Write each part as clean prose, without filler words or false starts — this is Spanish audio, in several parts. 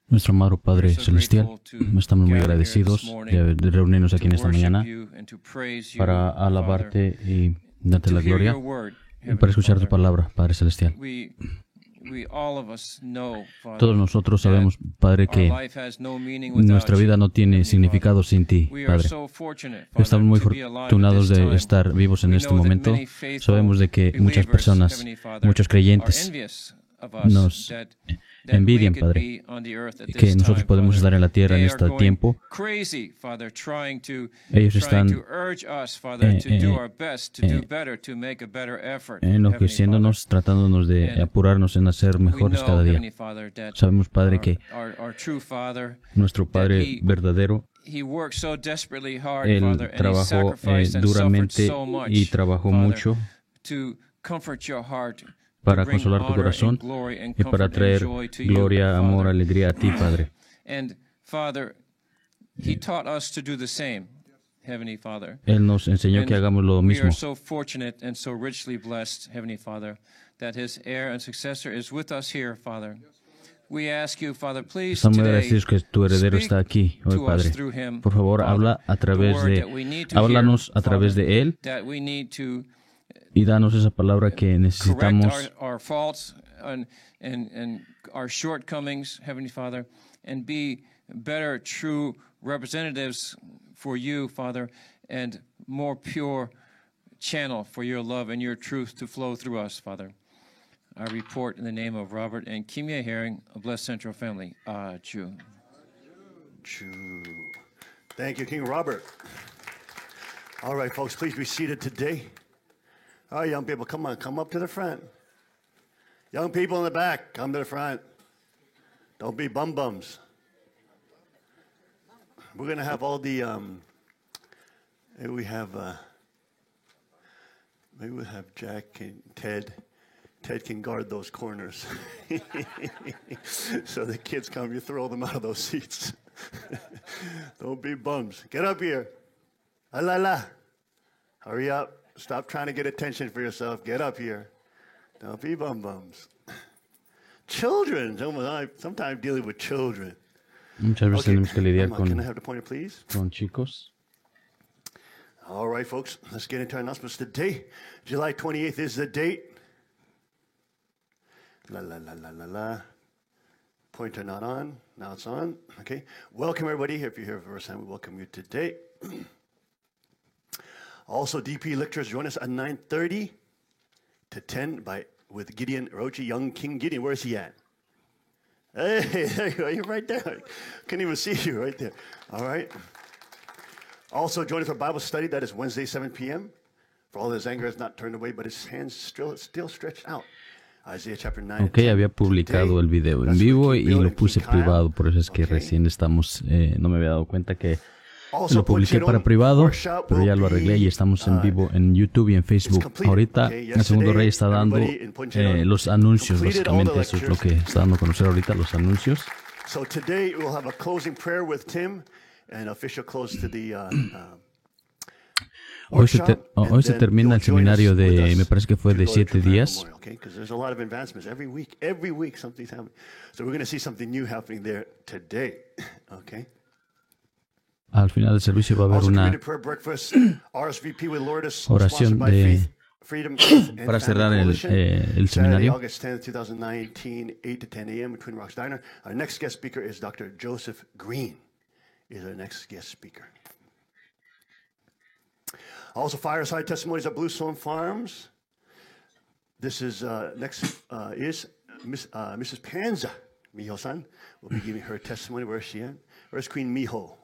Nuestro amado Padre Celestial, estamos muy agradecidos de reunirnos aquí en esta mañana para alabarte y darte la gloria y para escuchar tu palabra, Padre Celestial. Todos nosotros sabemos, Padre, que nuestra vida no tiene significado sin ti, Padre. Estamos muy afortunados de estar vivos en este momento. Sabemos de que muchas personas, muchos creyentes, nos envidian, Padre, que nosotros podemos estar en la tierra en este tiempo. Ellos están enloqueciéndonos, tratándonos de apurarnos en hacer mejores cada día. Sabemos, Padre, que nuestro Padre verdadero, Él trabajó duramente y trabajó mucho para consolar tu corazón y para traer gloria, amor, alegría a ti, Padre. Él nos enseñó que hagamos lo mismo. Estamos muy agradecidos que tu heredero está aquí hoy, Padre. Por favor, háblanos a través de Él y danos esa palabra que necesitamos. And be better, true representatives for you, Father, and more pure channel for your love and your truth to flow through us, Father. I report in the name of Robert and Kimia Herring, a blessed Central family. Jew. Thank you, King Robert. All right, folks, please be seated today. All right, young people, come on, come up to the front. Young people in the back, come to the front. Don't be bum-bums. We're going to have all the, maybe we have Jack and Ted. Ted can guard those corners. So the kids come, you throw them out of those seats. Don't be bums. Get up here. La. Hurry up. Stop trying to get attention for yourself. Get up here. Don't be bum-bums. Children, sometimes dealing with children. Muchas veces tenemos que lidiar can I have the pointer, please? Con chicos. All right, folks, let's get into our announcements today. July 28th is the date. La. Pointer not on. Now it's on. Okay. Welcome, everybody. If you're here for the first time, we welcome you today. Also, DP lectures join us at 9:30 to 10 with Gideon Rochi, young King Gideon. Where is he at? Hey, there you are. You're right there. Couldn't even see you right there. All right. Also, join us for Bible study. That is Wednesday, 7 p.m. For all his anger has not turned away, but his hands still stretched out. Isaiah chapter 9. Ok, había publicado el video en vivo y lo puse privado, por eso es que recién estamos, no me había dado cuenta que lo publiqué para privado, pero ya lo arreglé y estamos en vivo en YouTube y en Facebook. Ahorita el segundo rey está dando los anuncios, básicamente eso es lo que está dando a conocer ahorita, los anuncios. So today we'll have a closing prayer with Tim and official close to the Hoy se termina el seminario de, me parece que fue de 7 días. Al final del servicio va a haber una oración para cerrar el seminario. Our next guest speaker is Dr. Joseph Green. Is our next guest speaker. Also, fireside testimonies at Bluestone Farms. This is next is Mrs. Panza Miho-san will be giving her testimony. Where is she at? Where's Queen Miho?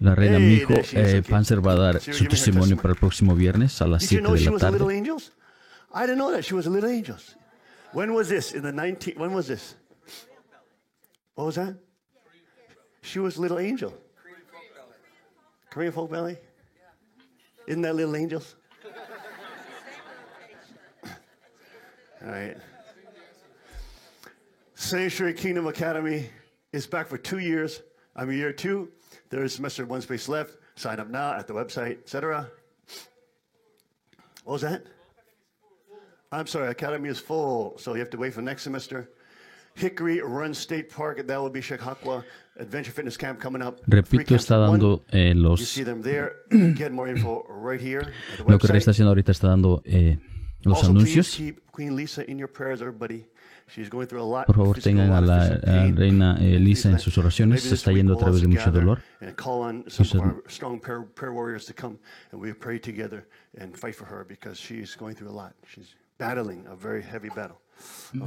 La reina Miho Panzer va a dar su testimonio para el próximo viernes a las 7 de la tarde. I didn't know that she was a Little Angels. When was this? When was this? What was that? She was Little Angel. Korean Folk Ballet. Isn't that Little Angels? All right. Sanctuary Kingdom Academy is back for 2 years. I'm in year 2. There is semester 1 space left. Sign up now at the website, etc. What was that? I'm sorry, Academy is full, so you have to wait for next semester. Hickory Run State Park, that will be Chicago Adventure Fitness Camp coming up. Repito, está dando You see them there. Get more info right here at the lo que website. está haciendo ahorita, está dando los Also, anuncios. please keep Queen Lisa in your prayers, everybody. She's going through a lot. Por favor, physical, tengan a la physical pain. reina Lisa en sus oraciones. Maybe Se this está week yendo a we'll través de also mucho gather dolor. and call on some Usted- of our strong prayer warriors to come and we pray together and fight for her because she's going through a lot. She's battling a very heavy battle.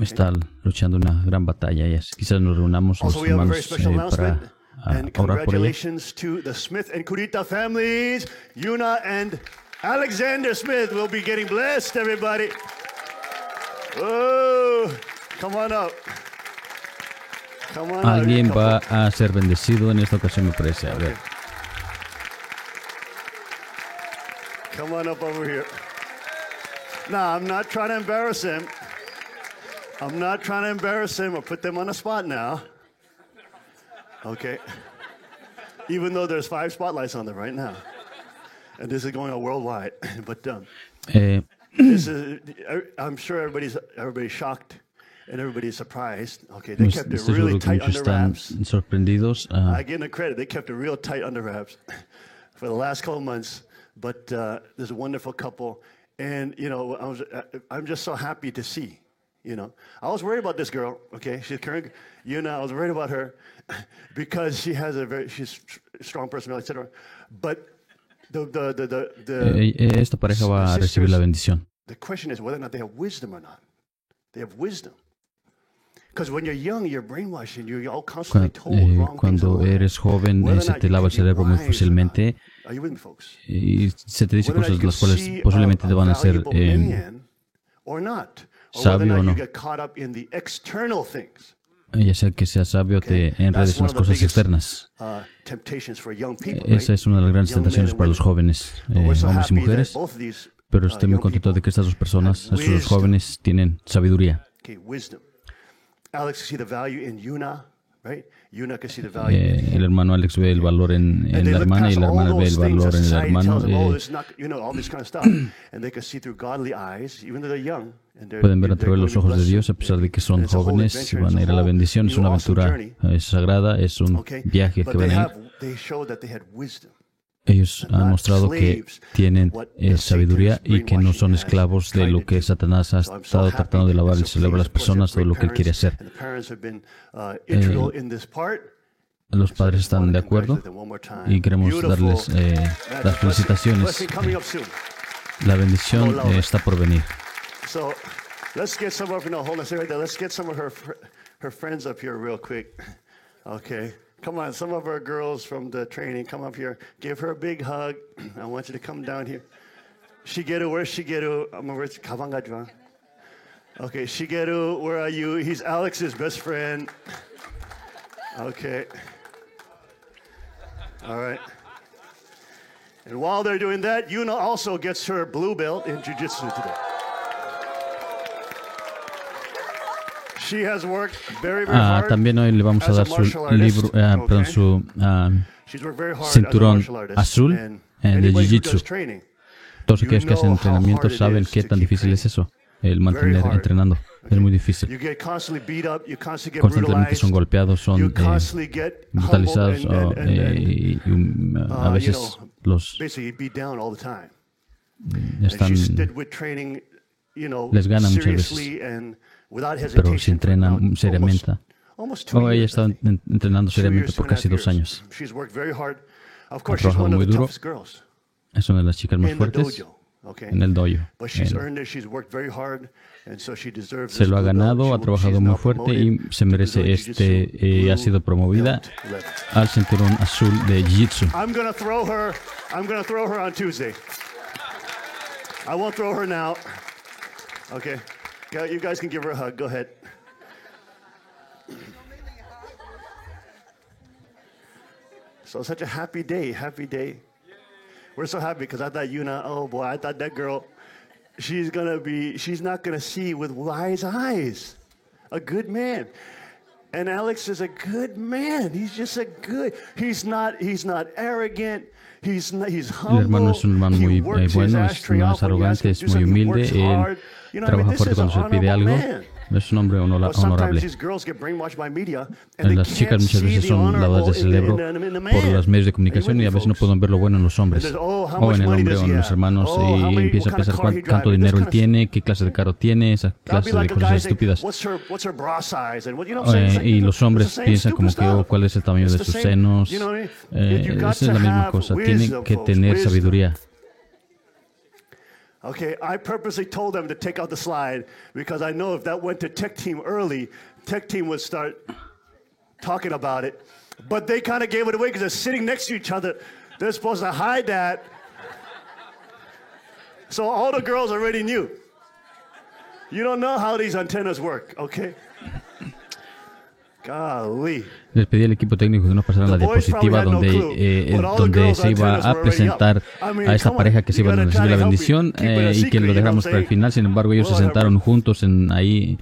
Está luchando una gran batalla. Y quizás nos reunamos los Also, we have a very hermanos special announcement. And orar por ella. congratulations to the Smith and Kurita families. Yuna and Alexander Smith will be getting blessed, everybody. Oh, come on up. Come on Alguien up. va a ser bendecido en esta ocasión, me parece. A ver. Come on up over here. Now, I'm not trying to embarrass him. I'm not trying to embarrass him or put them on the spot now. Okay. Even though there's 5 spotlights on them right now. And this is going on worldwide. But this is, I'm sure everybody's shocked and everybody's surprised. Okay, they kept it Estoy really seguro que tight muchos under están wraps. sorprendidos. I give them credit. They kept it real tight under wraps for the last couple months. But there's a wonderful couple. And, you know, I'm just so happy to see. You know, I was worried about this girl. Okay, she's current. You know, I was worried about her because she's strong personality, etc. But Esta pareja va a recibir la bendición. the question is whether or not they have wisdom or not. They have wisdom. Because when you're young, you're brainwashed and you're all constantly told wrong things. Cuando eres joven, se te lava el cerebro muy fácilmente Are you with me, folks? y se te dice Whether or not cosas you las cuales see posiblemente te van a a hacer valuable man or not. Or whether or sabio o not no. you get caught up in the external things. Ya sea que seas sabio, te enredes en las cosas externas. Temptations for young people, Esa es una de las grandes tentaciones para los jóvenes, hombres y mujeres. Pero estoy muy contento de que estas dos personas, estos dos jóvenes, tienen sabiduría. Okay, wisdom. Alex can see the value in Yuna, right? Yuna can see the value in him. El hermano Alex ve el valor en And they la look hermana y past la all hermana ve el those things valor that en el society hermano. tells them, oh, it's not, you know, all this kind of stuff. And they can see through godly eyes, even though they're young. And Pueden ver a través de los ojos de Dios, a pesar de que son jóvenes, y van a ir a la bendición. Es una aventura sagrada, es un viaje que van a ir. They showed that they had wisdom. Ellos han mostrado que tienen sabiduría y que no son esclavos de lo que Satanás ha estado tratando de lavar el cerebro a las personas o de lo que él quiere hacer. Los padres están de acuerdo y queremos darles las felicitaciones. La bendición está por venir. So let's get some of let's get some of her friends up here real quick. Okay. Come on, some of our girls from the training, come up here. Give her a big hug. I want you to come down here. Shigeru, where's Shigeru? Where's 가방 가져와. Okay, Shigeru, where are you? He's Alex's best friend. Okay. All right. And while they're doing that, Yuna also gets her blue belt in Jiu-Jitsu today. She has worked very, very hard. También hoy le vamos a dar su libro, su cinturón azul de Jiu-Jitsu. Todos aquellos que hacen entrenamiento saben qué tan difícil es eso, el mantener entrenando. Es muy difícil. Constantemente son golpeados, son brutalizados y a veces los les ganan muchas veces. Pero si entrenan seriamente. Ella ha estado entrenando seriamente por casi 2 años. Ha trabajado muy duro. Es una de las chicas más fuertes en el dojo. Se lo ha ganado, ha trabajado muy fuerte y se merece ha sido promovida al cinturón azul de Jiu-Jitsu. I'm going to throw her on Tuesday. I won't throw her now. Okay. You guys can give her a hug. Go ahead. So such a happy day. We're so happy because I thought Yuna, oh boy, I thought that girl, she's not going to see with wise eyes. A good man. And Alex is a good man. He's just he's not arrogant. He's humble. El hermano es un hermano muy bueno, no es arrogante, es muy humilde. Él trabaja fuerte cuando se le pide algo Es un hombre honorable. Las chicas muchas veces son lavadas de cerebro por los medios de comunicación y a veces no pueden ver lo bueno en los hombres o en el hombre o en los hermanos y empiezan a pensar cuánto dinero él tiene, qué clase de carro tiene, esa clase de cosas estúpidas. Y los hombres piensan como que cuál es el tamaño de sus senos. Esa es la misma cosa. Tienen que tener sabiduría. Okay, I purposely told them to take out the slide because I know if that went to tech team early, tech team would start talking about it. But they kind of gave it away because they're sitting next to each other. They're supposed to hide that. So all the girls already knew. You don't know how these antennas work, okay? Golly. Les pedí al equipo técnico que nos pasaran la diapositiva donde se iba a presentar a esta pareja que se iban a recibir la bendición y que lo dejamos para el final. Sin embargo, ellos se sentaron juntos ahí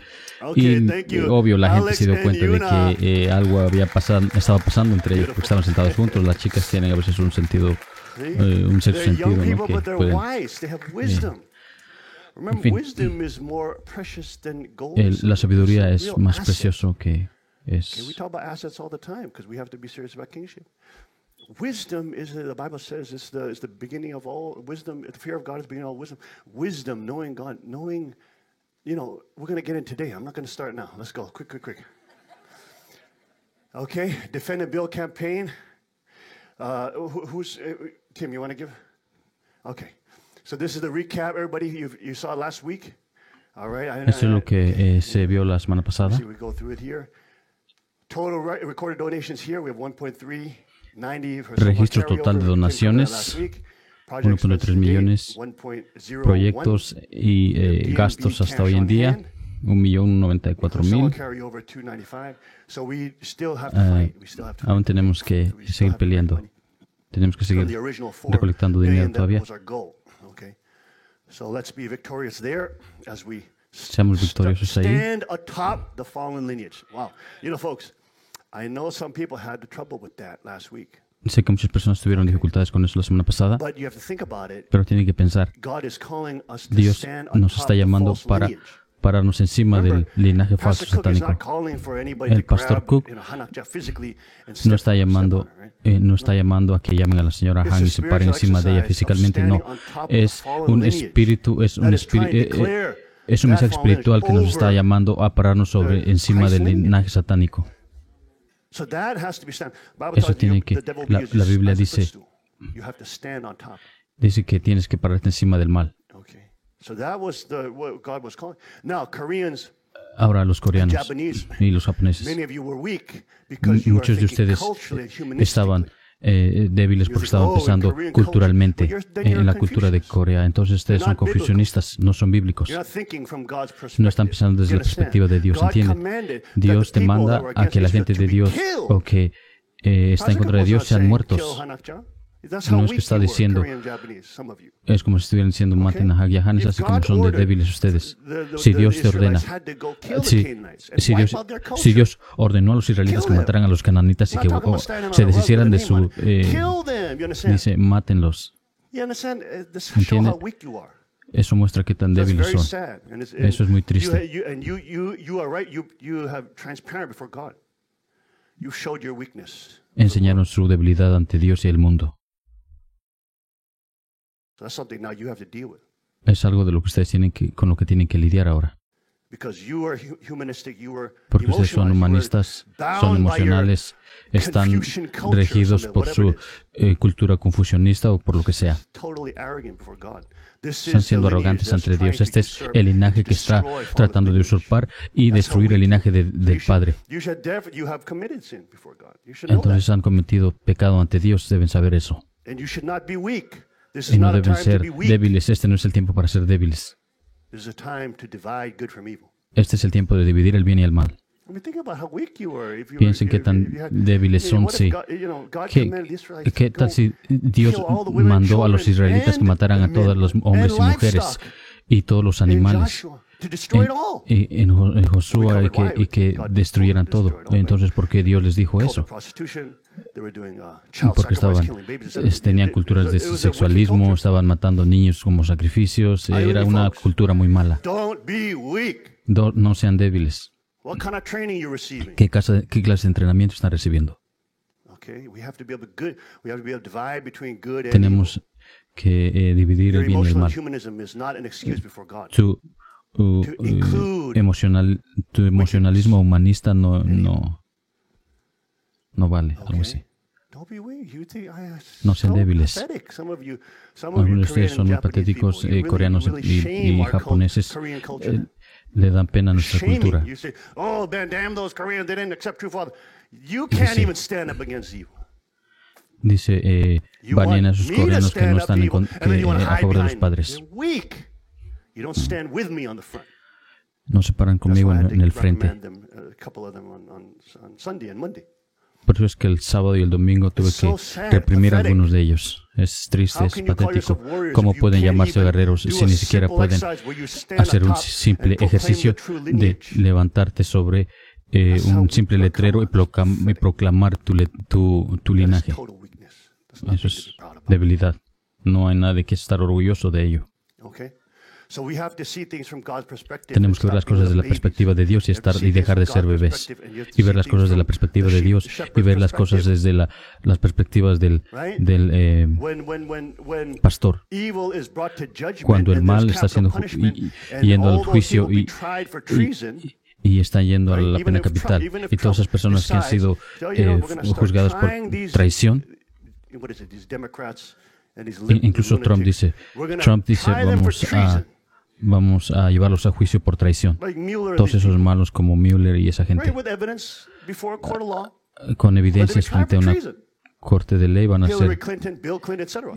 y obvio la gente se dio cuenta de que algo estaba pasando entre ellos porque estaban sentados juntos. Las chicas tienen a veces un sentido, un cierto sentido, ¿no? Que pueden, en fin, la sabiduría es más precioso que we talk about assets all the time because we have to be serious about kingship. Wisdom is, the Bible says, is the beginning of all wisdom. The fear of God is the beginning of all wisdom. Wisdom, knowing God, knowing, we're going to get in today. I'm not going to start now. Let's go. Quick. Okay, Defend and Build campaign. Who's, Tim, you want to give? Okay. So this is the recap, everybody, you saw last week. All right. Esto es lo que se vio la semana pasada. We go through it here. Total recorded donations here, we have 1.390. Registro total de donaciones, 1.3 millones. Proyectos y gastos hasta hoy en día, 1.094.000. Aún tenemos que seguir peleando. Tenemos que seguir recolectando dinero todavía. Seamos victoriosos ahí. Stand atop the fallen lineage. Wow. Folks, I know some people had trouble with that last week. Sé que muchas personas tuvieron dificultades con eso la semana pasada, pero tienen que pensar, Dios nos está llamando para pararnos encima del linaje falso satánico. El pastor Cook no está llamando a que llamen a la señora Han y se paren encima de ella físicamente, no. Es un mensaje espiritual que nos está llamando a pararnos encima del linaje satánico. Eso tiene que, la Biblia dice que tienes que pararte encima del mal. Ahora los coreanos y los japoneses, muchos de ustedes estaban débiles porque estaban pensando culturalmente en la cultura de Corea. Entonces ustedes son confusionistas, no son bíblicos. No están pensando desde la perspectiva de Dios, ¿entienden? Dios te manda a que la gente de Dios o que está en contra de Dios sean muertos. No es que está diciendo, es como si estuvieran diciendo maten a Hagyahan, es así como son de débiles ustedes. Si Dios te ordena, si Dios ordenó a los israelitas que mataran a los cananitas y que se deshicieran de su, dice, mátenlos. ¿Entienden? Eso muestra qué tan débiles son. Eso es muy triste. Enseñaron su debilidad ante Dios y el mundo. Es algo de lo que ustedes con lo que tienen que lidiar ahora. Porque ustedes son humanistas, son emocionales, están regidos por su cultura confusionista o por lo que sea. Están siendo arrogantes ante Dios. Este es el linaje que está tratando de usurpar y destruir el linaje del Padre. Entonces han cometido pecado ante Dios, deben saber eso. Y no deben ser débiles. Este no es el tiempo para ser débiles. Este es el tiempo de dividir el bien y el mal. Piensen qué tan débiles son. Sí. ¿Qué tal si Dios mandó a los israelitas que mataran a todos los hombres y mujeres y todos los animales en Josué y que destruyeran todo? Entonces, ¿por qué Dios les dijo eso? Porque tenían culturas de sexualismo, estaban matando niños como sacrificios, era una cultura muy mala. No sean débiles. What kind of training you're receiving? ¿Qué clase de entrenamiento están recibiendo? Okay, we have to be able to divide between good and evil. Tenemos que dividir Your el bien y el emotional mal. humanism is not an excuse before God. Tu emocionalismo humanista no vale, algo así. Don't be weak. You think No sean so débiles. pathetic. Some of you Algunos de ustedes Korean son and muy Japanese patéticos, people, you coreanos really y shame our japoneses. Korean culture. Le dan pena a nuestra Shaming. cultura. You say, "Oh, man, damn those Koreans! They didn't accept true Father." You can't even stand up against evil. Dice, You baneen a want esos me to coreanos que stand no up están to evil, and then you want to a hide favor de los behind me. padres. You're weak. You don't stand with me on the front. No se paran That's conmigo why I had en to el frente. reprimand them, a couple of them on Sunday and Monday. Por eso es que el sábado y el domingo tuve que reprimir a algunos de ellos. Es triste, es patético. ¿Cómo pueden llamarse guerreros si ni siquiera pueden hacer un simple ejercicio de levantarte sobre un simple letrero y proclamar tu linaje? Eso es debilidad. No hay nada de que estar orgulloso de ello. Tenemos que ver las cosas desde la perspectiva de Dios y dejar de ser bebés. Y ver las cosas desde la perspectiva de Dios y ver las cosas desde las perspectivas del pastor. Cuando el mal está siendo yendo al juicio y está yendo a la pena capital, y todas esas personas que han sido juzgadas por traición, incluso Trump dice, vamos a llevarlos a juicio por traición. Todos esos malos como Mueller y esa gente, con evidencias frente a una corte de ley, van a ser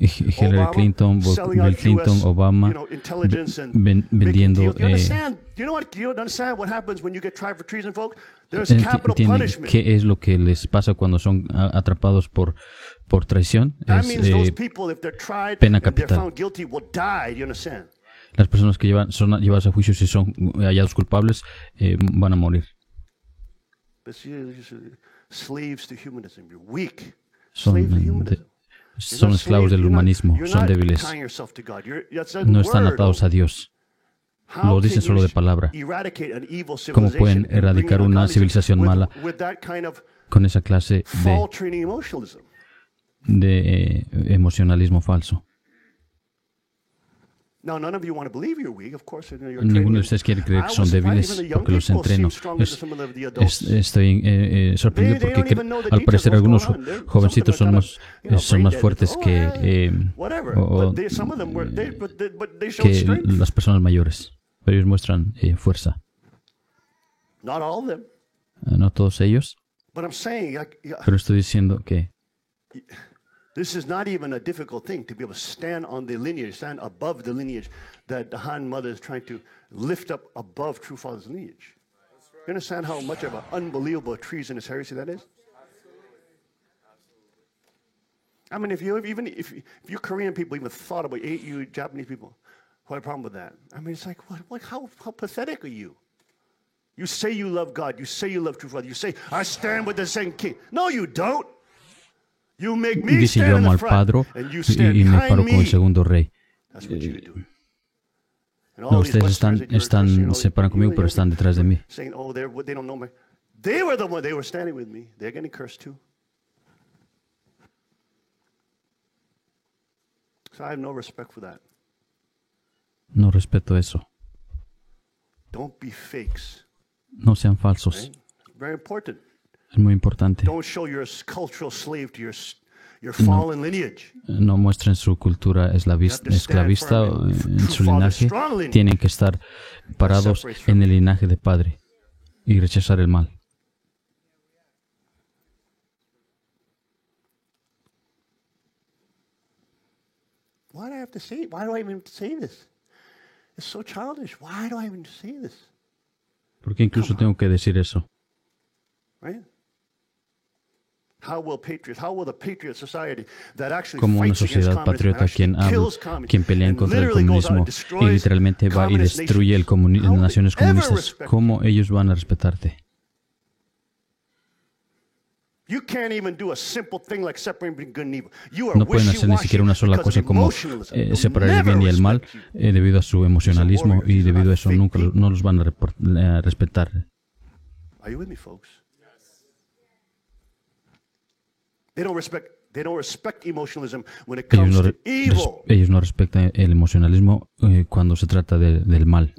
Hillary Clinton, Bill Clinton, Obama, vendiendo. ¿Entienden qué es lo que les pasa cuando son atrapados por traición? Es pena capital. Las personas que son llevadas a juicio, si son hallados culpables, van a morir. Son esclavos del humanismo, son débiles. No están atados a Dios. Lo dicen solo de palabra. ¿Cómo pueden erradicar una civilización mala con esa clase de emocionalismo falso? Ninguno de ustedes quiere creer que son débiles porque los entreno. Estoy sorprendido porque al parecer algunos jovencitos son más fuertes que las personas mayores. Pero ellos muestran fuerza. No todos ellos. Pero estoy diciendo que this is not even a difficult thing to be able to stand on the lineage, stand above the lineage that the Han mother is trying to lift up above true father's lineage. You understand how much of an unbelievable treasonous heresy that is? I mean, if you Korean people even thought about you Japanese people, what a problem with that? I mean, it's like, how pathetic are you? You say you love God. You say you love true father. You say, I stand with the second king. No, you don't. Dice, yo amo al Padre y me paro con el segundo rey. No, ustedes se paran conmigo, pero están detrás de mí. No respeto eso. No sean falsos. Es muy importante. No muestren su cultura esclavista en su linaje. Tienen que estar parados en el linaje de Padre y rechazar el mal. Why do I have to say it? Why do I even say this? It's so childish. Why do I even say this? ¿Por qué incluso tengo que decir eso? Right? Como una sociedad patriota quien pelea en contra del comunismo y literalmente va y destruye las naciones comunistas, ¿cómo ellos van a respetarte? No pueden hacer ni siquiera una sola cosa como separar el bien y el mal debido a su emocionalismo, y debido a eso nunca no los van a respetar. Ellos no respetan el emocionalismo cuando se trata del mal.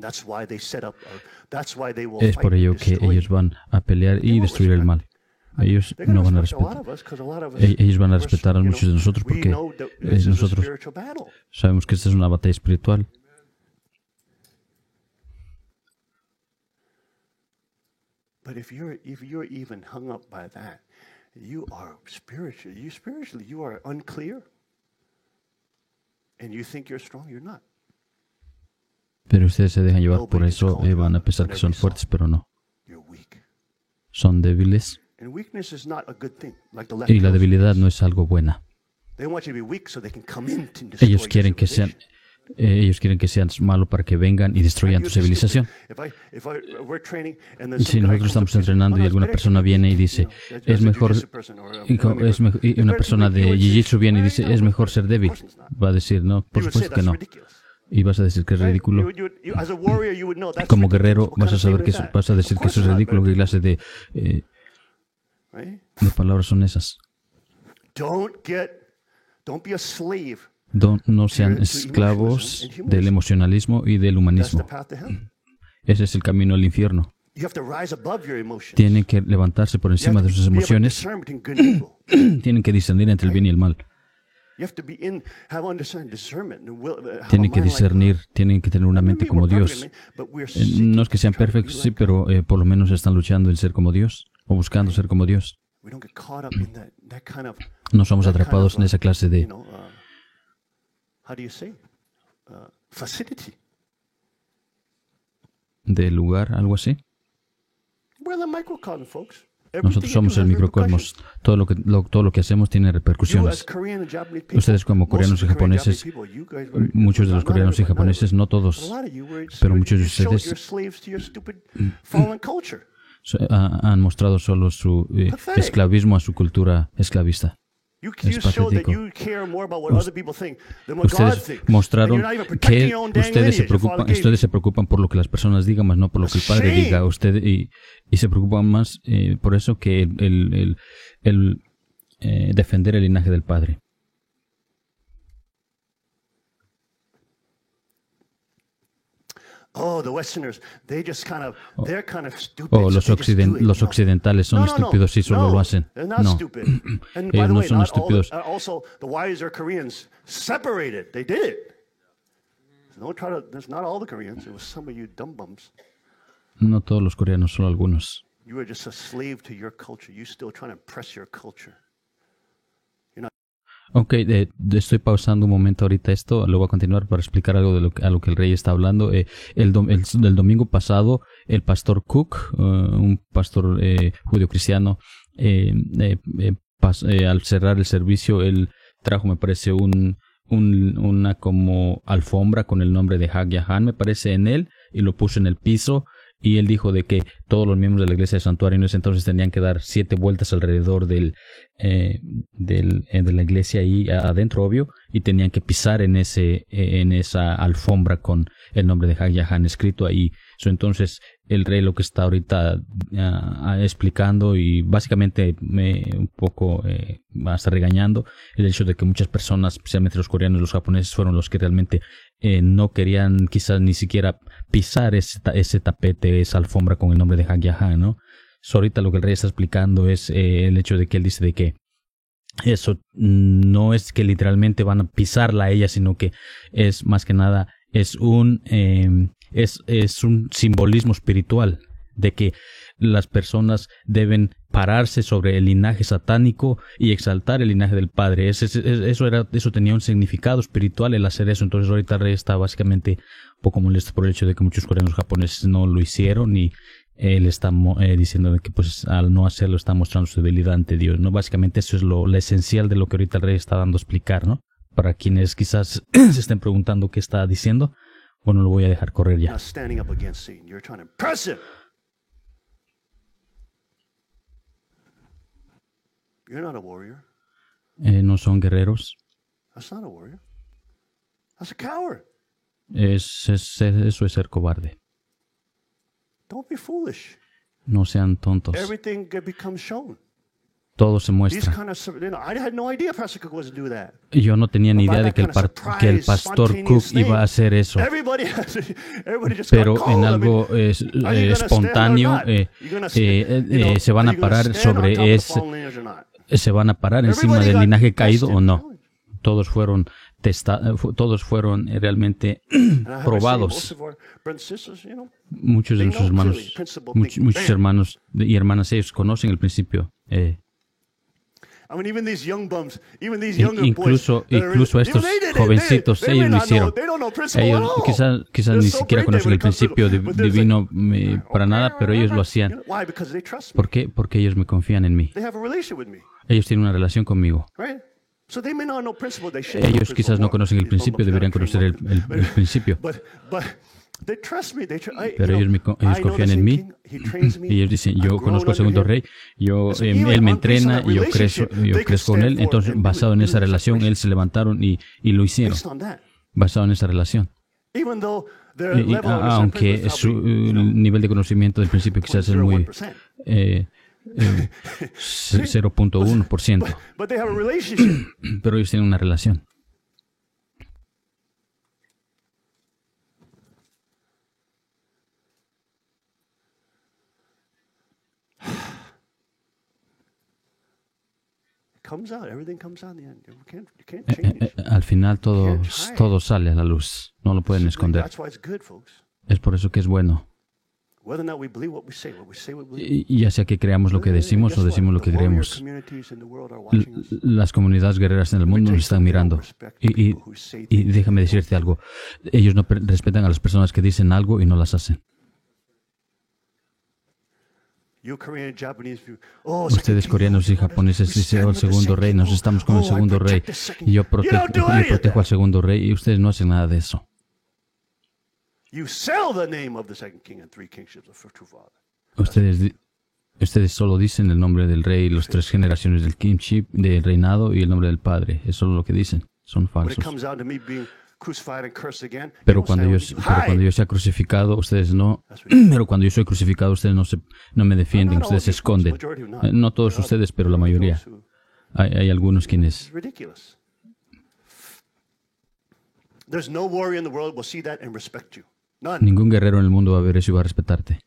Es por ello que ellos van a pelear y destruir el mal. Ellos no van a respetar. Ellos van a respetar a muchos de nosotros porque nosotros sabemos que esta es una batalla espiritual. Pero si you're even hung up by that, you are spiritually you are unclear, and you think you're strong, you're not. Pero ustedes se dejan llevar por eso, van a pensar que son fuertes, pero no. Son débiles. Y la debilidad no es algo buena. Ellos quieren que sean malos para que vengan y destruyan tu civilización. Si nosotros estamos entrenando y alguna persona viene y dice, es mejor, y una persona de Jiu-Jitsu viene y dice, es mejor ser débil, va a decir, no, por supuesto que no. Y vas a decir que es ridículo. Como guerrero vas a saber que vas a decir que eso es ridículo. ¿Qué clase de palabras son esas? No sean esclavos del emocionalismo y del humanismo. Ese es el camino al infierno. Tienen que levantarse por encima de sus emociones. Tienen que discernir entre el bien y el mal. Tienen que discernir, tienen que tener una mente como Dios. No es que sean perfectos, sí, pero por lo menos están luchando en ser como Dios o buscando ser como Dios. No somos atrapados en esa clase de lugar, algo así. Nosotros somos el microcosmos. Todo lo que hacemos tiene repercusiones. Ustedes como coreanos y japoneses, muchos de los coreanos y japoneses, no todos, pero muchos de ustedes han mostrado solo su esclavismo a su cultura esclavista. Es patético. Ustedes mostraron que ustedes se preocupan por lo que las personas digan, más no por lo que el Padre diga. Y se preocupan más por eso que el defender el linaje del Padre. Los occidentales son estúpidos y solo lo hacen. No, ellos no son estúpidos. No todos los coreanos, solo algunos. Ok, estoy pausando un momento ahorita esto, lo voy a continuar para explicar algo de a lo que el rey está hablando. El domingo pasado, el pastor Cook, un pastor judío-cristiano, al cerrar el servicio, él trajo, me parece, una como alfombra con el nombre de Hag Yahan, me parece, en él, y lo puso en el piso. Y él dijo de que todos los miembros de la iglesia de santuario en ese entonces tenían que dar 7 vueltas alrededor de la iglesia ahí adentro, obvio, y tenían que pisar en esa alfombra con el nombre de Hag Yahan escrito ahí. Entonces el rey lo que está ahorita explicando y básicamente un poco hasta regañando el hecho de que muchas personas, especialmente los coreanos y los japoneses, fueron los que realmente no querían quizás ni siquiera pisar ese tapete, esa alfombra con el nombre de Hag Yahan, ¿no? Ahorita lo que el rey está explicando es el hecho de que él dice de que eso no es que literalmente van a pisarla a ella, sino que es más que nada es un simbolismo espiritual de que las personas deben pararse sobre el linaje satánico y exaltar el linaje del Padre. Eso tenía un significado espiritual el hacer eso. Entonces ahorita el rey está básicamente un poco molesto por el hecho de que muchos coreanos japoneses no lo hicieron, y él está diciendo que pues al no hacerlo está mostrando su debilidad ante Dios, ¿no? Básicamente eso es lo esencial de lo que ahorita el rey está dando a explicar, ¿no? Para quienes quizás se estén preguntando qué está diciendo, bueno, lo voy a dejar correr ya. You're not a warrior. No son guerreros. That's not a warrior. That's a coward. Eso es ser cobarde. Don't be foolish. No sean tontos. Everything becomes shown. Todo se muestra. I had no idea Pastor Cook was to do that. Yo no tenía ni idea de que el pastor Cook iba a hacer eso. Pero en algo espontáneo se van a parar sobre se van a parar encima del linaje caído o no. Todos fueron realmente probados. Muchos de nuestros hermanos, muchos hermanos y hermanas, ellos conocen el principio. Incluso estos jovencitos, ellos lo hicieron. Ellos quizás ni siquiera conocen el principio divino para nada, pero ellos lo hacían. ¿Por qué? Porque ellos me confían en mí. Ellos tienen una relación conmigo. Ellos quizás no conocen el principio, deberían conocer el principio. Pero ellos confían en mí y ellos dicen, yo conozco al segundo rey, él me entrena y yo crezco con él. Entonces, basado en esa relación, él se levantaron y lo hicieron. Basado en esa relación. Aunque su nivel de conocimiento del principio quizás es muy 0.1%. Pero ellos tienen una relación. Al final todo sale a la luz. No lo pueden esconder. Es por eso que es bueno. Y ya sea que creamos lo que decimos o decimos lo que creemos, las comunidades guerreras en el mundo nos están mirando. Y déjame decirte algo. Ellos no respetan a las personas que dicen algo y no las hacen. Ustedes coreanos y japoneses dicen, el segundo rey, nos estamos con el segundo rey. Y yo protejo al segundo rey y ustedes no hacen nada de eso. Ustedes solo dicen el nombre del rey, las tres generaciones del kingship, del reinado y el nombre del padre. Es solo lo que dicen. Son falsos. Pero cuando yo sea crucificado, ustedes no. Pero cuando yo soy crucificado, ustedes no me defienden, ustedes se esconden. No todos ustedes, pero la mayoría. Hay algunos quienes. Ningún guerrero en el mundo va a ver eso y va a respetarte.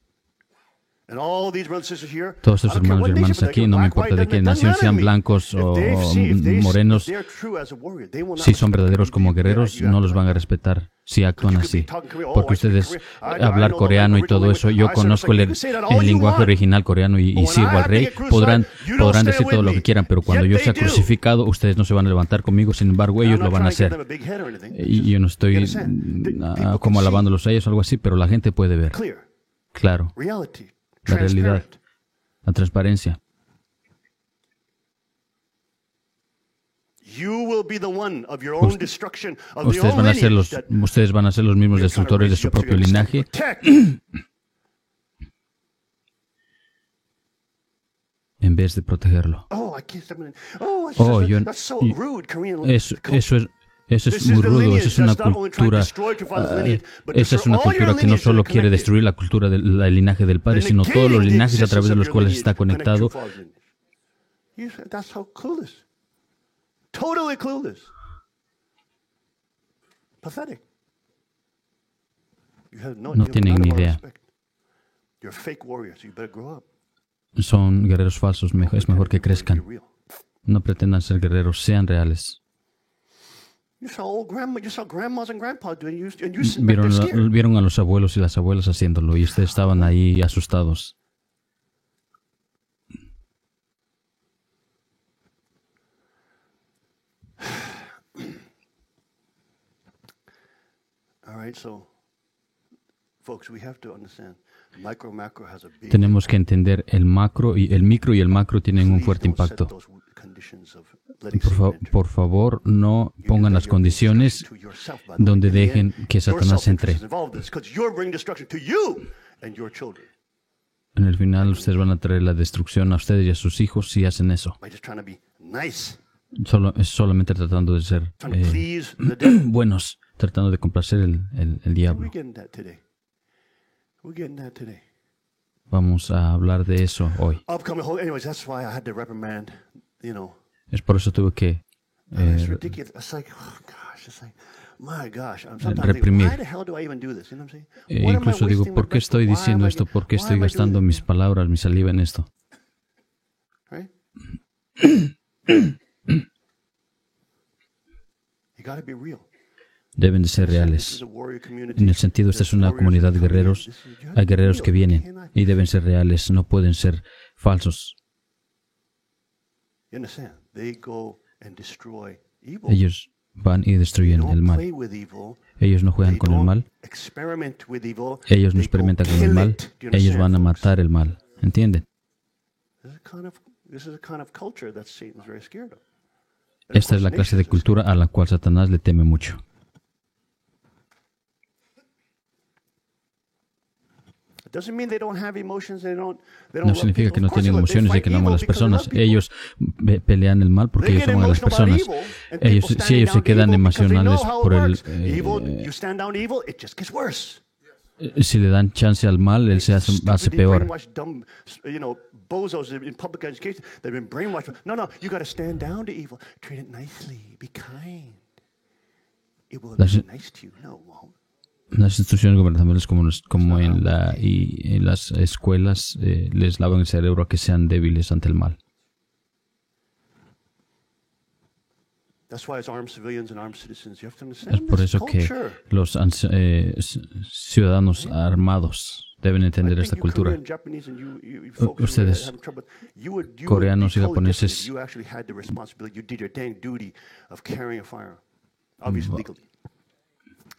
Todos estos hermanos y hermanas aquí, no me importa de qué nación sean, blancos o morenos, si son verdaderos como guerreros, no los van a respetar si actúan así. Porque ustedes hablar coreano y todo eso, yo conozco el lenguaje original coreano y sirvo al rey, podrán decir todo lo que quieran, pero cuando yo sea crucificado, ustedes no se van a levantar conmigo, sin embargo, ellos lo van a hacer. Y yo no estoy como alabándolos a ellos o algo así, pero la gente puede ver. Claro. La realidad, la transparencia. Ustedes van a ser los mismos destructores de su propio linaje. En vez de protegerlo. Eso es muy rudo, eso es una cultura, esa es una cultura que no solo quiere destruir la cultura del linaje del Padre, sino todos los linajes a través de los cuales está conectado. No tienen ni idea. Son guerreros falsos, es mejor que crezcan. No pretendan ser guerreros, sean reales. Vieron a los abuelos y las abuelas haciéndolo y ustedes estaban ahí asustados. Tenemos que entender el macro y el micro tienen un fuerte impacto. Por favor, no pongan las condiciones donde dejen que Satanás entre. En el final, ustedes van a traer la destrucción a ustedes y a sus hijos si hacen eso. Es solamente tratando de ser buenos, tratando de complacer el diablo. Vamos a hablar de eso hoy. Es por eso tuve que reprimir. Incluso digo, ¿por qué estoy diciendo esto? ¿Por qué estoy gastando mis palabras, mi saliva en esto? Deben de ser reales. En el sentido, esta es una comunidad de guerreros. Hay guerreros que vienen y deben ser reales, no pueden ser falsos. Ellos van y destruyen el mal. Ellos no juegan con el mal. Ellos no experimentan con el mal. Ellos van a matar el mal. ¿Entienden? Esta es la clase de cultura a la cual Satanás le teme mucho. No significa que no tienen emociones y que no aman a las personas. Ellos pelean el mal porque ellos aman a las personas. Si ellos se quedan emocionales por el... si le dan chance al mal, él se hace peor. Las instituciones gubernamentales como en las escuelas les lavan el cerebro a que sean débiles ante el mal. Es por eso que los ciudadanos armados deben entender esta cultura. Ustedes, coreanos y japoneses,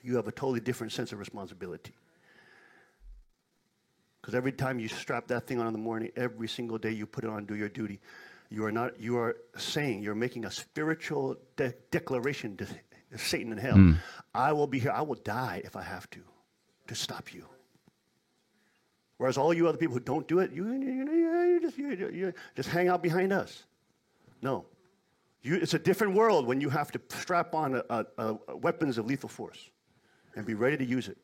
you have a totally different sense of responsibility. Because every time you strap that thing on in the morning, every single day you put it on, do your duty, you are saying, you're making a spiritual declaration to Satan in hell. I will be here, I will die if I have to stop you. Whereas all you other people who don't do it, you just hang out behind us. No. It's a different world when you have to strap on weapons of lethal force and be ready to use it.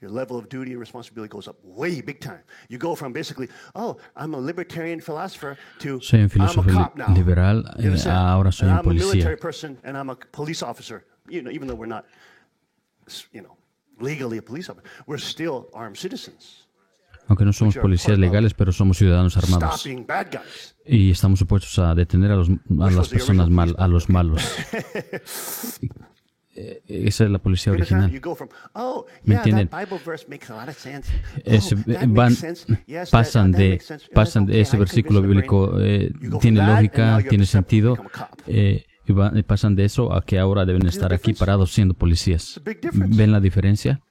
Your level of duty and responsibility goes up way big time. You go from basically, oh, I'm a libertarian philosopher to soy un filósofo liberal, ahora soy un policía. I'm a military policía. person and I'm a police officer. Even though we're not, legally a police officer, we're still armed citizens. Aunque no somos policías legales, pero somos ciudadanos armados. Y estamos supuestos a detener a las personas a los malos. Esa es la policía original. ¿Me entienden? Pasan de ese versículo bíblico, tiene lógica, tiene sentido, y pasan de eso a que ahora deben estar aquí parados siendo policías. ¿Ven la diferencia?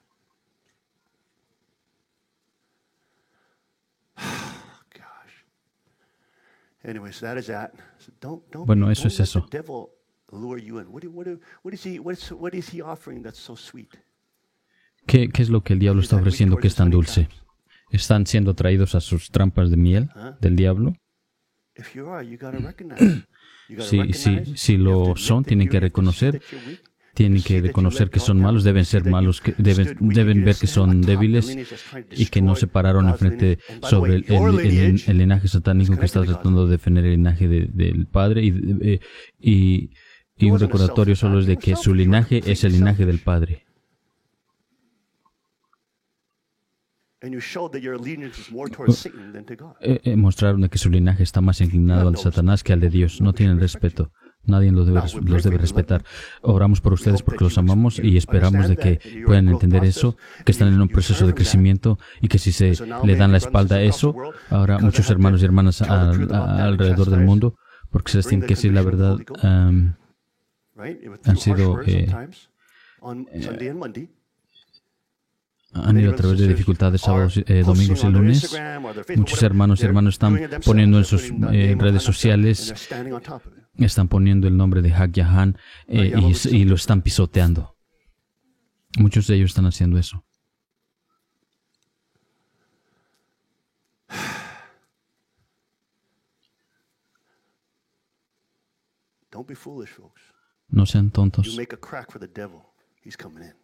Bueno, eso es eso. ¿Qué es lo que el diablo está ofreciendo que es tan dulce? ¿Están siendo atraídos a sus trampas de miel del diablo? Si lo son, tienen que reconocer que son malos, deben ser malos, deben ver que son débiles y que no se pararon enfrente sobre el linaje satánico que está tratando de defender el linaje del Padre y un recordatorio solo es de que su linaje es el linaje del Padre. Mostraron que su linaje está más inclinado al Satanás que al de Dios. No tienen respeto. Nadie los debe respetar. Oramos por ustedes porque los amamos y esperamos de que puedan entender eso, que están en un proceso de crecimiento y que si se le dan la espalda a eso, ahora muchos hermanos y hermanas alrededor del mundo, porque se les tiene que decir la verdad, han sido... han ido a través de dificultades sábados, domingos y lunes. Muchos hermanos y hermanas están poniendo en sus redes sociales, están poniendo el nombre de Hak Yahan y lo están pisoteando. Muchos de ellos están haciendo eso. Don't be foolish, folks. No sean You tontos. make a crack for the devil. He's coming in.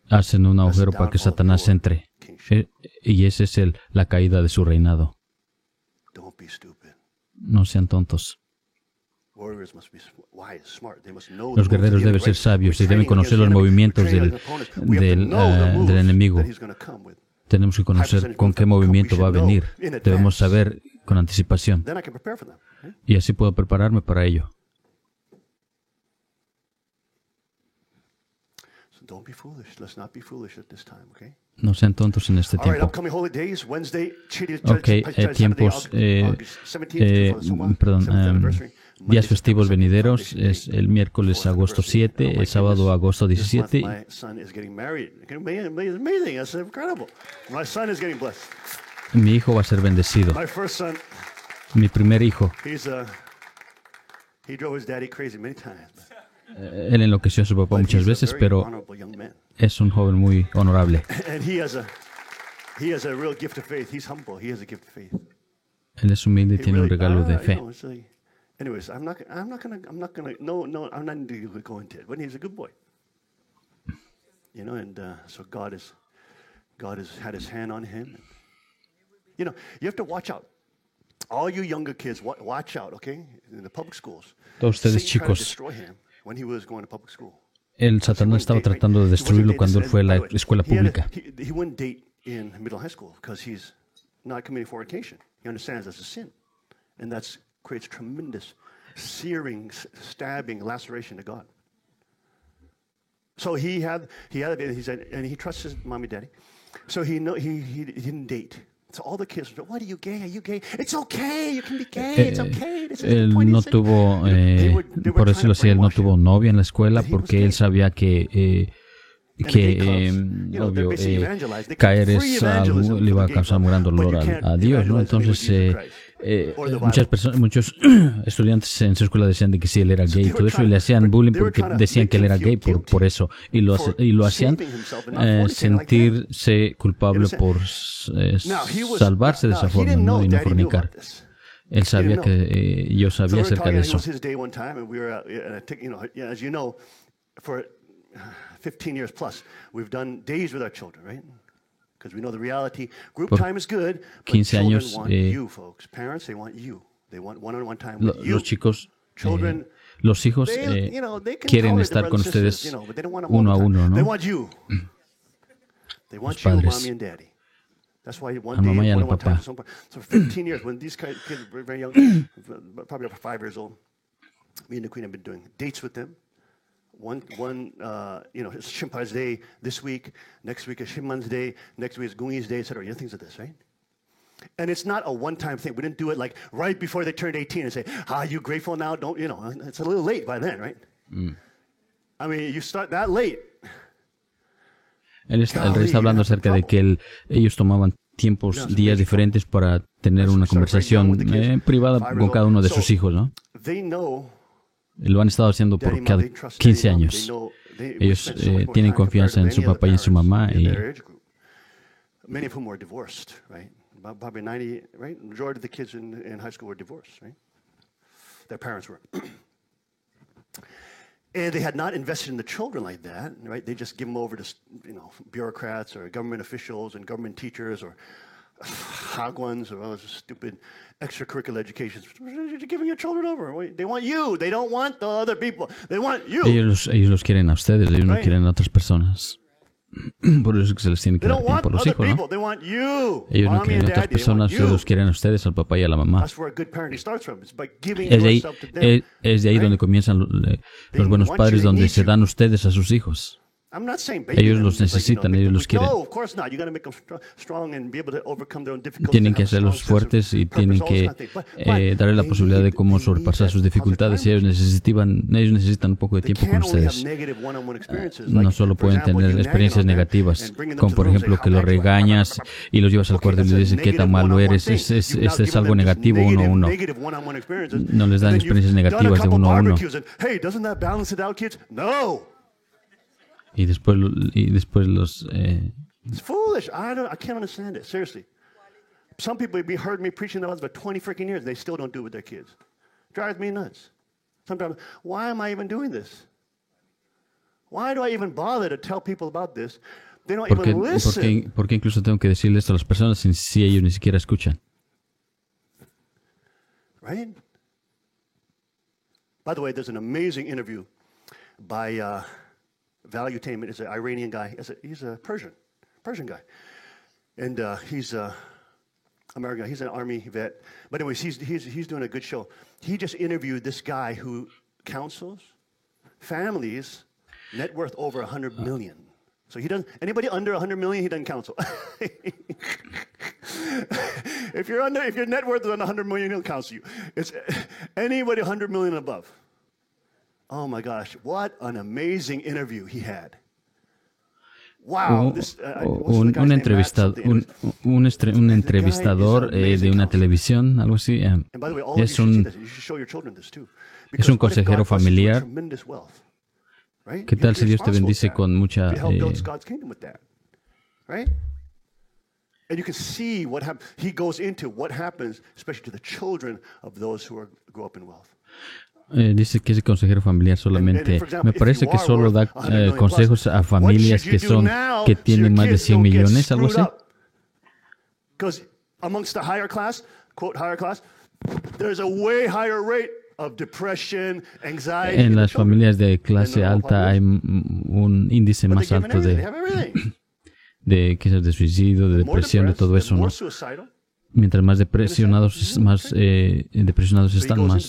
Hacen un agujero para que Satanás entre. Y esa es la caída de su reinado. Don't be stupid. No sean tontos. Warriors must be wise, smart. They must know Los guerreros deben ser sabios y deben conocer los movimientos del enemigo. Tenemos que conocer con qué movimiento va a venir. Debemos saber con anticipación. Then I can prepare for them. Right? Y así puedo prepararme para ello. So don't be foolish. Let's not be foolish at this time, okay? No sean tontos en este All right, tiempo. upcoming holy days, Wednesday, Tiempos, días festivos venideros es el miércoles agosto 7, el sábado agosto 17. My son is getting married. Amazing. That's incredible. My son is getting blessed. Mi hijo va a ser bendecido. My first son, Mi primer hijo. he drove his daddy crazy many times. Él enloqueció a su papá muchas He's a veces, very pero honorable young man. es un joven muy honorable. And he has a real gift of faith. He's humble. He has a gift of faith. Él es humilde y He tiene un really- regalo de you fe. know, it's like- anyways, I'm not gonna. No, I'm not going to it. But he's a good boy. You know, and so God has had His hand on him. You know, you have to watch out. All you younger kids, watch out, okay? In the public schools. Todos ustedes, Satan tried to chicos, destroy him when he was going to public school. el Satanás estaba tratando de destruirlo cuando él fue a la escuela pública. He wouldn't date in middle high school because he's not committing fornication. He understands that's a sin, and that creates tremendous searing, stabbing, laceration to God. So he said, and he trusts his mommy, daddy. So he didn't date. So all the kids were, "What are you gay? Are you gay? It's okay. You can be gay. It's okay." Él no tuvo, por decirlo así, él no tuvo novia en la escuela porque él sabía que obvio, caer es algo, le iba a causar un gran dolor a Dios, ¿no? Entonces, muchos estudiantes en su escuela decían de que sí, él era gay y todo eso, y le hacían bullying porque decían que él era gay por eso, y lo hacían sentirse culpable por salvarse de esa forma, ¿no? Y no fornicar. Él sabía que yo sabía acerca de eso. 15 years plus, we've done days with our children, right? Because we know the reality. Group time is good, but 15 años, children want you, folks. Parents, they want you. They want one-on-one time with you. Los chicos, Children, los hijos they can quieren tolerate estar their con brothers and ustedes sisters, but they don't want to hold uno a the time. uno, They ¿no? want you. They want Los you, padres. mommy and daddy. That's why one Al day, mamá y al one-on-one time. papá. So 15 years, when these kids were very young, probably about 5 years old, me and the Queen have been doing dates with them. It's Shimpan's Day this week. Next week is Shimpan's Day. Next week is Gungi's Day, etc. You know, things like this, right? And it's not a one-time thing. We didn't do it like right before they turned 18 and say, you grateful now? Don't, you know, it's a little late by then, right? I mean, you start that late. El rey está hablando acerca de que ellos tomaban días diferentes para tener una conversación privada con cada uno de sus hijos, ¿no? Lo han estado haciendo por cada 15 años. Ellos tienen confianza en su papá y en su mamá. Many of whom were divorced, right? Probably 90, right? Majority of the kids in high school were divorced, right? Their parents were. And they had not invested in the children like that, right? They just give them over to, bureaucrats or government officials and government teachers or hagwans or other stupid extracurricular education. You're giving your children over. They want you. They don't want the other people. They want you. Ellos los quieren a ustedes. Ellos no quieren a otras personas. Por eso es que se les tiene que dar tiempo a los hijos, ¿no? Ellos no quieren a otras personas, ellos los quieren a ustedes, al papá y a la mamá. Es de ahí donde comienzan los buenos padres, donde se dan ustedes a sus hijos. Ellos los necesitan, ellos los quieren. Tienen que hacerlos fuertes y tienen que darle la posibilidad de cómo sobrepasar sus dificultades. Y ellos necesitan un poco de tiempo con ustedes. No solo pueden tener experiencias negativas, como por ejemplo que los regañas y los llevas al cuarto y les dices qué tan malo eres. Este es algo negativo uno a uno. No les dan experiencias negativas de uno a uno. Y después los... It's foolish. I can't understand it. Seriously. Some people have heard me preaching the Bible for 20 freaking years. They still don't do it with their kids. Drives me nuts. Sometimes, why am I even doing this? Why do I even bother to tell people about this? They don't even listen. ¿Por qué incluso tengo que decirle esto a las personas si ellos ni siquiera escuchan? Right? By the way, there's an amazing interview by Valuetainment. It's an Iranian guy. He's a Persian guy. And he's American. He's an army vet. But anyways, he's doing a good show. He just interviewed this guy who counsels families net worth over 100 million. So he doesn't, anybody under 100 million, he doesn't counsel. If your net worth is under 100 million, he'll counsel you. It's anybody 100 million and above. Oh my gosh, what an amazing interview he had. Wow, un entrevistador de una televisión, algo así. Es un consejero familiar. ¿Qué tal si Dios te bendice con mucha... And you can see what happens. He goes into what happens, especially to the children of those who grow up in wealth. Dice que ese consejero familiar solamente, me parece que solo da consejos a familias que tienen más de 100 millones, algo así. Because amongst the higher class, quote higher class, there's a way higher rate of depression, anxiety. En las familias de clase alta hay un índice más alto de quizás de suicidio, de depresión, de todo eso, ¿no? Mientras más depresionados están,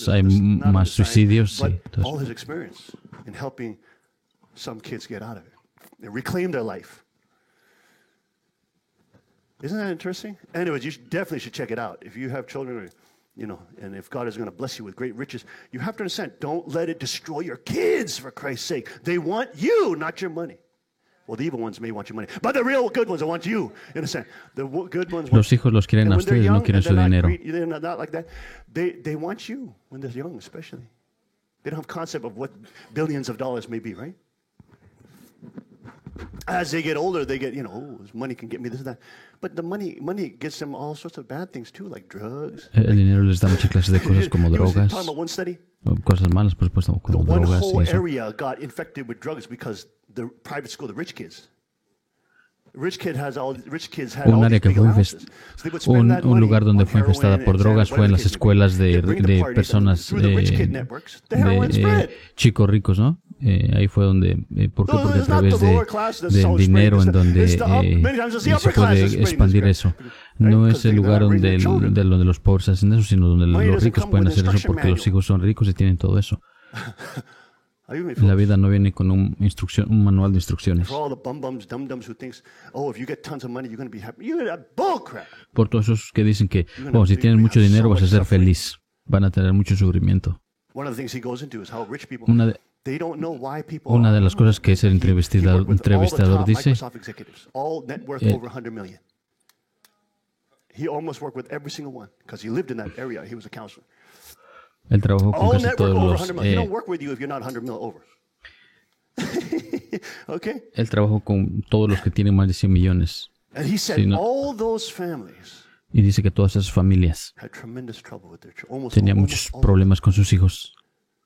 hay más suicidios. Sí, all his experience in helping some kids get out of it and reclaim their life. Isn't that interesting? Anyways, you definitely should check it out. If you have children, and if God is going to bless you with great riches, you have to understand, don't let it destroy your kids, for Christ's sake. They want you, not your money. Well, the evil ones may want your money, but the real good ones want you. You understand? The good ones want Los hijos los quieren a ustedes, no quieren su dinero. They're not like that. They want you when they're young, especially. They don't have concept of what billions of dollars may be, right? As they get older, they get, this money can get me this and that. But the money gets them all sorts of bad things too, like drugs. El dinero les da muchas clases de cosas como drogas. Cosas malas, por supuesto, como drogas y eso. The whole area got infected with drugs because the private school, the rich kids. Un área que fue un lugar donde fue infestada por drogas fue en las escuelas de personas, de chicos ricos, ¿no? Ahí fue donde, ¿por qué? Porque a través del dinero en donde se puede expandir eso. No es el lugar donde los pobres hacen eso, sino donde los ricos pueden hacer eso porque los hijos son ricos y tienen todo eso. La vida no viene con un manual de instrucciones. Por todos esos que dicen que si tienes mucho dinero vas a ser feliz, van a tener mucho sufrimiento. Una de las cosas que ese entrevistador dice, él trabajó con casi todos los... Él trabajó con todos los que tienen más de 100 millones. Y dice que todas esas familias tenían muchos problemas con sus hijos.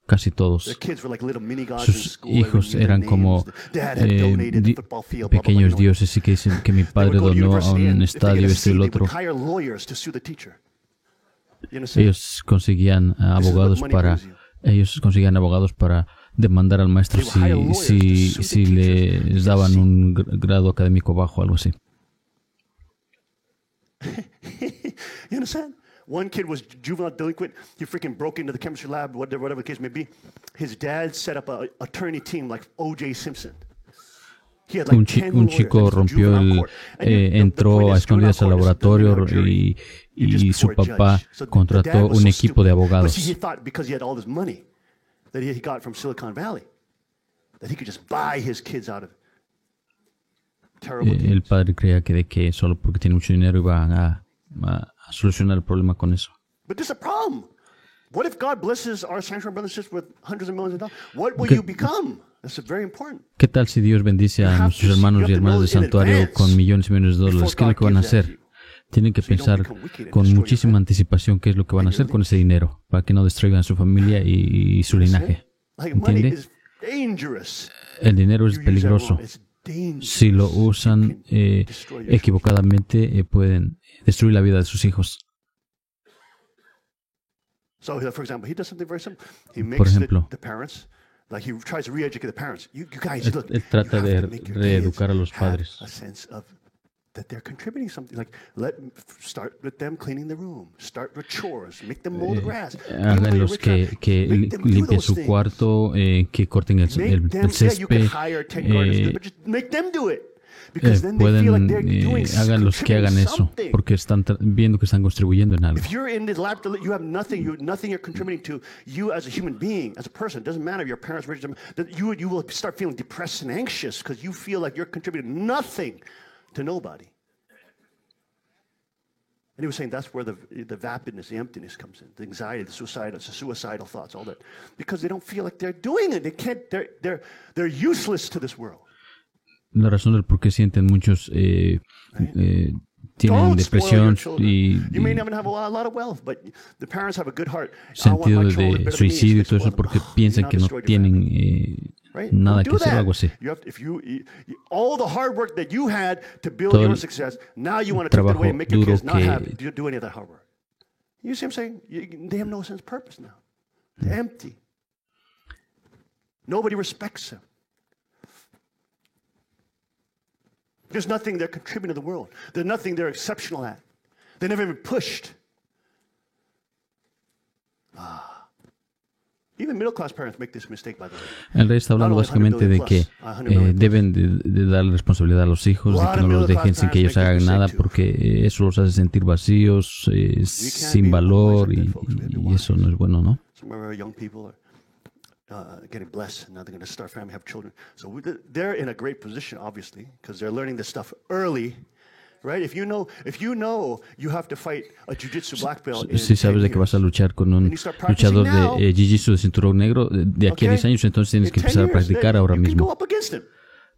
Casi todos. Sus hijos eran como pequeños dioses y que dicen que mi padre donó a un estadio este y el otro. Ellos conseguían abogados para demandar al maestro si les daban un grado académico bajo, algo así. You understand? One kid was juvenile delinquent. He freaking broke into the chemistry lab, whatever the case may be. His dad set up an attorney team like O.J. Simpson. Un chico entró a escondidas al laboratorio y su papá contrató un equipo de abogados. El padre creía que solo porque tiene mucho dinero iba a solucionar el problema con eso. What if God blesses our sanctuary brothers and sisters with hundreds of millions of dollars? What will you become? That's very important. ¿Qué tal si Dios bendice a nuestros hermanos y hermanas del santuario con millones y millones de dólares? ¿Qué es lo que van a hacer? Tienen que pensar con muchísima anticipación qué es lo que van a hacer con ese dinero, para que no destruyan a su familia y su linaje. ¿Entiende? El dinero es peligroso. Si lo usan equivocadamente, pueden destruir la vida de sus hijos. Por ejemplo, él trata de reeducar a los padres. That they're contributing something, like start with them cleaning the room, start with chores, make them mow the grass. Háganlos que limpien su cuarto, que corten el césped. Háganlos que hagan eso, porque están viendo que están contribuyendo en algo. If you're in this lab, you have nothing you're contributing to you as a human being, as a person. It doesn't matter if your parents raised them. That you will start feeling depressed and anxious because you feel like you're contributing nothing to nobody. And he was saying that's where the vapidness, the emptiness comes in, the anxiety, the suicidal thoughts, all that, because they don't feel like they're doing it. They can't. They're useless to this world. La razón del por qué sienten muchos tienen depresión y sentido de suicidio y todo eso porque piensan que no tienen nada que hacer o algo así. Todo el trabajo duro que... You see what I'm saying? They have no sense of purpose now. They're empty. Nobody respects them. There's nothing they're contributing to the world. There's nothing they're exceptional at. They never been pushed. Even middle-class parents make this mistake, by the way. El rey está hablando básicamente de que deben de dar responsabilidad a los hijos, de que no los dejen sin que ellos hagan nada, porque eso los hace sentir vacíos, sin valor, y eso no es bueno, ¿no? Getting blessed, and now they're going to start family, have children. So they're in a great position, obviously, because they're learning this stuff early, right? If you know you have to fight a jiu-jitsu black belt. Si sabes de que vas a luchar con un luchador de jiu-jitsu de cinturón negro de aquí a 10 años, entonces tienes que empezar a practicar ahora mismo.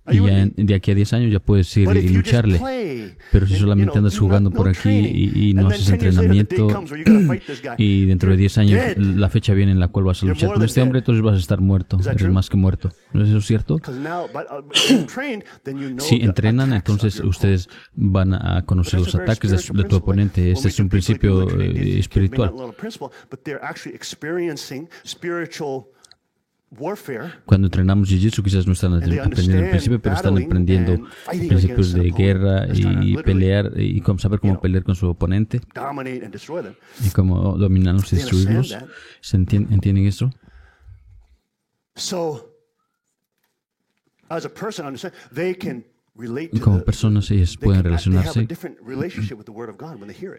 Y ya de aquí a 10 años ya puedes ir y lucharle. Pero si solamente andas jugando por aquí y no haces entrenamiento, y dentro de 10 años la fecha viene en la cual vas a luchar con este hombre, entonces vas a estar muerto, eres más que muerto. ¿No es eso cierto? Si entrenan, entonces ustedes van a conocer los ataques de tu oponente. Este es un principio espiritual. Cuando entrenamos Jiu-Jitsu quizás no están aprendiendo el principio, pero están aprendiendo principios de guerra y pelear y saber cómo pelear con su oponente y cómo dominarlos y destruirlos. ¿Entienden eso? Como personas ellos pueden relacionarse,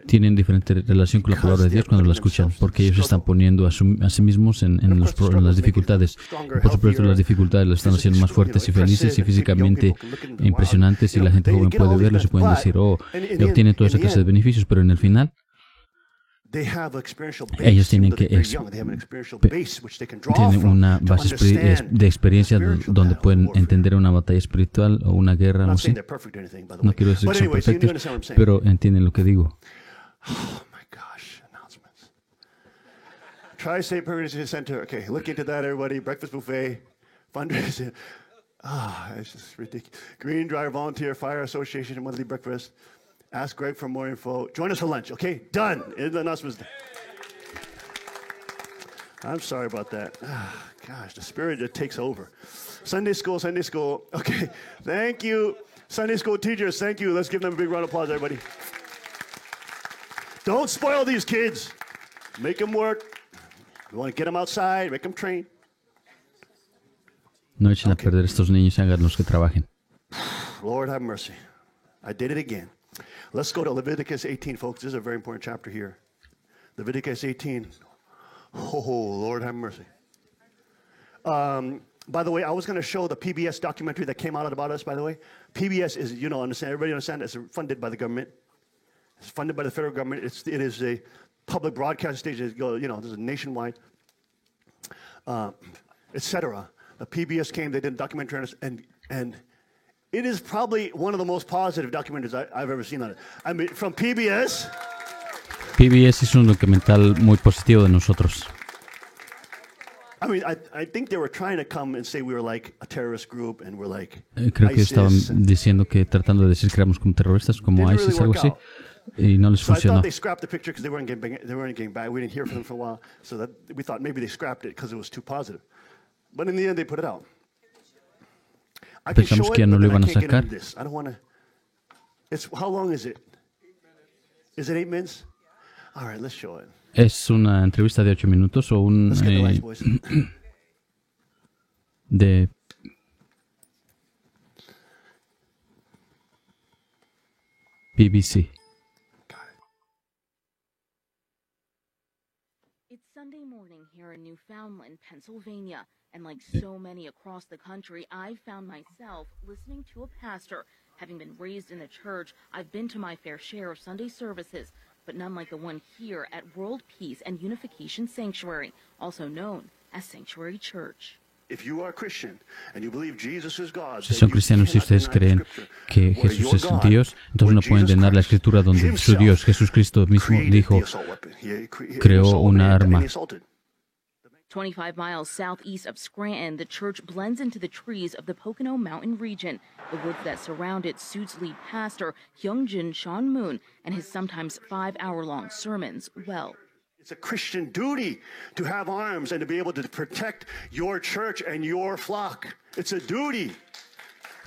tienen diferente relación con la palabra de Dios cuando la escuchan, porque ellos se están poniendo a sí mismos en las dificultades. Por supuesto, las dificultades las están haciendo más fuertes y felices y físicamente impresionantes, y la gente joven puede verlos y pueden decir, obtienen toda esa clase de beneficios, pero en el final ellos tienen una base de experiencia donde pueden entender una batalla espiritual o una guerra, no sé. No quiero decir que son perfectos, pero entienden lo que digo. Tri-State Pregnancy Center. Okay, look into that, everybody. Breakfast buffet, fundraising. It's just ridiculous. Green Drive Volunteer Fire Association monthly breakfast. Ask Greg for more info. Join us for lunch, okay? Done. The announcements. I'm sorry about that. Gosh, the spirit just takes over. Sunday school. Okay, thank you. Sunday school teachers, thank you. Let's give them a big round of applause, everybody. Don't spoil these kids. Make them work. You want to get them outside, make them train. No echen a perder estos niños y háganlos que trabajen. Lord have mercy. I did it again. Let's go to Leviticus 18, folks. This is a very important chapter here. Leviticus 18. Oh, Lord have mercy. By the way, I was going to show the PBS documentary that came out about us, by the way. PBS is, everybody understand, it's funded by the government. It's funded by the federal government. It is a public broadcast station. This is nationwide, etc. The PBS came, they did a documentary on us, and It is probably one of the most positive documentaries I've ever seen on it. I mean, from PBS. PBS es un documental muy positivo de nosotros. I mean, I think they were trying to come and say we were like a terrorist group and we're like Creo que estaban diciendo que tratando de decir que éramos como terroristas, como ISIS, algo así, y no les So I funcionó. thought they scrapped the picture because they weren't getting back. We didn't hear from them for a while, so that we thought maybe they scrapped it because it was too positive. But in the end, they put it out. I can Pensamos show que ya it, no but lo then I iban a can't get sacar. into this. I don't want to. It's how long is it? Is it 8 minutes? All right, let's show it. Es una entrevista de 8 minutos o un Let's get the live voice. de BBC. It's Sunday morning here in Newfoundland, Pennsylvania, and like so many across the country, I've found myself listening to a pastor. Having been raised in the church, I've been to my fair share of Sunday services, but none like the one here at World Peace and Unification Sanctuary, also known as Sanctuary Church. Si son cristianos y ustedes creen que Jesús es Dios, entonces no pueden denar la escritura donde su Dios, Jesucristo mismo, dijo, creó una arma. 25 miles southeast of Scranton, the church blends into the trees of the Pocono Mountain region. The woods that surround it suits lead pastor Hyungjin Sean Moon and his sometimes 5-hour-long sermons well. It's a Christian duty to have arms and to be able to protect your church and your flock. It's a duty.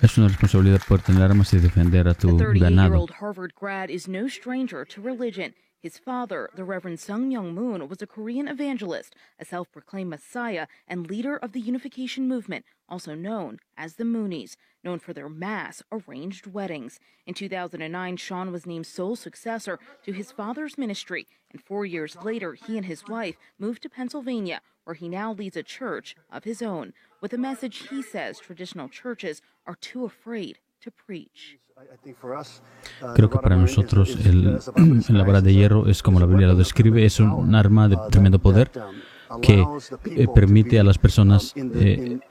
Es una responsabilidad poder tener armas y defender a tu The ganado. 38-year-old Harvard grad is no stranger to religion. His father, the Reverend Sung Myung Moon, was a Korean evangelist, a self-proclaimed messiah, and leader of the Unification Movement, also known as the Moonies, known for their mass arranged weddings. In 2009, Sean was named sole successor to his father's ministry, and 4 years later, he and his wife moved to Pennsylvania, where he now leads a church of his own, with a message he says traditional churches are too afraid to preach. Creo que para nosotros la vara de hierro es como la Biblia lo describe, es un arma de tremendo poder que permite a las personas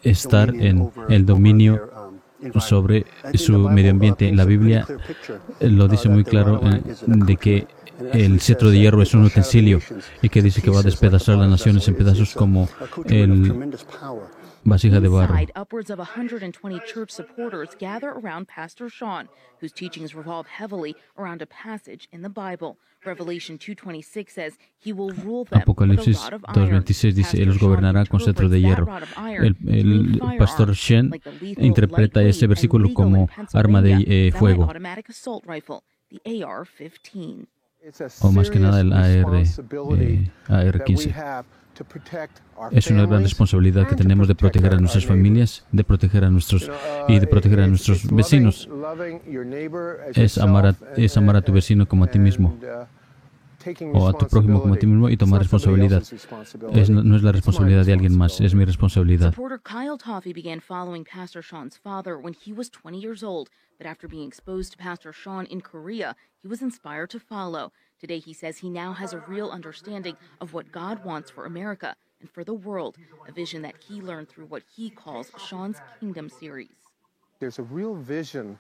estar en el dominio sobre su medio ambiente. La Biblia lo dice muy claro de que el cetro de hierro es un utensilio y que dice que va a despedazar las naciones en pedazos como el vasija de barro. Inside, upwards of 120 church supporters gather around Pastor Sean, whose teachings revolve heavily around a passage in the Bible. Revelation 2:26 says he will rule them with a Apocalipsis rod of iron. 2:26 dice, Él los gobernará con cetro de hierro. El pastor Shen interpreta ese versículo como arma de fuego, o más que nada el AR-15. Es una gran responsabilidad que tenemos de proteger a nuestras familias, de proteger a nuestros vecinos. Es amar a tu vecino como a ti mismo, o a tu prójimo como a ti mismo, y tomar responsabilidad. No es la responsabilidad de alguien más, es mi responsabilidad. Supporter Kyle Toffee began following Pastor Sean's father when he was 20 years old, but after being exposed to Pastor Sean in Korea, he was inspired to follow. Today, he says he now has a real understanding of what God wants for America and for the world, a vision that he learned through what he calls Sean's Kingdom series. There's a real vision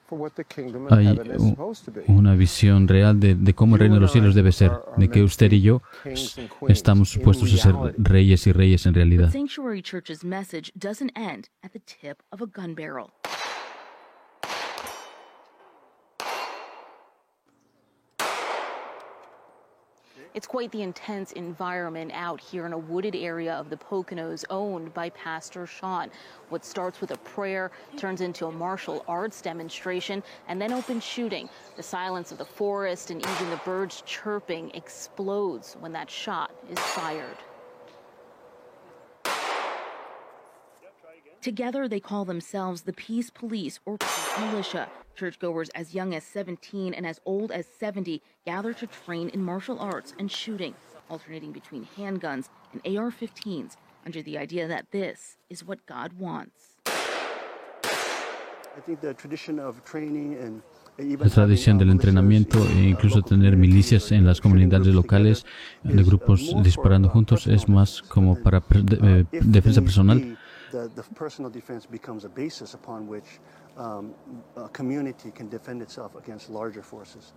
for what the kingdom of Hay heaven is supposed to be. una visión real de cómo el reino de los cielos debe ser, de que usted y yo estamos supuestos a ser reyes y reyes en realidad. But Sanctuary Church's message doesn't end at the tip of a gun barrel. It's quite the intense environment out here in a wooded area of the Poconos owned by Pastor Sean. What starts with a prayer turns into a martial arts demonstration and then open shooting. The silence of the forest and even the birds chirping explodes when that shot is fired. Together, they call themselves the Peace Police or Peace Militia. Churchgoers as young as 17 and as old as 70 gather to train in martial arts and shooting, alternating between handguns and AR-15s under the idea that this is what God wants. I think the tradition of training and La tradición del entrenamiento e incluso tener milicias en las comunidades locales de grupos disparando juntos es más como para defensa personal. The personal defense becomes a basis upon which community can defend itself against larger forces.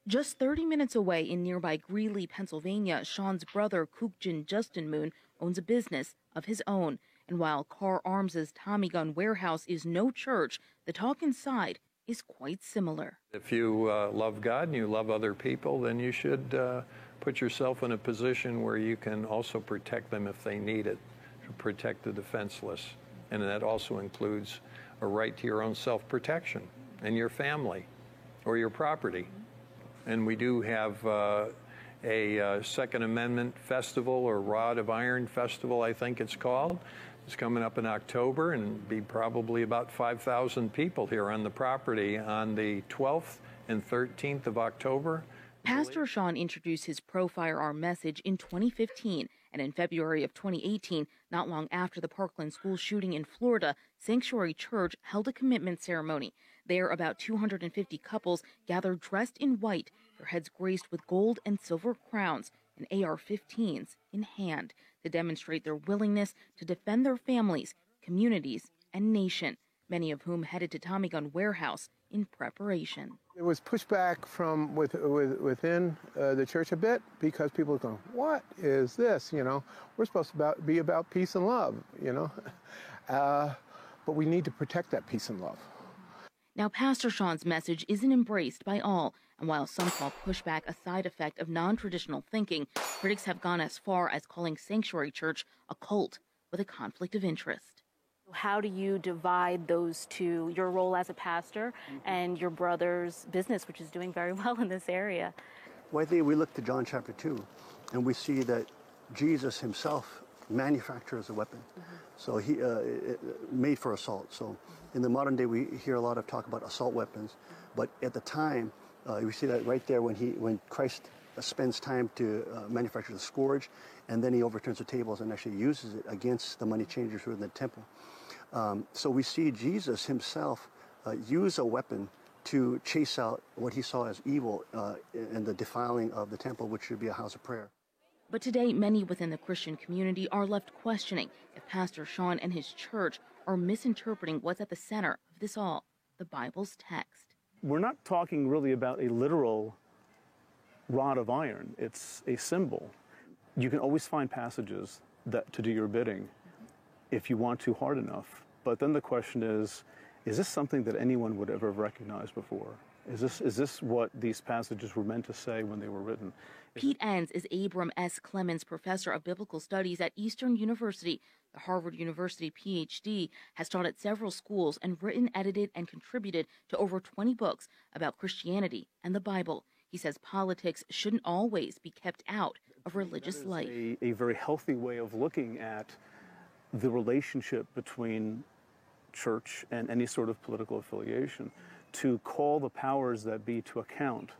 Just 30 minutes away in nearby Greeley, Pennsylvania, Sean's brother, Kukjin Justin Moon, owns a business of his own. And while Carr Arms' Tommy Gun Warehouse is no church, the talk inside is quite similar. If you love God and you love other people, then you should put yourself in a position where you can also protect them if they need it, to protect the defenseless. And that also includes a right to your own self-protection and your family or your property. And we do have a Second Amendment festival, or Rod of Iron Festival, I think it's called. It's coming up in October, and be probably about 5,000 people here on the property on the 12th and 13th of October. Pastor Sean introduced his pro-firearm message in 2015, and in February of 2018, not long after the Parkland school shooting in Florida, Sanctuary Church held a commitment ceremony. There, about 250 couples gathered dressed in white, their heads graced with gold and silver crowns, and AR-15s in hand, to demonstrate their willingness to defend their families, communities, and nation, many of whom headed to Tommy Gun Warehouse in preparation. It was pushback from within the church a bit, because people were going, what is this? You know, we're supposed to be about peace and love, you know, but we need to protect that peace and love. Now, Pastor Sean's message isn't embraced by all, and while some call pushback a side effect of non-traditional thinking, critics have gone as far as calling Sanctuary Church a cult with a conflict of interest. How do you divide those two, your role as a pastor and your brother's business, which is doing very well in this area? Well, I think we look to John chapter 2, and we see that Jesus himself manufactures a weapon. So he made for assault. So in the modern day, we hear a lot of talk about assault weapons, but at the time, we see that right there when Christ spends time to manufacture the scourge, and then he overturns the tables and actually uses it against the money changers who are in the temple. So we see Jesus himself use a weapon to chase out what he saw as evil and the defiling of the temple, which should be a house of prayer. But today, many within the Christian community are left questioning if Pastor Sean and his church are misinterpreting what's at the center of this all, the Bible's text. We're not talking really about a literal rod of iron. It's a symbol. You can always find passages that to do your bidding if you want to hard enough. But then the question is this something that anyone would ever have recognized before? Is this what these passages were meant to say when they were written? Pete Enns is Abram S. Clemens Professor of Biblical Studies at Eastern University. The Harvard University PhD has taught at several schools and written, edited, and contributed to over 20 books about Christianity and the Bible. He says politics shouldn't always be kept out of religious life. A very healthy way of looking at the relationship between church and any sort of political affiliation, to call the powers that be to account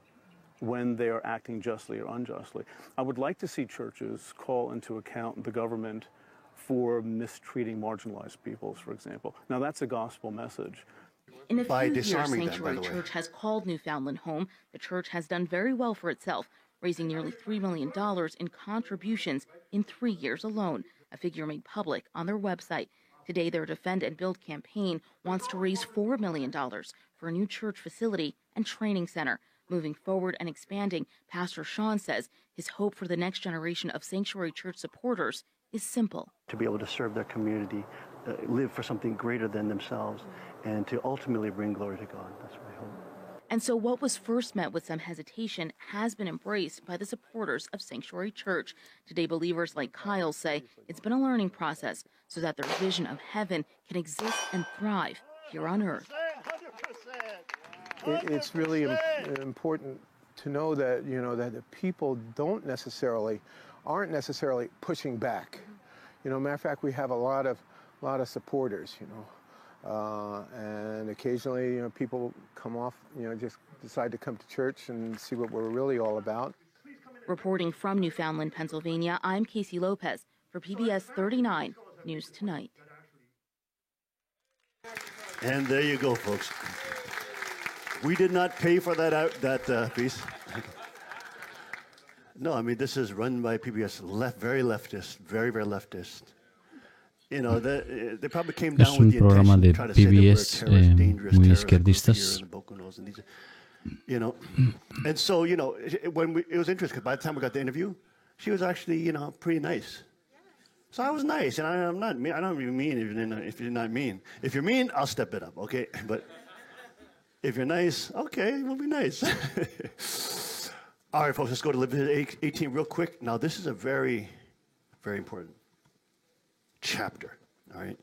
when they are acting justly or unjustly. I would like to see churches call into account the government for mistreating marginalized peoples, for example. Now, that's a gospel message. In a few years, Sanctuary Church has called Newfoundland home. The church has done very well for itself, raising nearly $3 million in contributions in 3 years alone, a figure made public on their website. Today, their Defend and Build campaign wants to raise $4 million for a new church facility and training center. Moving forward and expanding, Pastor Sean says his hope for the next generation of Sanctuary Church supporters is simple. To be able to serve their community, live for something greater than themselves, and to ultimately bring glory to God. That's my hope. And so what was first met with some hesitation has been embraced by the supporters of Sanctuary Church. Today, believers like Kyle say it's been a learning process so that their vision of heaven can exist and thrive here on earth. It's really important to know that, that the people aren't necessarily pushing back. Matter of fact, we have a lot of supporters, and occasionally, people come off, just decide to come to church and see what we're really all about. Reporting from Newfoundland, Pennsylvania, I'm Casey Lopez for PBS 39 News Tonight. And there you go, folks. We did not pay for that piece. No, I mean, this is run by PBS, very leftist, very, very leftist. Es un programa de PBS muy izquierdistas. And so, it was interesting because by the time we got the interview, she was actually, pretty nice. So I was nice, and I'm not mean. I don't even mean if you're not mean. If you're mean, I'll step it up, okay? But if you're nice, okay, we'll be nice. All right, folks, let's go to Leviticus 18 real quick. Now, this is a very, very important chapter. All right,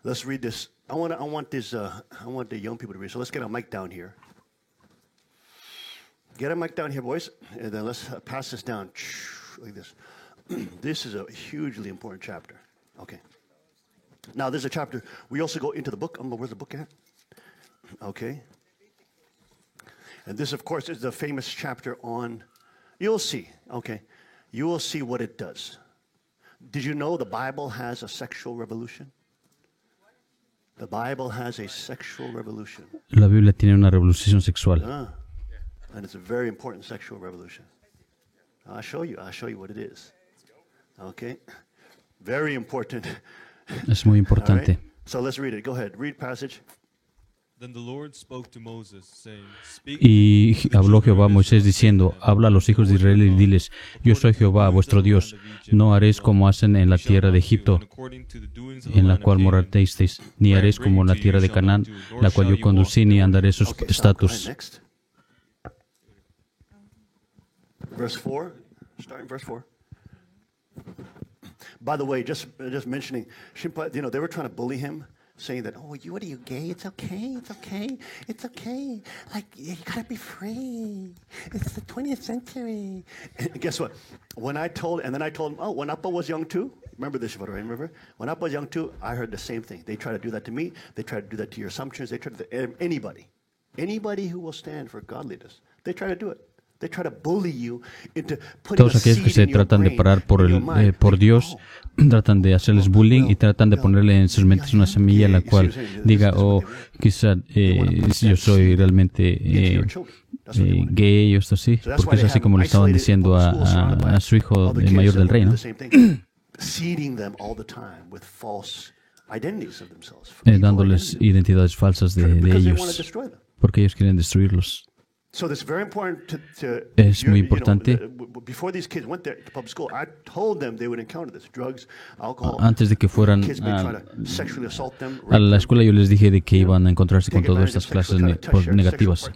let's read this. I want the young people to read. So let's get a mic down here. Get a mic down here, boys, and then let's pass this down like this. This is a hugely important chapter. Okay. Now, there's a chapter. We also go into the book. Where's the book at? Okay. And this, of course, is the famous chapter on. You'll see. Okay. You will see what it does. Did you know the Bible has a sexual revolution? The Bible has a sexual revolution. La Biblia tiene una revolución sexual. And it's a very important sexual revolution. I'll show you what it is. Okay? Very important. Es muy importante. Right? So let's read it. Go ahead. Read passage. Then the Lord spoke to Moses, saying, Y habló Jehová a Moisés diciendo, habla a los hijos de Israel y diles, yo soy Jehová, vuestro Dios, no haréis como hacen en la tierra de Egipto, en la cual morasteis, ni haréis como en la tierra de Canaán, la cual yo conducí, ni andaré sus estatus. Verse 4, starting verse 4. By the way, just mentioning, they were trying to bully him, saying that, what are you, gay? It's okay. Like, you gotta be free. It's the 20th century. And guess what? When I told him, when Appa was young too, remember this, right? Remember? When Appa was young too, I heard the same thing. They try to do that to me. They try to do that to your assumptions. They try to do anybody. Anybody who will stand for godliness. They try to do it. They try to bully you into putting Todos aquellos que se tratan de parar por Dios, tratan de hacerles bullying y tratan de ponerle en sus mentes una semilla en la cual diga, quizá yo soy realmente gay o esto así, porque es así como le estaban diciendo a su hijo, el mayor del reino. Dándoles identidades falsas de ellos, porque ellos quieren destruirlos. Es muy importante. Antes de que fueran a la escuela, yo les dije de que iban a encontrarse con todas estas clases negativas.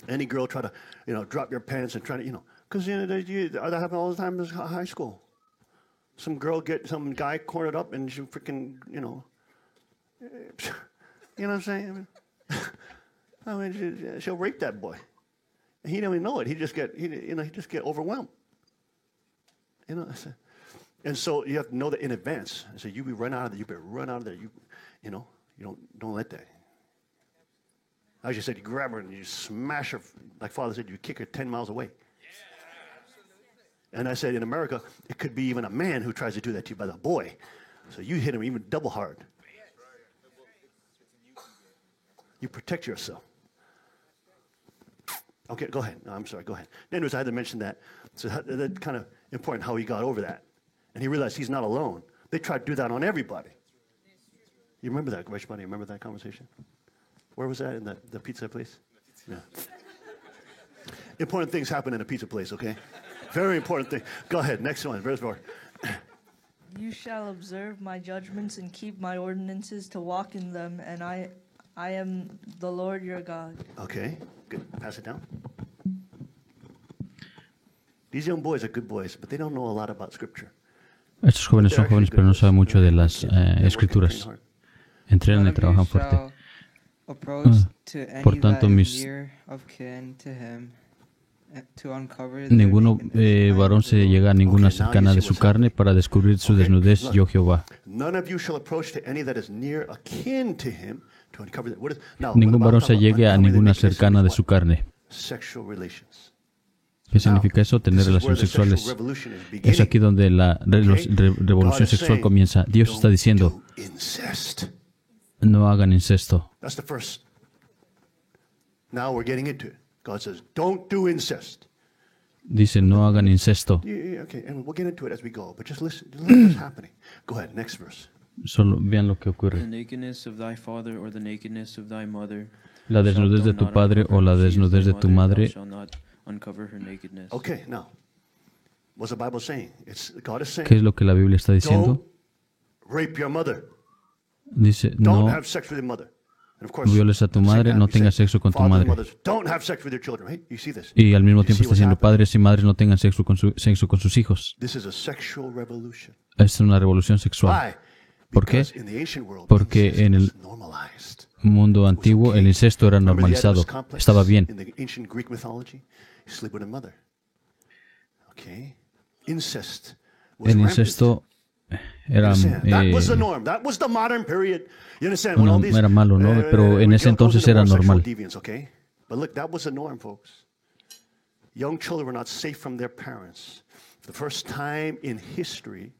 Any girl try to, drop your pants and try to, because that happens all the time in high school. Some guy cornered up and she freaking, you know what I'm saying? I mean, she'll rape that boy. And he don't even know it. He just get overwhelmed. And so you have to know that in advance. So you run out of there. You better run out of there. You don't let that. As you said, you grab her and you smash her. Like Father said, you kick her 10 miles away. And I said, in America, it could be even a man who tries to do that to you by the boy. So you hit him even double hard. You protect yourself. Okay, go ahead. No, I'm sorry, go ahead. Anyways, I had to mention that. So that's kind of important how he got over that. And he realized he's not alone. They try to do that on everybody. You remember that, Rich Buddy? Remember that conversation? Where was that? In the pizza place? Yeah. Important things happen in a pizza place, okay? Very important thing. Go ahead, next one, verse 4. You shall observe my judgments and keep my ordinances to walk in them, and I am the Lord your God. Okay, good. Pass it down. These young boys are good boys, but they don't know a lot about Scripture. Estos jóvenes son jóvenes, pero no saben mucho de las escrituras. Entrenan y trabajan fuerte. Por tanto, ninguno varón se llega a ninguna cercana de su carne para descubrir su desnudez, yo Jehová. Ningún varón se llegue a ninguna cercana de su carne. ¿Qué significa eso? Tener relaciones sexuales. Es aquí donde la revolución sexual comienza. Dios está diciendo, no hagan incesto. Now we're getting into it. God says, don't do incest. Dice, no hagan incesto. Okay, and we'll get into it as we go, but just listen to what's happening. Go ahead, next verse. Solo vean lo que ocurre. The nakedness of thy father or the nakedness of thy mother. La desnudez de tu padre o la desnudez de tu madre. Okay, now, what's the Bible saying? God is saying, ¿Qué es lo que la Biblia está diciendo? don't rape your mother. Dice, Don't no have sex with your mother. And of course, violes a tu at the same madre, time, no he's saying, tengas sexo con tu fathers and madre. mothers, don't have sex with your children, right? You see this? Y al mismo You tiempo see está what's diciendo, happening? padres y madres no tengan sexo con sus hijos. This is a sexual revolution. Es una revolución sexual. Why? ¿Por qué? Because in the ancient world, Porque incest en el was normalized. mundo antiguo el incesto era Remember the normalizado, Oedipus complex estaba bien. in the ancient Greek mythology? You sleep with a mother. Okay? Incest was El rampant. incesto era, That was the norm. That was the modern period. You understand? When all these, era malo, ¿no? Pero en ese entonces era normal. deviants, okay? But look, that was the norm, folks. Young children were not safe from their parents. For the first time in history,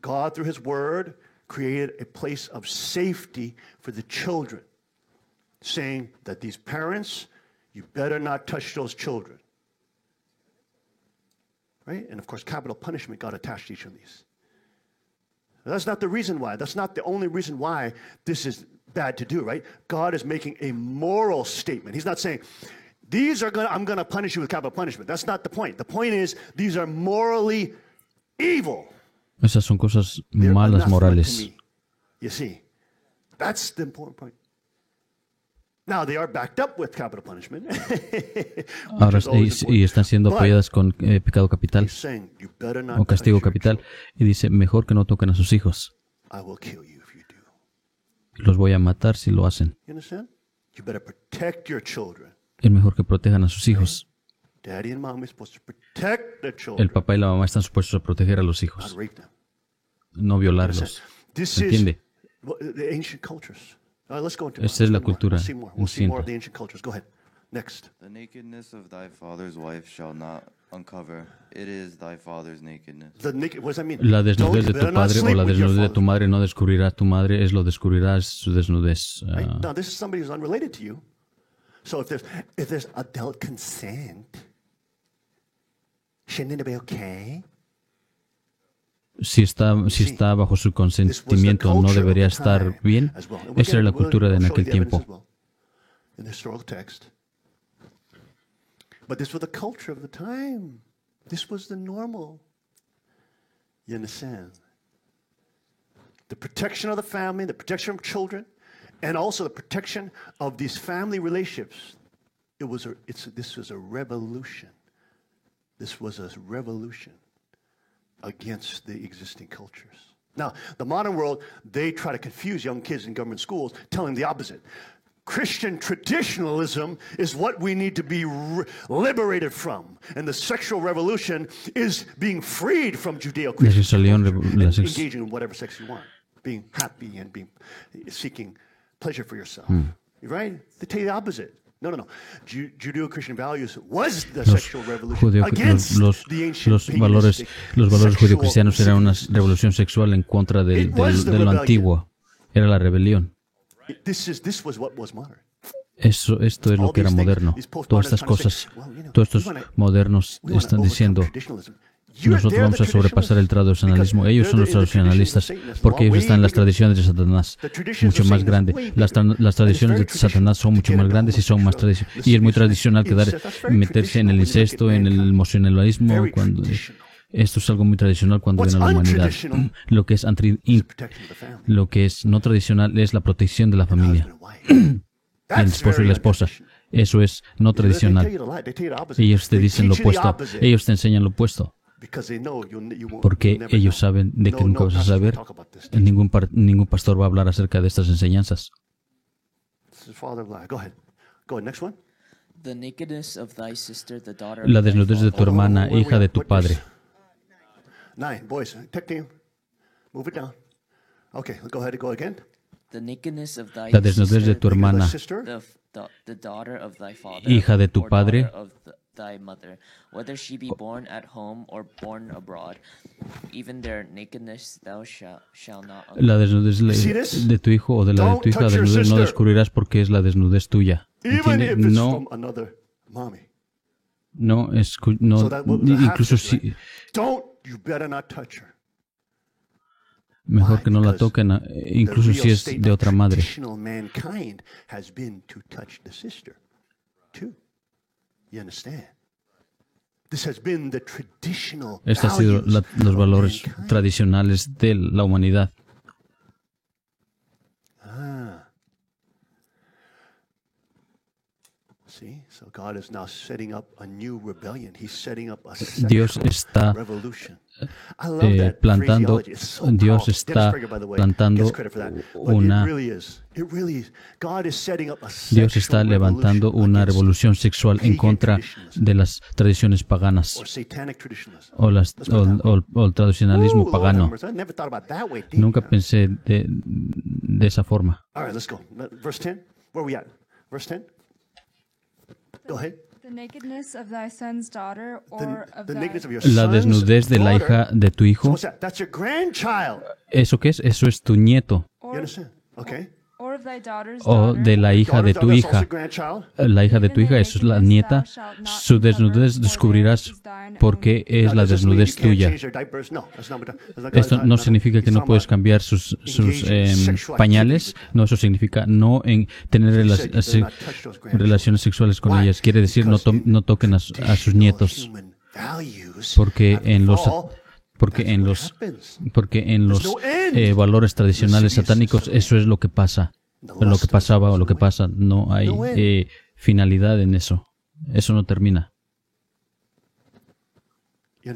God, through His Word, created a place of safety for the children, saying that these parents, you better not touch those children. Right? And of course, capital punishment got attached to each of these. That's not the reason why. That's not the only reason why this is bad to do, right? God is making a moral statement. He's not saying, I'm going to punish you with capital punishment. That's not the point. The point is, these are morally evil. Esas son cosas They're malas anathema morales. to me. You see, that's the important point. Now, they are backed up with capital punishment. Ahora y están siendo apoyadas con pecado capital He's saying, you better not o castigo touch your capital. children. Y dice, mejor que no toquen a sus hijos. I will kill you if you do. Los voy a matar si lo hacen. You understand? You better protect your children. Es mejor que protejan a sus hijos. Daddy and mom are supposed to protect their El children, papá y la mamá están supuestos a proteger a los not hijos, rape them. no violarlos. This is ¿Entiende? the ancient cultures. Let's go into Esta es la cultura We'll see more. We'll see more ancienta. of the ancient cultures. Go ahead. Next. The nakedness of thy father's wife shall not uncover. It is thy father's nakedness. The naked, what does that mean? La desnudez Don't- de better tu not padre o sleep la with your desnudez de father. tu madre no descubrirá tu madre, es lo descubrirá su desnudez. Right? Now, this is somebody who's unrelated to you. So if there's adult consent, shouldn't it be okay? Si está bajo su consentimiento, ¿no debería estar bien? Esa era la cultura de en aquel tiempo. In the historical text. But this was the culture of the time. This was the normal. You understand? The protection of the family, the protection of children, and also the protection of these family relationships. This was a revolution. This was a revolution against the existing cultures. Now, the modern world, they try to confuse young kids in government schools, telling them the opposite. Christian traditionalism is what we need to be liberated from. And the sexual revolution is being freed from Judeo-Christian culture, engaging in whatever sex you want, being happy and seeking pleasure for yourself. Right? They tell you the opposite. No. Judeo-Christian values was the sexual revolution against the ancient los valores judio-cristianos eran una revolución sexual en contra de lo antiguo. Era la rebelión. This was what was modern. Esto es lo que era moderno. Todas estas cosas, todos estos modernos están diciendo, nosotros vamos a sobrepasar el tradicionalismo. Ellos son los tradicionalistas porque ellos están en las tradiciones de Satanás, mucho más grande. Las tradiciones de Satanás son mucho más grandes y son más tradicionales. Y es muy tradicional meterse en el incesto, en el emocionalismo. Esto es algo muy tradicional cuando viene a la humanidad. Lo que es no tradicional es la protección de la familia. El esposo y la esposa. Eso es no tradicional. Ellos te dicen lo opuesto. Ellos te enseñan lo opuesto. Porque ellos saben de que nunca vas a saber. Ningún pastor va a hablar acerca de estas enseñanzas. La desnudez de tu hermana, hija de tu padre. 9, boys, tech team, move it down. Okay, go ahead and go again. La desnudez de tu hermana, hija de tu padre, thy mother, whether she be born at home or born abroad, even their nakedness thou shalt not. La desnudez de tu hijo o de la de tu hija, la desnudez no descubrirás porque es la desnudez tuya. ¿Entiende? no, no incluso si mejor que no la toquen, incluso si es de otra madre. Estos han sido los valores tradicionales de la humanidad. Dios está plantando una Dios está levantando una revolución sexual en contra de las tradiciones paganas o el tradicionalismo pagano. Nunca pensé de esa forma. La desnudez de la hija de tu hijo. ¿Eso qué es? Eso es tu nieto. O de la hija de tu hija. La hija de tu hija, eso es la nieta. Su desnudez descubrirás porque es la desnudez tuya. Esto no significa que no puedes cambiar sus pañales. No, eso significa no tener relaciones sexuales con ellas. Quiere decir no toquen a sus nietos. Porque en los valores tradicionales satánicos eso es lo que pasa. Lo que pasaba o lo que pasa, no hay finalidad en eso. Eso no termina. ¿Qué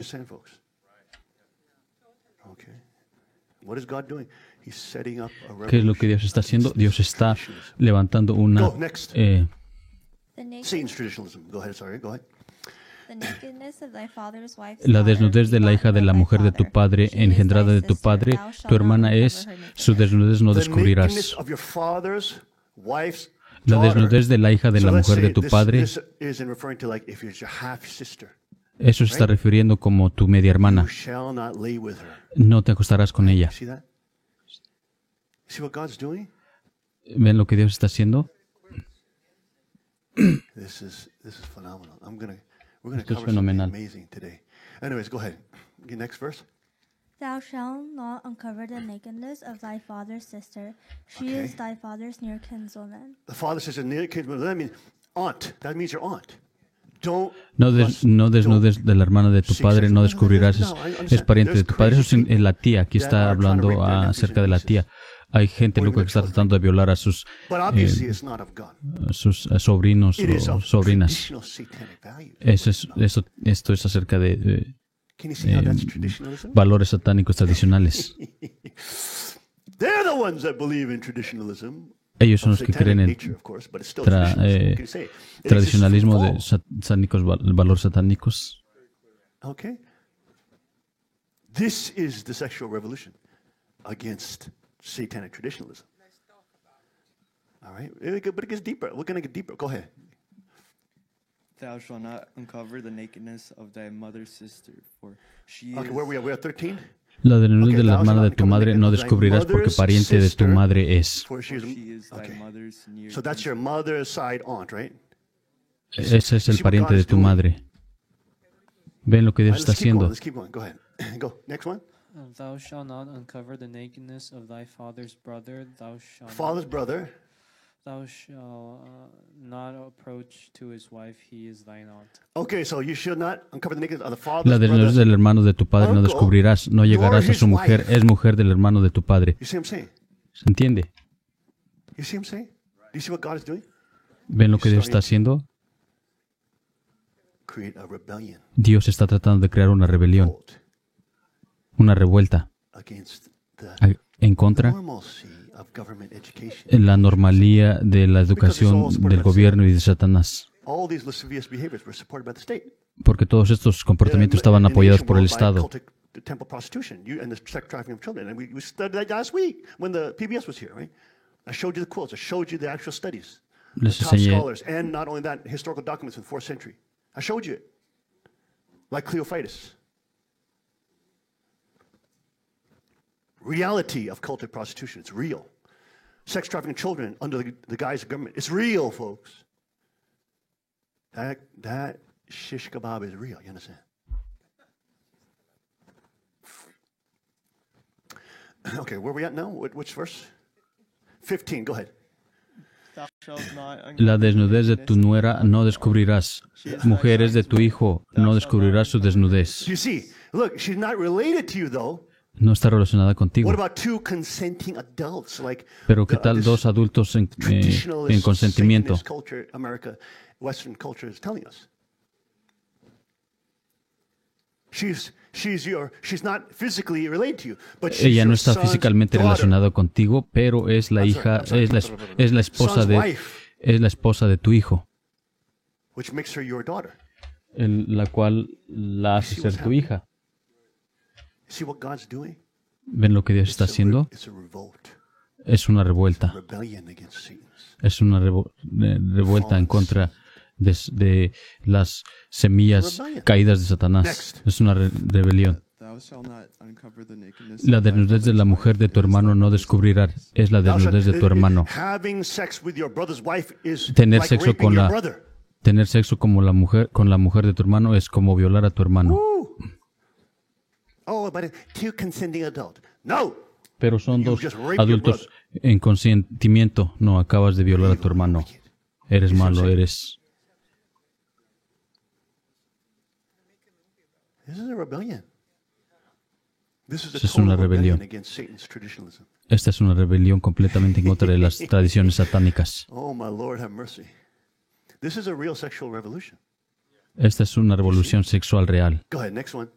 es lo que Dios está haciendo? Dios está levantando una... La desnudez de la hija de la mujer de tu padre, engendrada de tu padre, tu hermana es, su desnudez no descubrirás. La desnudez de la hija de la mujer de tu padre, eso se está refiriendo como tu media hermana. No te acostarás con ella. ¿Ven lo que Dios está haciendo? Esto es fenomenal. Anyways, go ahead. Next verse. Thou shalt not uncover the nakedness of thy father's sister. She is thy father's near kinswoman. The father says near kinswoman. That means aunt. That means your aunt. No desnudes de la hermana de tu padre, no descubrirás, es pariente de tu padre. Eso es la tía. Aquí está hablando acerca de la tía. Hay gente, Lucas, que está tratando de violar a sus sobrinos o sobrinas. Esto es acerca de valores satánicos tradicionales. Ellos son los que creen en tradicionalismo de satánicos, valores satánicos. Okay. This is the sexual revolution against satanic traditionalism. All right, but it gets deeper. We're going to get deeper. Go ahead. Thou shalt not uncover the nakedness of thy mother's sister, for she is... Okay, where are we at? We're at 13? La desnudez de la hermana de tu madre no descubrirás porque pariente de tu madre es. Okay. So that's your mother's side aunt, right? Ese es el pariente de tu madre. ¿Ven lo que Dios está haciendo? Let's keep going. Go ahead. Go. Next one. Thou shalt not uncover the nakedness of thy father's brother. Father's brother. Thou shalt not approach to his wife, he is thine aunt. Okay, so you should not uncover the nakedness of the father's brother. La desnudez del hermano de tu padre no descubrirás, no llegarás a su mujer, es mujer del hermano de tu padre. You see what I'm saying? ¿Se entiende? You see what I'm saying? Do you see what God is doing? ¿Ven lo que Dios está haciendo? Create a rebellion. Dios está tratando de crear una rebelión, una revuelta en contra en la normalía de la educación del gobierno y de Satanás. Porque todos estos comportamientos estaban apoyados por el Estado. Les enseñé reality of cultic prostitution. It's real. Sex trafficking children under the guise of government. It's real, folks. That shish kebab is real. You understand? Okay, where are we at now? Which verse? 15, go ahead. La desnudez de tu nuera no descubrirás. Mujeres de tu hijo no descubrirás su desnudez. You see, look, she's not related to you though. No está relacionada contigo. What about two consenting adults, like Pero ¿qué tal dos adultos en consentimiento? Satanist culture, America, Western culture is telling us. She's not physically related to you, but she's Ella no your está son's físicamente daughter. relacionada contigo, pero es la hija, es la esposa de tu hijo, Which makes her your daughter. la cual la hace ser tu hija. See what God's doing? ¿Ven lo que Dios está haciendo? It's a revolt, Es una revuelta. rebellion against Satan. Es una revuelta en contra de las semillas caídas de Satanás. Es una rebelión. La desnudez de la mujer de tu hermano no descubrirás. Es la desnudez de tu hermano. Having sex with your brother's wife is Tener like sexo raping your brother. Tener sexo con la mujer de tu hermano es como violar a tu hermano. Oh, but two consenting adult. No. Pero son You dos just raped your adultos en consentimiento. No, acabas de violar a tu hermano. Eres malo, eres... This is a rebellion. This is a Es una total rebellion rebelión. against Satan's traditionalism. Esta es una rebelión completamente en contra de las tradiciones satánicas. Oh, my Lord, have mercy. This is a real sexual revolution. Esta es una revolución sexual real. Go ahead, next one.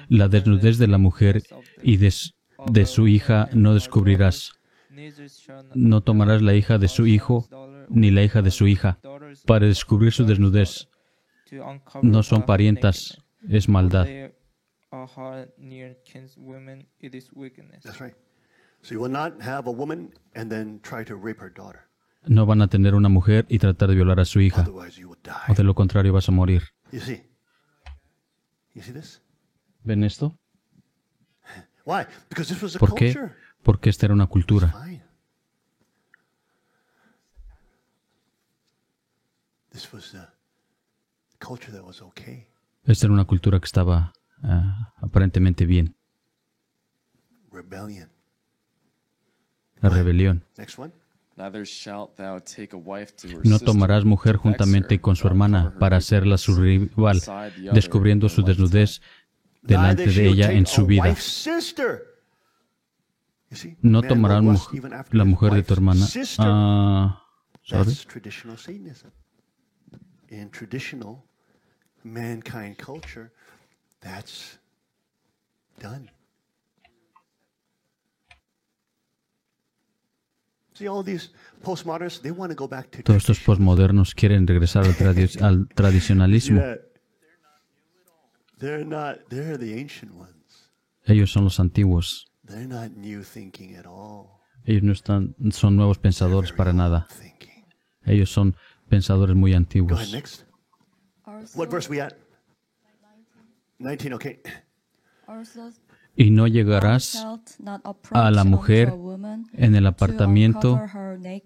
La desnudez de la mujer y de su hija no descubrirás. No tomarás la hija de su hijo ni la hija de su hija para descubrir su desnudez. No son parientas, es maldad. That's right. So you will not have a woman and then try to rape her daughter. No van a tener una mujer y tratar de violar a su hija. Otherwise you will die. O de lo contrario vas a morir. You see? You see this? ¿Ven esto? Why? Because this was a ¿Por qué? culture. Porque esta era una cultura. Fine. This was a culture that was okay. Esta era una cultura que estaba aparentemente bien. Rebellion. La rebelión. Next one. No tomarás mujer juntamente con su hermana para hacerla su rival, descubriendo su desnudez delante de ella en su vida. No tomarás la mujer de tu hermana. Sorry. That's traditional Satanism. In traditional mankind culture, that's done. See, all these postmodernists, they want to go back to Todos estos posmodernos quieren regresar al tradicionalismo. They're the ancient ones. Ellos son los antiguos. They're not new thinking at all. Ellos no son nuevos pensadores para nada. Ellos son pensadores muy Go ahead, antiguos. next. What verse we at? 19, okay. Y no llegarás a la mujer en el apartamiento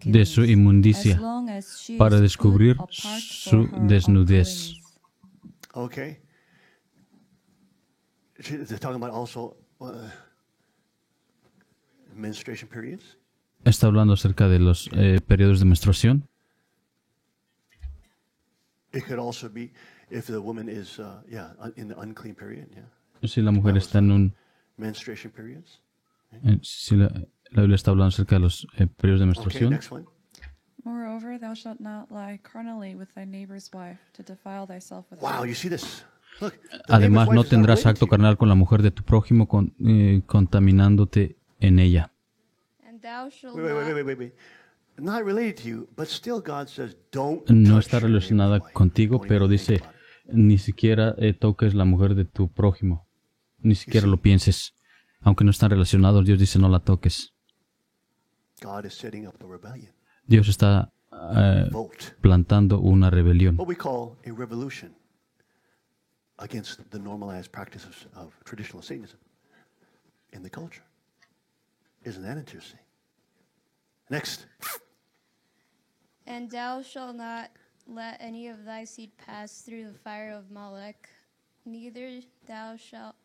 de su inmundicia para descubrir su desnudez. Okay. They're talking about also menstruation periods. Está hablando acerca de los periodos de menstruación. It could also be if the woman is, in the unclean period, Si la mujer está en un... menstruation periods. Si la Biblia está hablando acerca de los periodos de Okay, menstruación. next one. Moreover, thou shalt not lie carnally with thy neighbor's wife, to defile thyself with Wow, her. you see this? Look. the Además, neighbor's no wife is not tendrás related acto to you. carnal con la mujer de tu prójimo contaminándote en ella. And thou shalt Wait. Not related to you, but still God says, don't No touch está your relacionada neighbor's wife. contigo, Don't pero even dice, think about it. ni siquiera toques la mujer de tu prójimo. Ni siquiera lo pienses. Aunque no están relacionados, Dios dice, no la toques. God is setting up a rebellion. Dios está plantando una rebelión. What we call a revolution against the normalized practices of traditional Satanism in the culture. Isn't that interesting? Next. And thou shalt not let any of thy seed pass through the fire of Molech, neither shalt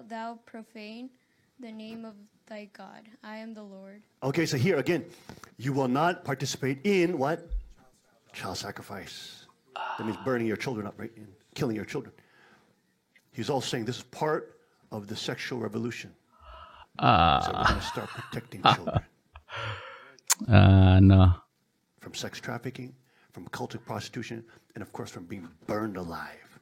thou profane the name of thy God. I am the Lord. Okay, so here again, you will not participate in what? Child sacrifice. That means burning your children up, right? And killing your children. He's also saying this is part of the sexual revolution. So we're going to start protecting children. No. From sex trafficking, from cultic prostitution, and of course from being burned alive.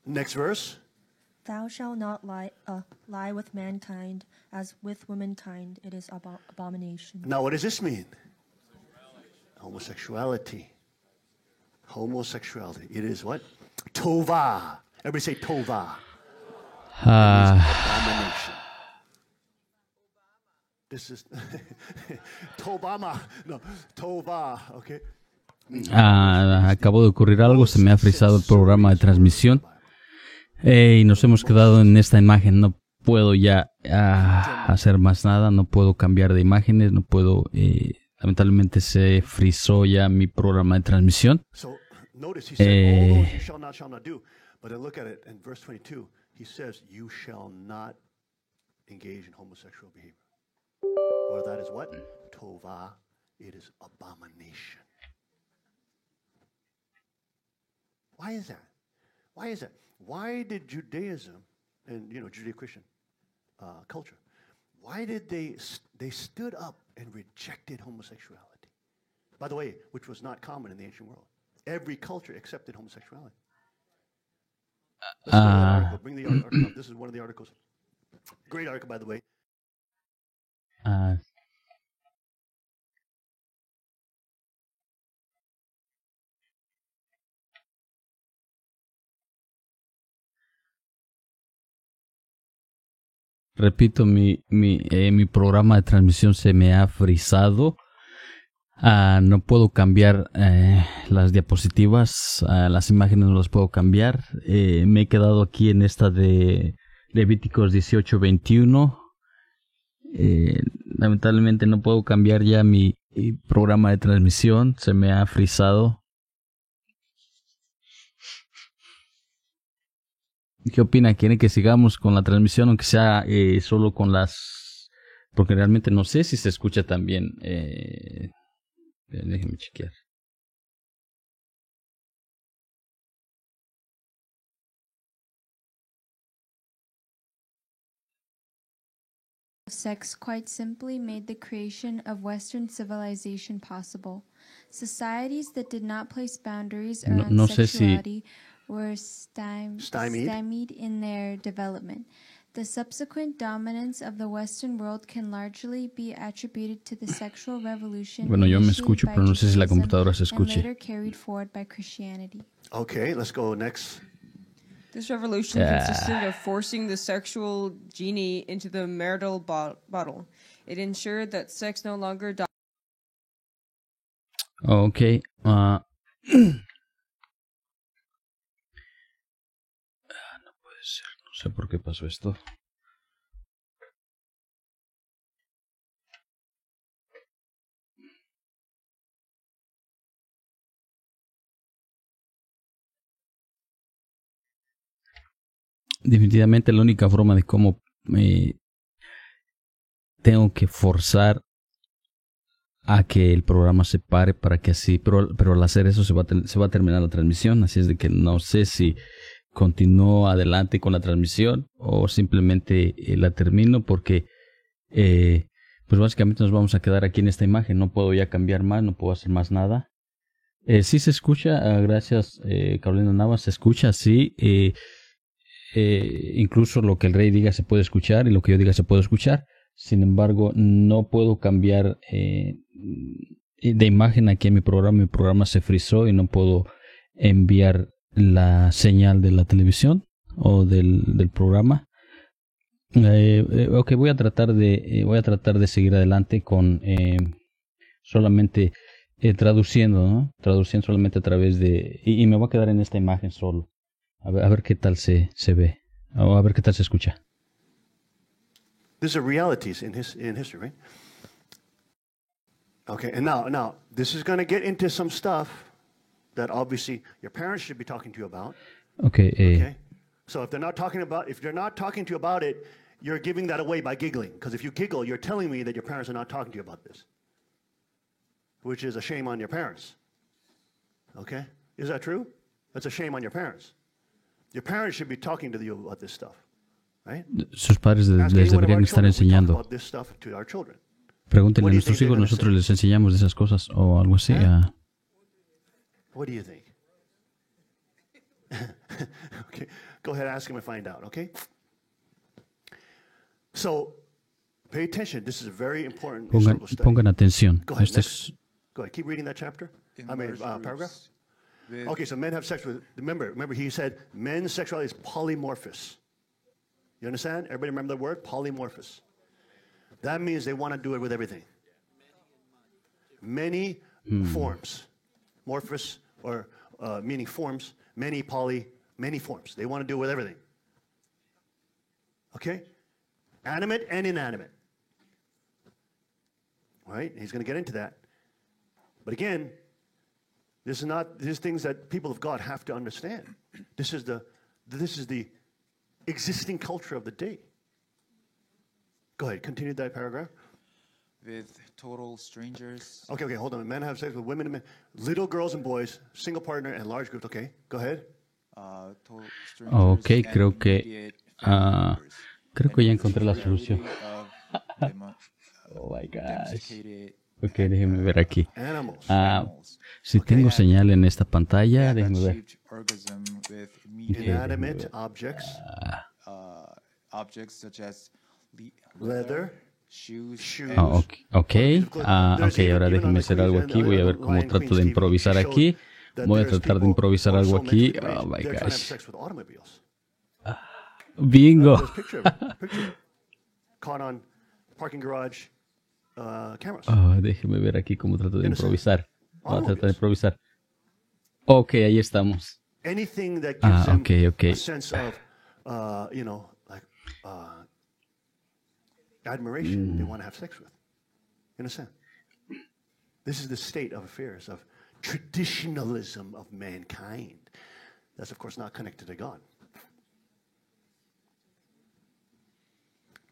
Next verse. Thou shalt not lie with mankind, as with womankind it is abomination. Now what does this mean? Homosexuality. Homosexuality. It is what? Tova. Everybody say tova. Abomination. This is Tobama. No, tova. Okay. Acabo de ocurrir algo, se me ha frizado el programa de transmisión y nos hemos quedado en esta imagen. No puedo ya hacer más nada, no puedo cambiar de imágenes, no puedo, lamentablemente se frizó ya mi programa de transmisión. So notice he said, all those you shall not do. But then look at it in verse 22, he says, you shall not engage in homosexual behavior. Or that is what? Tova. It is abomination. Why is that? Why is that? Why did Judaism and Judeo-Christian culture? Why did they stood up and rejected homosexuality? By the way, which was not common in the ancient world. Every culture accepted homosexuality. Let's bring that article. Bring the article up. This is one of the articles. Great article, by the way. Repito, mi programa de transmisión se me ha frizado. No puedo cambiar las diapositivas, las imágenes no las puedo cambiar. Me he quedado aquí en esta de Levíticos 18:21. Lamentablemente no puedo cambiar ya mi programa de transmisión, se me ha frizado. ¿Qué opina? ¿Quiere que sigamos con la transmisión, aunque sea solo con las...? Porque realmente no sé si se escucha también. Déjenme chequear. Sex quite simply made the creation of Western civilization possible. Societies that did not place boundaries around sexuality were stymied in their development. The subsequent dominance of the Western world can largely be attributed to the sexual revolution Bueno, yo me escucho, pero no sé si la computadora se and escuche. later carried forward by Christianity. Okay, let's go next. This revolution consisted of forcing the sexual genie into the marital bottle. It ensured that sex no longer Okay. No puede ser, no sé por qué pasó esto. Definitivamente la única forma de cómo tengo que forzar a que el programa se pare para que así, pero al hacer eso se va a terminar la transmisión, así es de que no sé si continúo adelante con la transmisión o simplemente la termino porque pues básicamente nos vamos a quedar aquí en esta imagen, no puedo ya cambiar más, no puedo hacer más nada. Sí se escucha, gracias Carolina Navas, se escucha, sí, incluso lo que el rey diga se puede escuchar y lo que yo diga se puede escuchar. Sin embargo, no puedo cambiar de imagen aquí en mi programa se frizó y no puedo enviar la señal de la televisión o del programa. Ok, voy a tratar de seguir adelante con solamente traduciendo, ¿no? Traduciendo solamente a través de... Y me voy a quedar en esta imagen solo. A ver qué tal se ve. O a ver qué tal se escucha. These are realities in history, right? Okay, and now this is going to get into some stuff that obviously your parents should be talking to you about. Okay. So if they're not talking to you about it, you're giving that away by giggling. Because if you giggle, you're telling me that your parents are not talking to you about this, which is a shame on your parents. Okay, is that true? That's a shame on your parents. Your parents should be talking to you about this stuff, right? Sus padres les deberían estar enseñando. About this stuff to our children. Pregúntenle a nuestros hijos, nosotros les enseñamos de esas cosas o algo así. What do you think? Okay, go ahead, ask him and find out, okay? So, pay attention. This is a very important historical study. Pongan atención. Go ahead, go ahead, keep reading that chapter. Paragraph. Okay, so men have sex with, remember he said men's sexuality is polymorphous. You understand? Everybody remember the word? Polymorphous. That means they want to do it with everything. Many forms. Morphous, or meaning forms. Many forms. They want to do it with everything. Okay? Animate and inanimate. All right? He's going to get into that. But again, these things that people of God have to understand. This is the existing culture of the day. Go ahead, continue that paragraph. With total strangers. Okay, hold on. Men have sex with women and men. Little girls and boys, single partner and large groups. Okay, go ahead. Okay, creo que ya encontré la solución. Oh my gosh. Ok, déjenme ver aquí. Si tengo señal en esta pantalla, déjenme ver. Inanimate objects. Objects such as leather, shoes. Ok, ahora déjenme hacer algo aquí. Voy a ver cómo trato de improvisar aquí. Voy a tratar de improvisar algo aquí. Oh my gosh. Bingo. Caught on parking garage cameras. Déjeme ver aquí cómo trato de improvisar. Voy a tratar de improvisar. Ok, ahí estamos. Anything that gives them okay. a sense of, admiration, they want to have sex with. You understand? This is the state of affairs of traditionalism of mankind. That's, of course, not connected to God.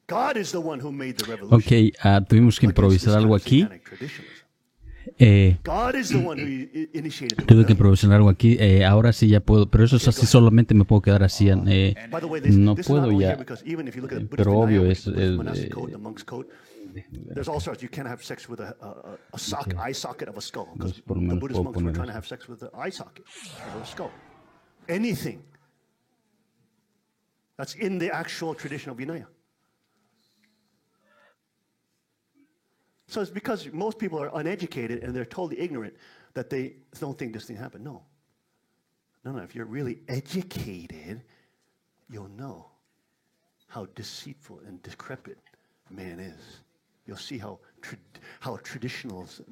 God is the one who made the revolution. Ok, tuvimos que improvisar algo aquí. Tuve que improvisar algo aquí. Ahora sí ya puedo, pero eso es así, solamente me puedo quedar así. No puedo ya. Pero obvio es. There's all sorts. You can't have sex with a eye socket of a skull. Because the Buddhist monks were trying to have sex with the eye socket of a skull. Anything that's in the actual tradition of Vinaya. So it's because most people are uneducated and they're totally ignorant that they don't think this thing happened. No. If you're really educated, you'll know how deceitful and decrepit man is. You'll see how traditionalism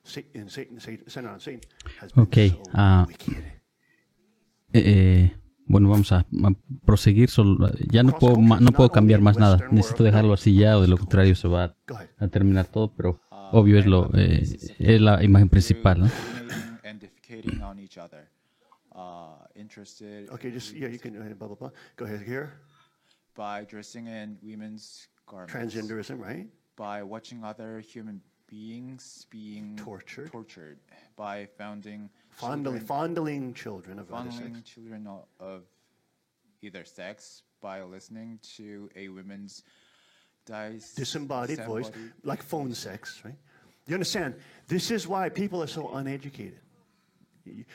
centered on Satan, has been so wicked. Bueno, vamos a proseguir. Ya no puedo cambiar más nada. Necesito dejarlo así ya, o de lo contrario se va a terminar todo. Pero obvio es la imagen principal, ¿no? Okay, you can blah blah blah. Go ahead here. By dressing in women's garments. Transgenderism, right? By watching other human beings being tortured. By fondling children of either sex. By listening to a woman's disembodied voice, like phone sex, right? You understand? This is why people are so uneducated.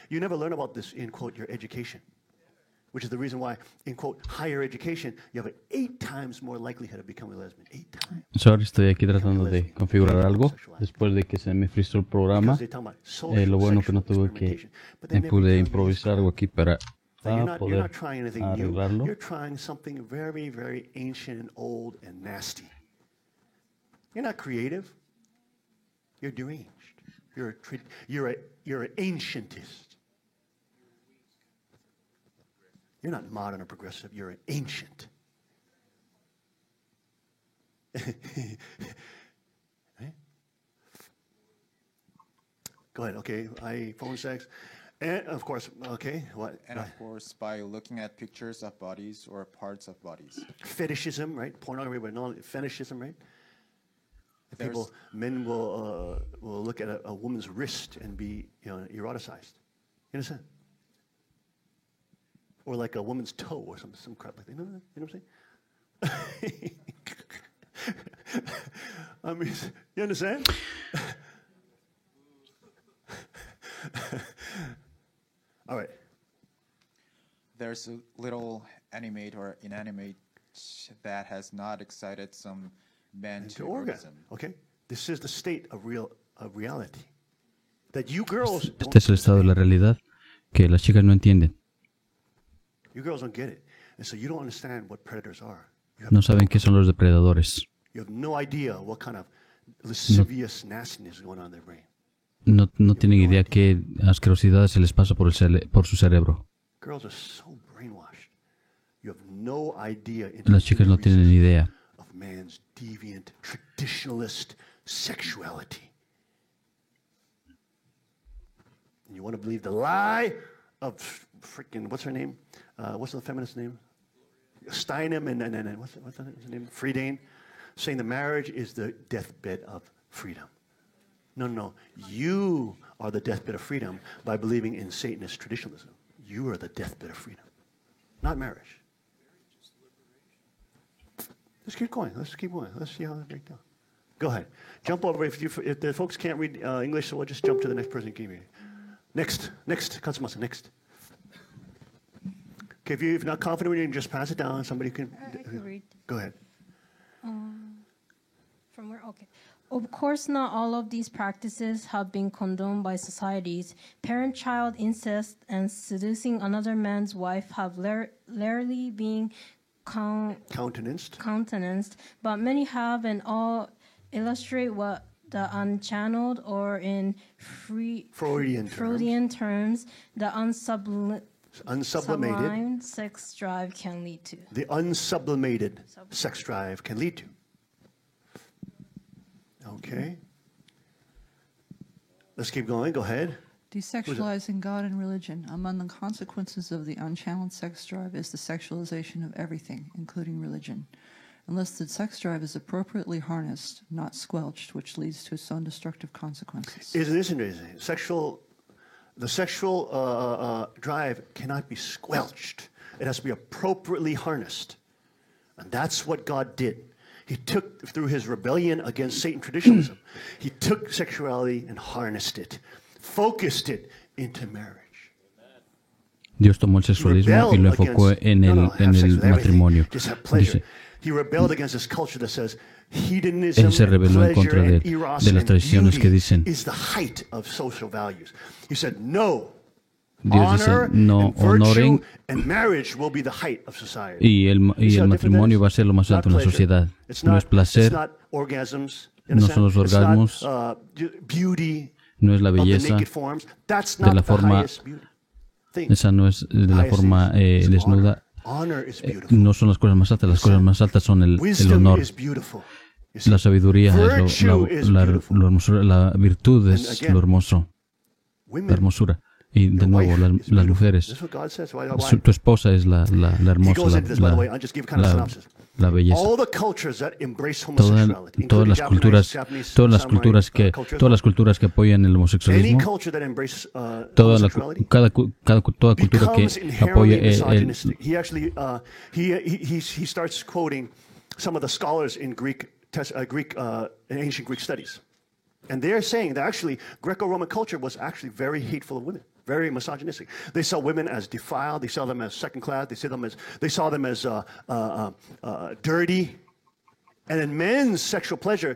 You never learn about this in, quote, your education, which is the reason why, in, quote, higher education, you have an 8 times more likelihood of becoming a lesbian. 8 times. Sorry, estoy aquí tratando de configurar algo después de que se me frizó el programa. Lo bueno que no tuve que pude improvisar algo aquí para poder arreglarlo. You're trying something very, very ancient and old and nasty. You're not creative. You're deranged. You're an ancientist. You're not modern or progressive. You're an ancient. Go ahead. Okay, phone sex. And of course, okay, what? And of course, by looking at pictures of bodies or parts of bodies. Fetishism, right? Pornography, but not fetishism, right? Men will look at a woman's wrist and be, eroticized. You understand? Or like a woman's toe or some crap like that. You know what I'm saying? I mean, you understand? All right. There's a little animate or inanimate that has not excited some men to orgasm. Okay, this is the state of reality. That you girls Este es el estado de la realidad que las chicas no entienden. You girls don't get it, and so you don't understand what predators are. No saben qué son los depredadores. You have no idea what kind of lascivious nastiness is going on in their brain. No tienen idea qué asquerosidad se les pasa por su cerebro. Girls are so brainwashed. You have no idea. Las chicas no tienen idea. Of man's deviant, traditionalist sexuality. And you want to believe the lie of freaking, what's her name? What's the feminist name? Steinem and what's her name? Friedan, saying the marriage is the deathbed of freedom. No. You are the deathbed of freedom by believing in Satanist traditionalism. You are the deathbed of freedom, not marriage. Let's keep going. Let's see how they break down. Go ahead. Jump over. If the folks can't read English, so we'll just jump to the next person who can read. Next. Katsumasa, next. Okay, if you're not confident, you can just pass it down. Somebody can. I can read. Go ahead. From where? Okay. Of course, not all of these practices have been condoned by societies. Parent-child incest and seducing another man's wife have rarely been countenanced, but many have, and all illustrate what the unchanneled, or in Freudian terms, the unsublimated sex drive can lead to. The unsublimated sex drive can lead to. Okay. Let's keep going. Go ahead. Desexualizing God and religion. Among the consequences of the unchanneled sex drive is the sexualization of everything, including religion. Unless the sex drive is appropriately harnessed, not squelched, which leads to its own destructive consequences. Isn't this interesting? The sexual drive cannot be squelched. It has to be appropriately harnessed. And that's what God did. He took, through his rebellion against Satan traditionalism, he took sexuality and harnessed it, focused it into marriage. Dios tomó el sexualismo y lo enfocó en el matrimonio. Dice, Él se rebeló en contra de las tradiciones que dicen. Dios dice, no honoren, y el matrimonio va a ser lo más alto en la sociedad. No es placer, no son los orgasmos, no es la belleza de la forma, esa no es de la forma desnuda, no son las cosas más altas son el honor. La sabiduría es la virtud es lo hermoso, la hermosura. Y de nuevo, las mujeres, tu esposa es la hermosa, la belleza. Todas las culturas que apoyan el homosexualismo, toda cultura que apoya he starts quoting some of the scholars in ancient Greek studies. And they're saying that actually Greco-Roman culture was actually very hateful of women, very misogynistic. They saw women as defiled. They saw them as second class. They saw them as dirty. And in men's sexual pleasure,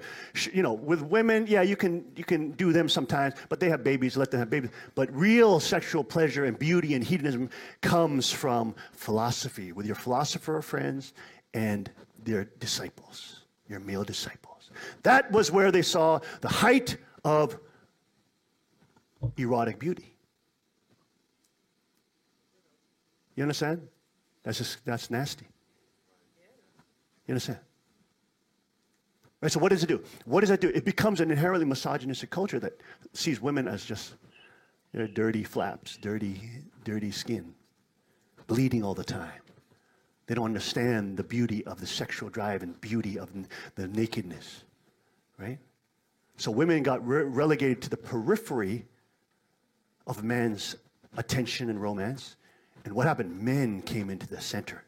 with women, yeah, you can do them sometimes, but they have babies, let them have babies. But real sexual pleasure and beauty and hedonism comes from philosophy, with your philosopher friends and their disciples, your male disciples. That was where they saw the height of erotic beauty. You understand? That's nasty. You understand? Right, so what does it do? What does that do? It becomes an inherently misogynistic culture that sees women as just dirty flaps, dirty skin, bleeding all the time. They don't understand the beauty of the sexual drive and beauty of the nakedness, right? So women got relegated to the periphery of man's attention and romance. And what happened? Men came into the center.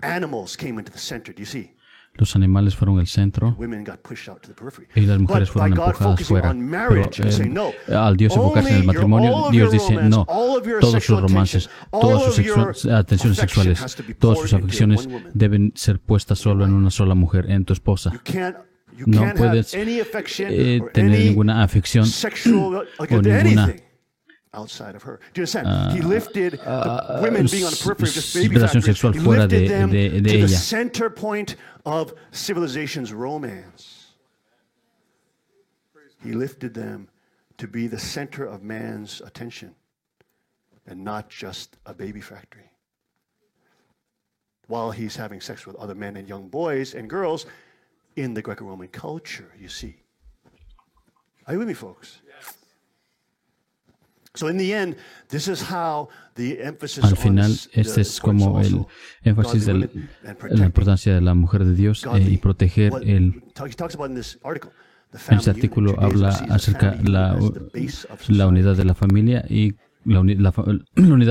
Animals came into the center. Do you see? Los animales fueron el centro y las mujeres fueron empujadas fuera. Pero al Dios enfocarse en el matrimonio, Dios dice, no, todos sus romances, todas sus atenciones sexuales, todas sus afecciones deben ser puestas solo en una sola mujer, en tu esposa. No puedes tener ninguna afección o ninguna relación sexual fuera de ella. Center point of civilization's romance. He lifted them to be the center of man's attention and not just a baby factory. While he's having sex with other men and young boys and girls in the Greco-Roman culture, you see. Are you with me, folks? So in the end, this is how the emphasis Al final, este es como el énfasis de la importancia de la mujer de Dios y proteger el... En este artículo habla acerca de la unidad de la familia y la unidad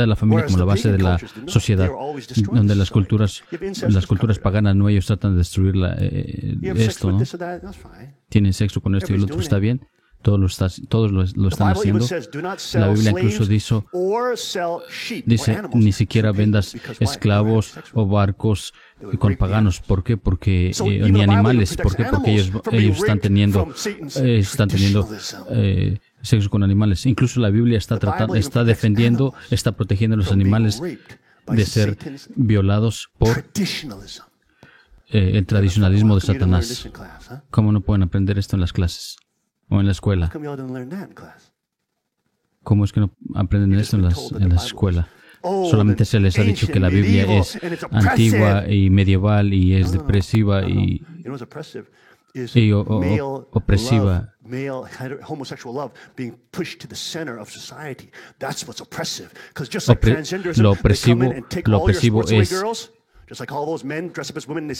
de la familia como la base de la sociedad, donde las culturas paganas, no, ellos tratan de destruir esto, ¿no? Tienen sexo con esto y el otro, está bien. Todos lo están haciendo. La Biblia incluso dice, ni siquiera vendas esclavos o barcos con paganos. ¿Por qué? Porque ni animales. ¿Por qué? Porque ellos están teniendo sexo con animales. Incluso la Biblia está defendiendo, está protegiendo a los animales de ser violados por el tradicionalismo de Satanás. ¿Cómo no pueden aprender esto en las clases? ¿O en la escuela? ¿Cómo es que no aprenden esto en la escuela? Solamente se les ha dicho que la Biblia es antigua y medieval y es depresiva y opresiva. Lo opresivo es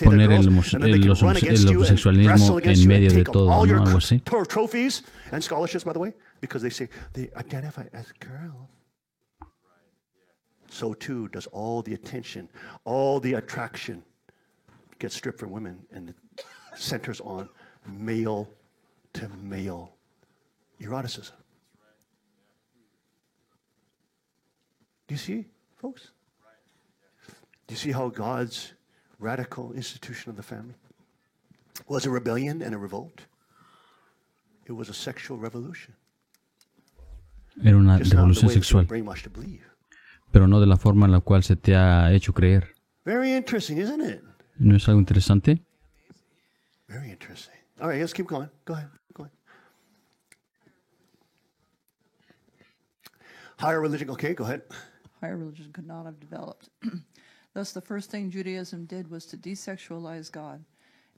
poner el homosexualismo en medio de todo, ¿no? Algo así. So too does all the attention, all the attraction get stripped from women and it centers on male to male eroticism. Do you see, folks? Do you see how God's radical institution of the family was a rebellion and a revolt? It was a sexual revolution. Era una revolución sexual, pero no de la forma en la cual se te ha hecho creer. Very interesting, isn't it? ¿No es algo interesante? Very interesting. All right, let's keep going. Go ahead. Higher religion, okay, go ahead. Higher religion could not have developed. Thus, the first thing Judaism did was to desexualize God.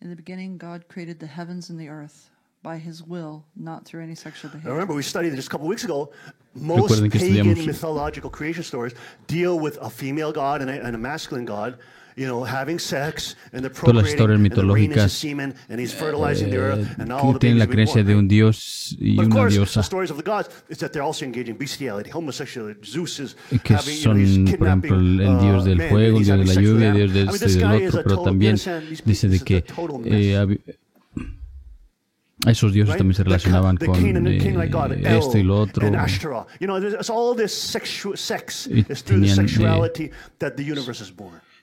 In the beginning, God created the heavens and the earth by His will, not through any sexual behavior. Now remember, we studied this a couple of weeks ago. Most pagan mythological creation stories deal with a female god and a masculine god, you know, having sex and the procreating and the rain is semen and he's fertilizing the earth and all the tienen la creencia de un dios y una diosa. The stories of the gods is that they're also engaging bestiality, homosexuality. Zeus is que son, por ejemplo, el dios del fuego, el dios de la lluvia, el dios de esto y del otro, pero también dice de que esos dioses también se relacionaban con esto y lo otro.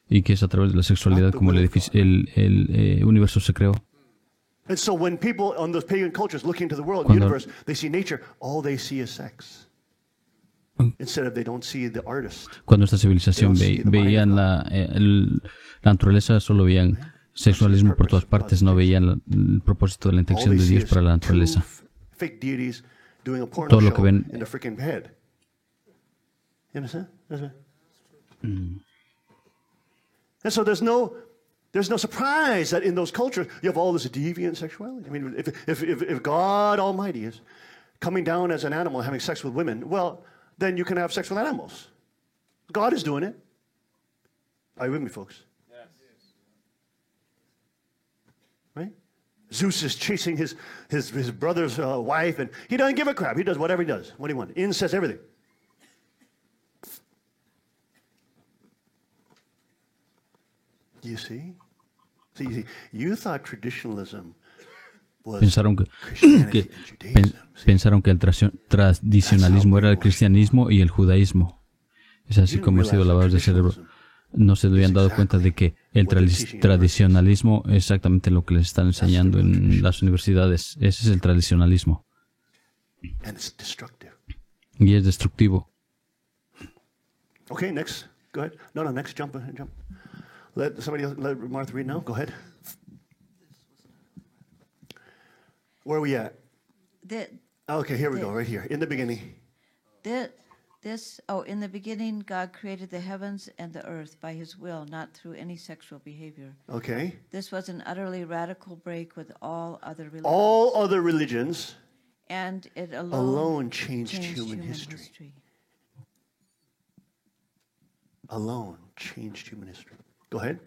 Y que es a través de la sexualidad como el universo se creó. And so when people on those pagan cultures look into the world, the universe, they see nature, all they see is sex. Instead of they don't see the artist. Cuando esta civilización veían la naturaleza, solo veían sexualismo por todas partes, no veían el propósito de la intención de Dios para la naturaleza. Todo lo que ven. And so there's no There's no surprise that in those cultures you have all this deviant sexuality. I mean, if God Almighty is coming down as an animal having sex with women, well, then you can have sex with animals. God is doing it. Are you with me, folks? Yes. Right? Zeus is chasing his brother's wife, and he doesn't give a crap. He does whatever he does. What do you want? Incest, everything. You see? See, you thought traditionalism was pensaron que el tradicionalismo era el cristianismo y el judaísmo. Es así como ha sido lavado de cerebro. No se habían dado cuenta de que el tradicionalismo es exactamente lo que les están enseñando en las universidades. Ese es el tradicionalismo. Y es destructivo. Okay, next. Go ahead. No, next. Jump. Let Martha read now. Go ahead. Where are we at? Okay, here we go, right here. In the beginning. In the beginning, God created the heavens and the earth by his will, not through any sexual behavior. Okay. This was an utterly radical break with all other religions. All other religions. And it alone changed human history. Alone changed human history. Go ahead.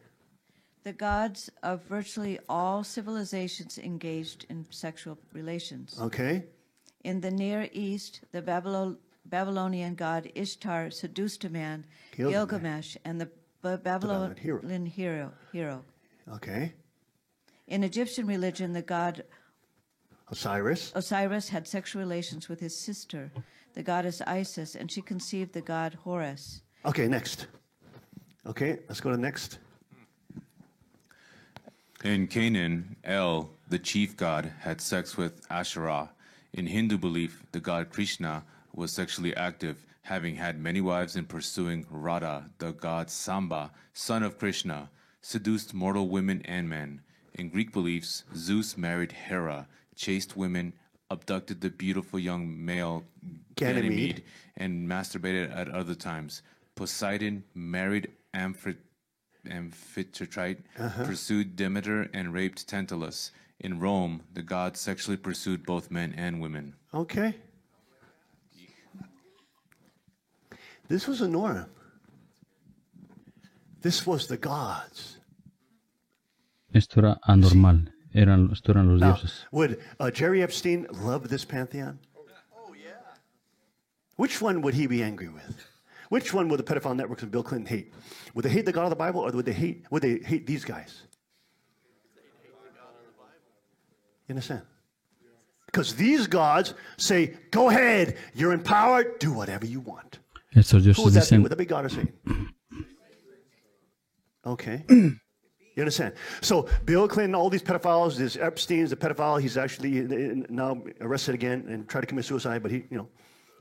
The gods of virtually all civilizations engaged in sexual relations. Okay. In the Near East, the Babylonian god Ishtar seduced a man, Gilgamesh, and the Babylonian hero. Okay. In Egyptian religion, the god Osiris had sexual relations with his sister, the goddess Isis, and she conceived the god Horus. Okay, next. Okay, let's go to next. In Canaan, El, the chief god, had sex with Asherah. In Hindu belief, the god Krishna was sexually active, having had many wives and pursuing Radha, the god Samba, son of Krishna, seduced mortal women and men. In Greek beliefs, Zeus married Hera, chased women, abducted the beautiful young male Ganymede, and masturbated at other times. Poseidon married Amphitrite, pursued Demeter, and raped Tantalus. In Rome, the gods sexually pursued both men and women. Okay. This was a norm. This was the gods. Esto era anormal. Esto eran los dioses. Would Jerry Epstein love this pantheon? Oh, yeah. Which one would he be angry with? Which one would the pedophile networks and Bill Clinton hate? Would they hate the God of the Bible, or would they hate these guys? You understand? Because these gods say, go ahead, you're in power, do whatever you want. Estos dioses Who would that be? dicen, Would that be God or Satan? Okay. You understand? So Bill Clinton, all these pedophiles, this Epstein's a pedophile. He's actually now arrested again and tried to commit suicide, but he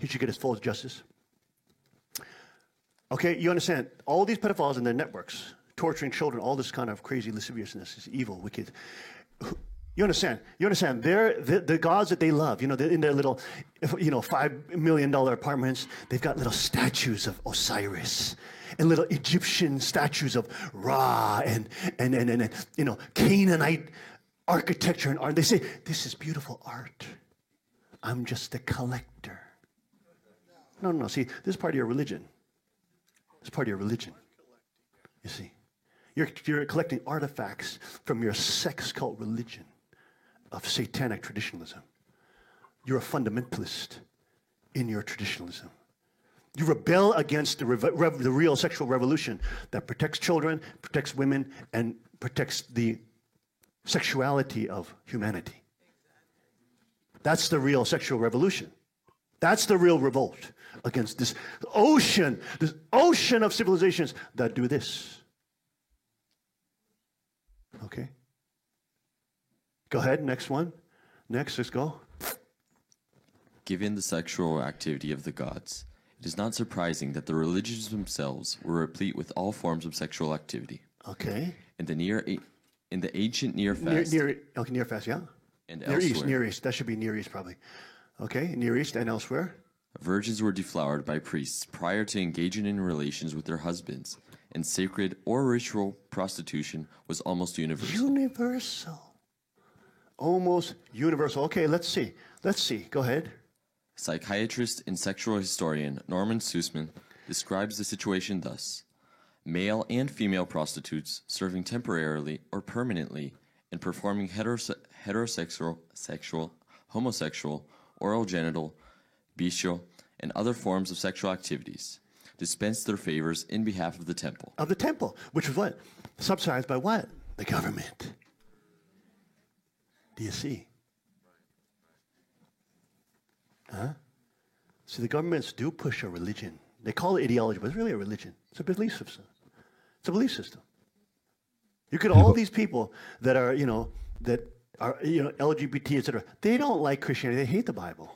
should get his full justice. Okay, you understand? All these pedophiles and their networks, torturing children, all this kind of crazy lasciviousness, is evil, wicked. You understand? You understand? They're the gods that they love. You know, in their little, $5 million apartments, they've got little statues of Osiris and little Egyptian statues of Ra and Canaanite architecture and art. They say, this is beautiful art. I'm just a collector. No. See, this is part of your religion. It's part of your religion. You see, you're collecting artifacts from your sex cult religion of satanic traditionalism. You're a fundamentalist in your traditionalism. You rebel against the real sexual revolution that protects children, protects women, and protects the sexuality of humanity. That's the real sexual revolution. That's the real revolt against this ocean of civilizations that do this. Okay? Go ahead, next one. Next, let's go. Given the sexual activity of the gods, it is not surprising that the religions themselves were replete with all forms of sexual activity. Okay. In the ancient Near Fast. Near Fast, yeah. And Near East. That should be Near East, probably. Okay, Near East and elsewhere. Virgins were deflowered by priests prior to engaging in relations with their husbands, and sacred or ritual prostitution was almost universal. Universal. Almost universal. Okay, let's see. Go ahead. Psychiatrist and sexual historian Norman Sussman describes the situation thus: male and female prostitutes serving temporarily or permanently and performing heterosexual, sexual, homosexual, oral genital, bestial, and other forms of sexual activities dispense their favors in behalf of the temple. Of the temple, which is what? Subsidized by what? The government. Do you see? Huh? See, the governments do push a religion. They call it ideology, but it's really a religion. It's a belief system. It's a belief system. You could all these people that are, LGBT, etc. They don't like Christianity. They hate the Bible.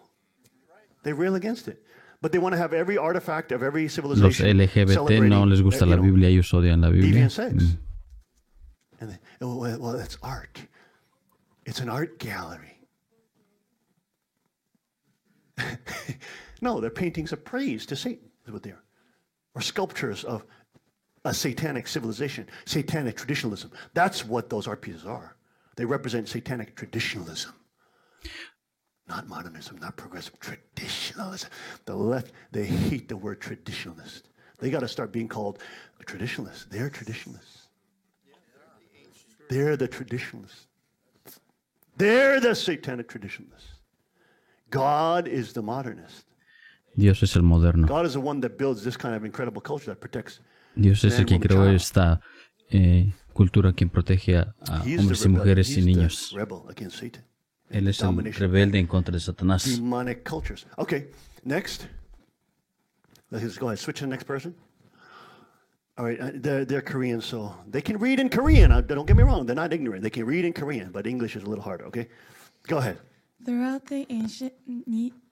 They rail against it. But they want to have every artifact of every civilization. Los LGBT no les gusta la Biblia, ellos odian la Biblia. Deviant sex. And well, it's art. It's an art gallery. No, they're paintings of praise to Satan, is what they are. Or sculptures of a satanic civilization, satanic traditionalism. That's what those art pieces are. They represent satanic traditionalism. Not modernism, not progressive, traditionalism. The left, they hate the word traditionalist. They got to start being called a traditionalist. They're traditionalists. They're the traditionalists. They're the satanic traditionalists. God is the modernist. Dios es el moderno. God is the one that builds this kind of incredible culture that protects. Dios es el que creó esta cultura que protege a hombres y mujeres y niños. Él es el rebelde en contra de Satanás. Demonic cultures. Okay, next. Let's go ahead. Switch to the next person. All right, they're Korean, so they can read in Korean. Don't get me wrong; they're not ignorant. They can read in Korean, but English is a little harder. Okay, go ahead. Throughout the ancient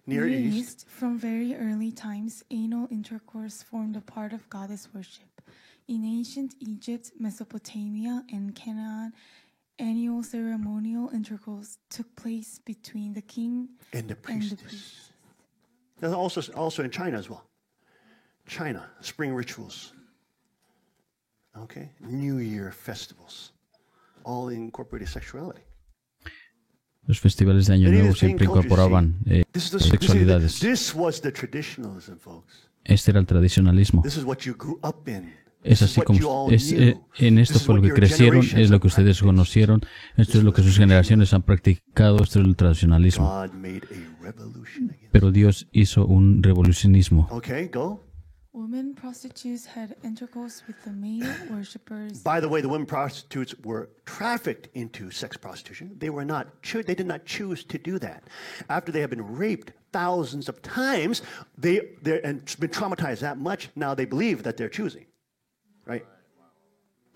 Near East, from very early times, anal intercourse formed a part of goddess worship. In ancient Egypt, Mesopotamia, and Canaan, annual ceremonial intercourse took place between the king and the priestess. That's also in China as well. China, spring rituals. Okay, New Year festivals, all incorporated sexuality. Los festivales de Año Nuevo siempre incorporaban sexualidades. This was the traditionalism, folks. Este era el tradicionalismo. This is what you grew up in. Es así como en esto fue lo que crecieron, es lo que ustedes conocieron, esto es lo que sus generaciones han practicado, esto es el tradicionalismo. Pero Dios hizo un revolucionismo. Okay, go. Women prostitutes had intercourse with the male worshippers. By the way, the women prostitutes were trafficked into sex prostitution. They did not choose to do that. After they have been raped thousands of times, they're been traumatized that much. Now they believe that they're choosing, right?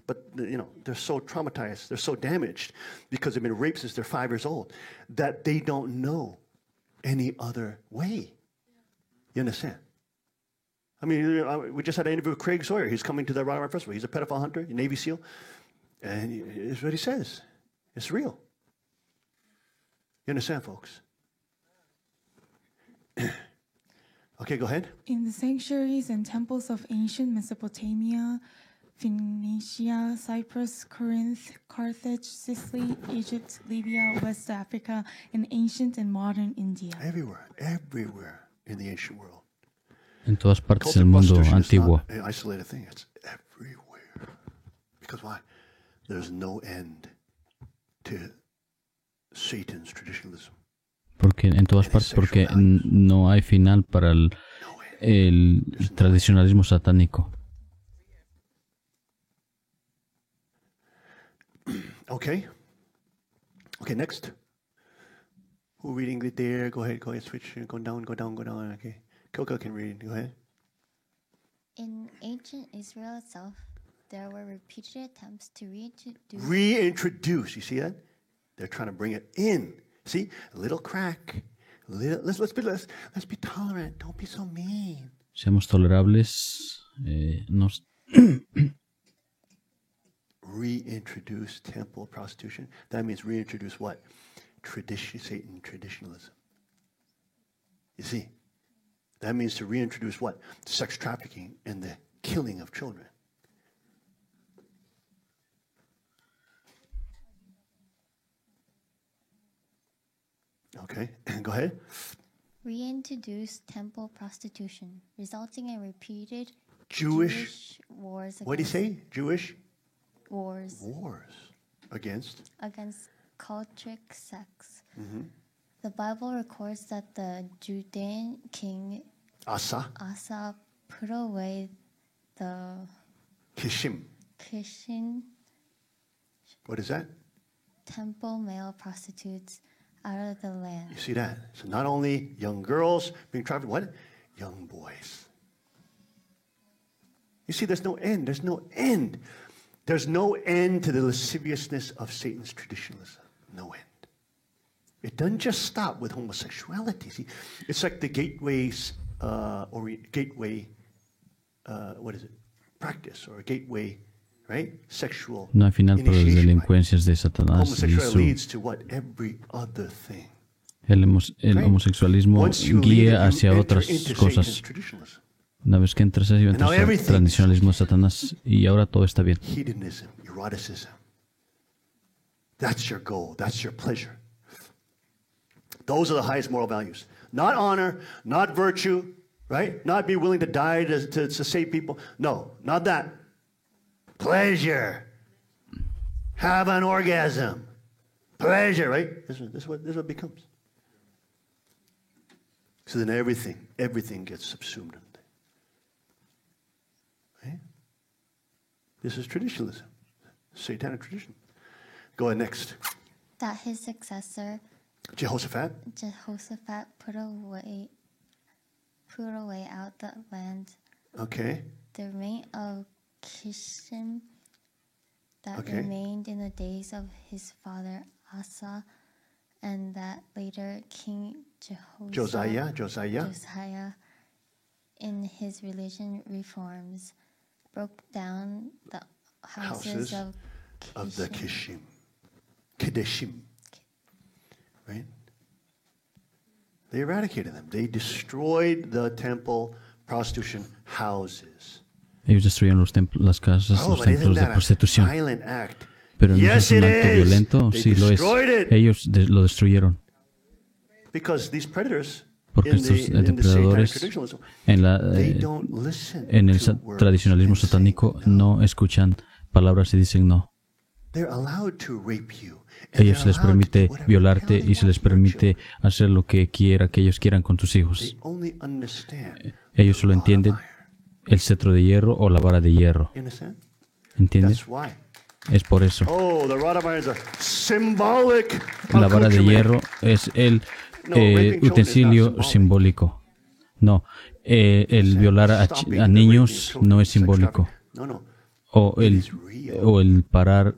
But they're so traumatized, they're so damaged because they've been raped since they're 5 years old that they don't know any other way. You understand? I mean, we just had an interview with Craig Sawyer. He's coming to the Rotterdam Festival. He's a pedophile hunter, a Navy SEAL. And it's what he says. It's real. You understand, folks? Okay, go ahead. In the sanctuaries and temples of ancient Mesopotamia, Phoenicia, Cyprus, Corinth, Carthage, Sicily, Egypt, Libya, West Africa, and ancient and modern India. Everywhere in the ancient world. En todas partes del mundo antiguo. An isolated thing. It's everywhere. Because why? There's no end to Satan's traditionalism. Porque en todas partes, porque no hay final para el tradicionalismo satánico. Okay, next. Who reading it there? Go ahead, switch. Go down. Okay. Coco can read. Go ahead. In ancient Israel itself, there were repeated attempts to reintroduce. You see that? They're trying to bring it in. See, a little crack. Let's be tolerant. Don't be so mean. Seamos tolerables. Reintroduce temple prostitution. That means reintroduce what? Satan traditionalism. You see? That means to reintroduce what? Sex trafficking and the killing of children. Okay, go ahead. Reintroduced temple prostitution, resulting in repeated Jewish wars. What do you say? Jewish wars. Wars against cultic sects. Mm-hmm. The Bible records that the Judean king Asa put away the Kishim. What is that? Temple male prostitutes out of the land. You see that? So not only young girls being trafficked, what? Young boys. You see, there's no end. There's no end. There's no end to the lasciviousness of Satan's traditionalism. No end. It doesn't just stop with homosexuality. See, it's like the gateways what is it? Practice or a gateway, right? Sexual. No hay final para las delincuencias de Satanás y leads to what? Every other thing. El homosexualismo guía hacia otras cosas. Una vez que entras ahí, entras al tradicionalismo de Satanás y ahora todo está bien. Hedonism, eroticism. That's your goal. That's your pleasure. Those are the highest moral values. Not honor, not virtue, right? Not be willing to die to save people. No, not that. Pleasure. Have an orgasm. Pleasure, right? This is what it becomes. So then everything gets subsumed. Right? This is traditionalism. Satanic tradition. Go ahead next. That his successor Jehoshaphat put away out the land. Okay. The reign of Kishim that remained in the days of his father Asa, and that later King Josiah in his religion reforms broke down the houses of the Kedeshim. Right? They eradicated them. They destroyed the temple prostitution houses. Ellos destruyeron las casas, los templos de prostitución. Pero no es un acto violento, sí lo es. Ellos lo destruyeron. Porque estos depredadores en el tradicionalismo satánico no escuchan palabras y dicen no. Ellos se les permite violarte y se les permite hacer lo que ellos quieran con tus hijos. Ellos solo entienden el cetro de hierro o la vara de hierro. ¿Entienden? Es por eso. La vara de hierro es el utensilio simbólico. No, el violar a niños no es simbólico. O el parar,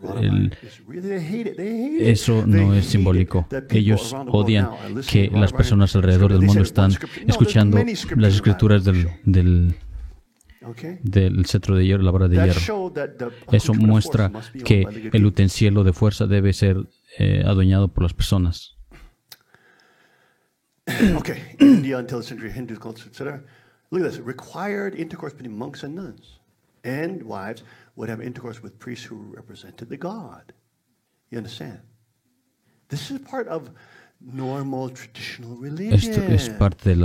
eso no es simbólico. Ellos odian que las personas alrededor del mundo están escuchando las escrituras del cetro de hierro, la vara de hierro. Eso muestra que el utensilio de fuerza debe ser adueñado por las personas. Okay, India until the century, Hindu culture, etc. Look at this. Required intercourse between monks and nuns, and wives would have intercourse with priests who represented the god. You understand? This is part of normal traditional religion. Esto es parte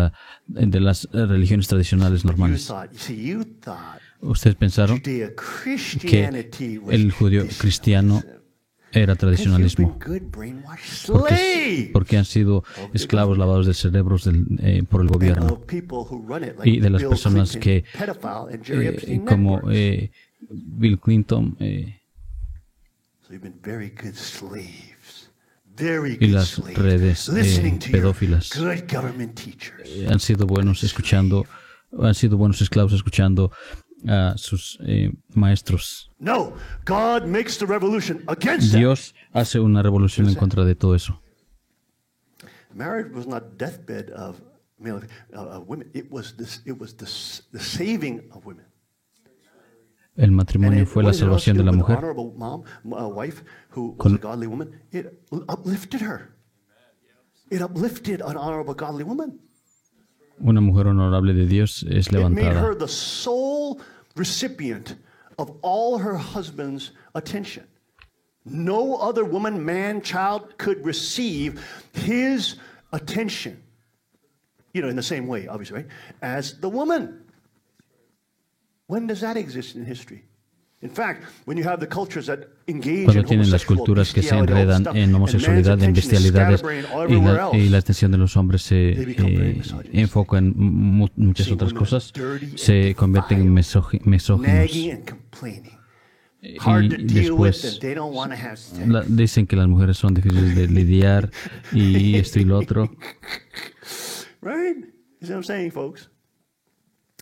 de las religiones tradicionales normales. Ustedes pensaron que el judío cristiano era tradicionalismo porque han sido esclavos lavados de cerebros por el gobierno y de las personas que como Bill Clinton y las redes pedófilas han sido buenos esclavos escuchando a sus maestros. Dios hace una revolución en contra de todo eso. Marriage was not deathbed of women. It was the saving of women. El matrimonio fue la salvación de la mujer. Wife who was a godly woman, it uplifted her. It uplifted an honorable godly woman. Una mujer honorable de Dios es levantada. It made her the sole recipient of all her husband's attention. No other woman, man, child could receive his attention, in the same way, obviously, right, as the woman. When does that exist in history? In fact, when you have the cultures that engage Cuando tienen las culturas que se enredan en homosexualidad, en bestialidades, y la atención de los hombres se enfoca en muchas otras cosas, se convierten en misóginos. Y después dicen que las mujeres son difíciles de lidiar y esto y lo otro. Right? You see what I'm saying, folks?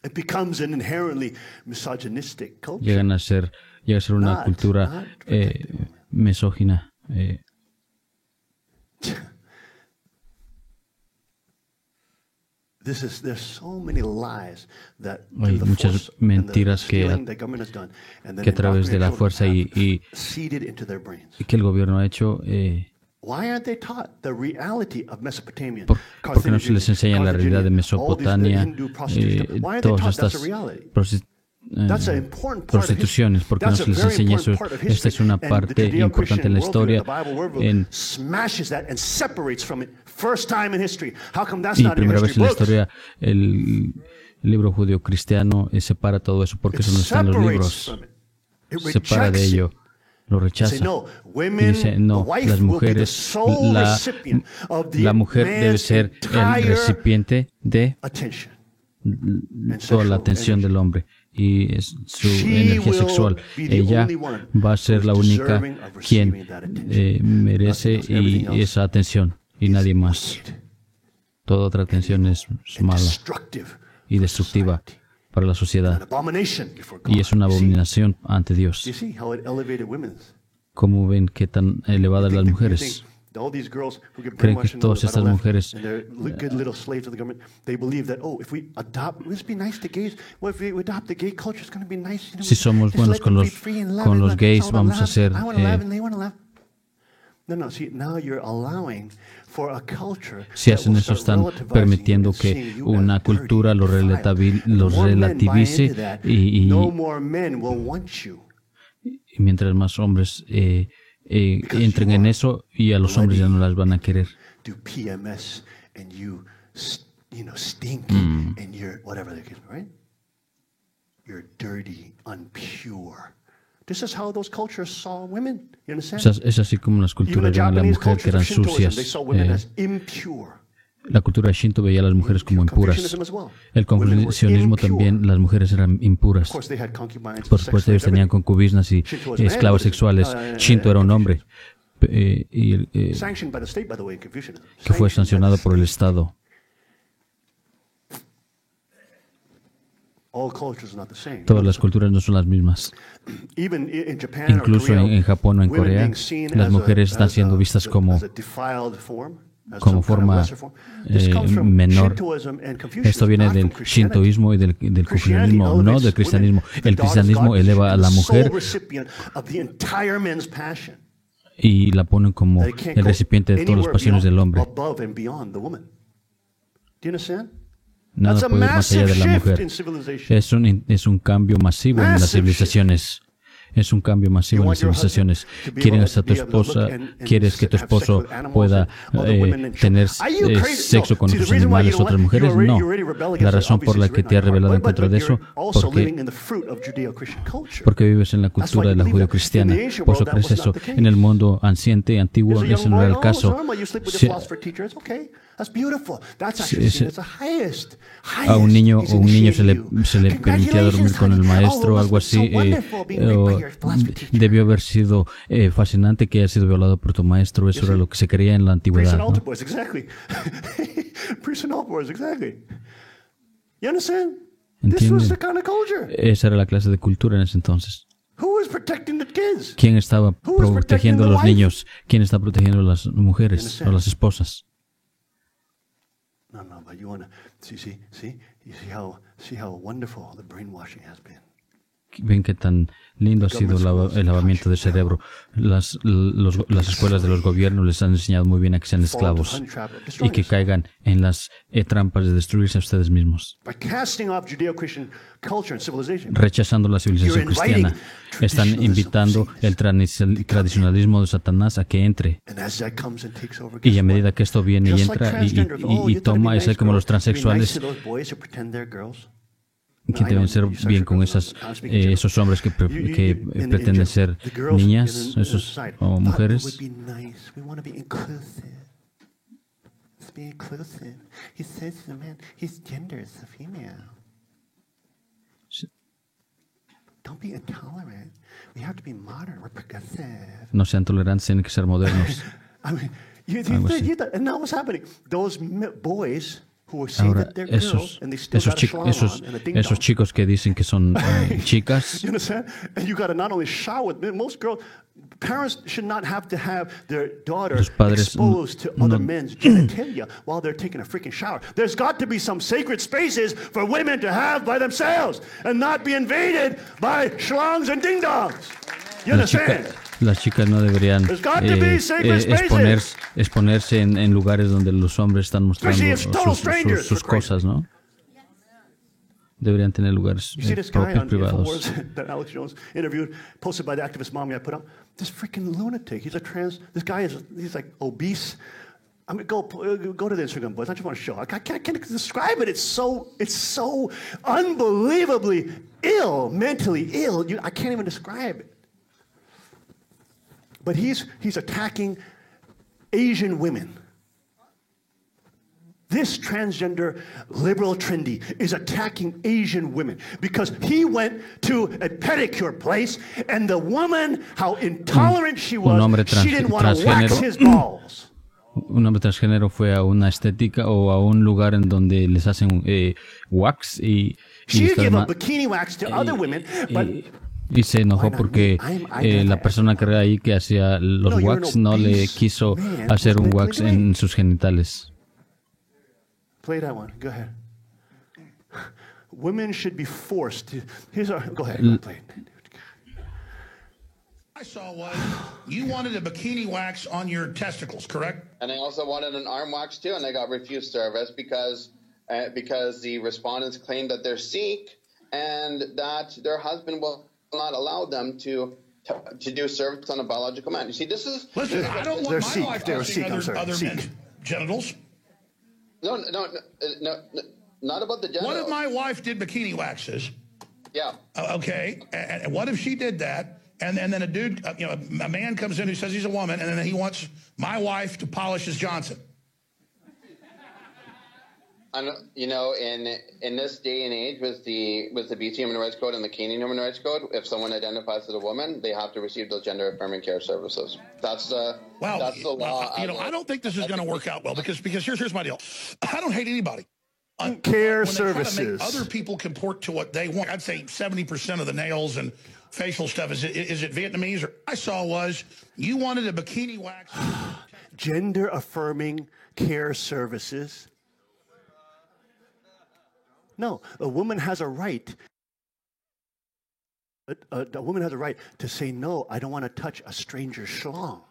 It becomes an inherently misogynistic culture. Llega a ser una cultura misógina. Hay muchas mentiras que a través de la fuerza y que el gobierno ha hecho. ¿Por qué no se les enseña la realidad de Mesopotamia, todas estas prostituciones? ¿Por qué no se les enseña eso? Esta es una parte importante en la historia. Y primera vez en la historia, el libro judío-cristiano separa todo eso. ¿Por qué eso no está en los libros? Separa de ello. Lo rechaza. Y dice, no, las mujeres, la mujer debe ser el recipiente de toda la atención del hombre y su energía sexual. Ella va a ser la única quien merece esa atención y nadie más. Toda otra atención es mala y destructiva para la sociedad y es una abominación ante Dios. ¿Cómo ven qué tan elevadas las mujeres? Creen que todas estas mujeres si somos buenos con los gays vamos a ser si hacen eso, están permitiendo que una cultura los relativice y mientras más hombres entren en eso y a los hombres ya no las van a querer. Es así como las culturas ven a la mujer que eran sucias. La cultura Shinto veía a las mujeres como impuras. El confucianismo también, las mujeres eran impuras. Por supuesto, ellos tenían concubinas y esclavos sexuales. Shinto era un hombre que fue sancionado por el Estado. Todas las culturas no son las mismas. Incluso en Japón o en Corea, las mujeres están siendo vistas como forma menor. Esto viene del shintoísmo y del confucianismo, no del cristianismo. El cristianismo eleva a la mujer y la ponen como el recipiente de todas las pasiones del hombre. Nada puede ir más allá de la mujer. Es un cambio masivo en las civilizaciones. Es un cambio masivo en las civilizaciones. Quieren hasta tu esposa, quieres que tu esposo pueda tener sexo con otros animales, otras mujeres. No. La razón por la que te has rebelado en contra de eso, porque vives en la cultura de la judeocristiana. Por eso crees eso. En el mundo anciente, antiguo, ese no era el caso. A un niño se le permitía dormir con el maestro o algo así. Debió haber sido fascinante que haya sido violado por tu maestro. Eso era lo que se creía en la antigüedad, ¿no? ¿Entienden? Esa era la clase de cultura en ese entonces. ¿Quién estaba protegiendo a los niños? ¿Quién está protegiendo a las mujeres o las esposas? No, but you want to see how wonderful the brainwashing has been. ven qué tan lindo ha sido el lavamiento de cerebro. Las escuelas de los gobiernos les han enseñado muy bien a que sean esclavos y que caigan en las trampas de destruirse a ustedes mismos. Rechazando la civilización cristiana, están invitando el tradicionalismo de Satanás a que entre. Y a medida que esto viene y entra y toma, es como los transexuales que deben ser bien con esos hombres que pretenden ser niñas, o mujeres. No sean tolerantes, tienen que ser modernos. Algo así. Ahora, esos chicos que dicen que son chicas, los padres no while they're taking a freaking shower. There's got to be some sacred spaces for women to have by themselves and not be invaded by schlongs and ding-dongs. You understand? Las chicas no deberían exponerse en lugares donde los hombres están mostrando sus cosas, ¿no? Deberían tener lugares propios, privados. That Alex Jones interviewed, posted by the activist mommy I put up. This freaking lunatic. He's he's like obese. I mean, go to the Instagram, boys. I just want to show. I can't describe it. It's so unbelievably ill, mentally ill. I can't even describe it. But he's attacking Asian women. This transgender liberal trendy is attacking Asian women because he went to a pedicure place and the woman, how intolerant she was, she didn't want to wax his balls. Un hombre transgénero fue a una estética o a un lugar en donde les hacen wax y se enojó porque la persona que era ahí que hacía los wax no le quiso hacer un wax en sus genitales. Play that one. Go ahead. Women should be forced to. Go ahead. Play it. I saw was you wanted a bikini wax on your testicles, correct? And they also wanted an arm wax too, and they got refused service because the respondents claimed that they're Sikh and that their husband will not allow them to do service on a biological man. You see, this is... Listen, I don't want my wife touching other men's genitals. No, not about the genitals. What if my wife did bikini waxes? Yeah. Okay, and what if she did that, and then a dude, a man comes in who says he's a woman, and then he wants my wife to polish his Johnson? In this day and age, with the BC Human Rights Code and the Canadian Human Rights Code, if someone identifies as a woman, they have to receive those gender affirming care services. That's the law. I don't think this is going to work out well because here's my deal. I don't hate anybody. Care when services. They try to make other people comport to what they want. I'd say 70% of the nails and facial stuff is it Vietnamese? Or I saw was you wanted a bikini wax. Gender affirming care services. No, a woman has a right. A woman has a right to say, no, I don't want to touch a stranger's schlong.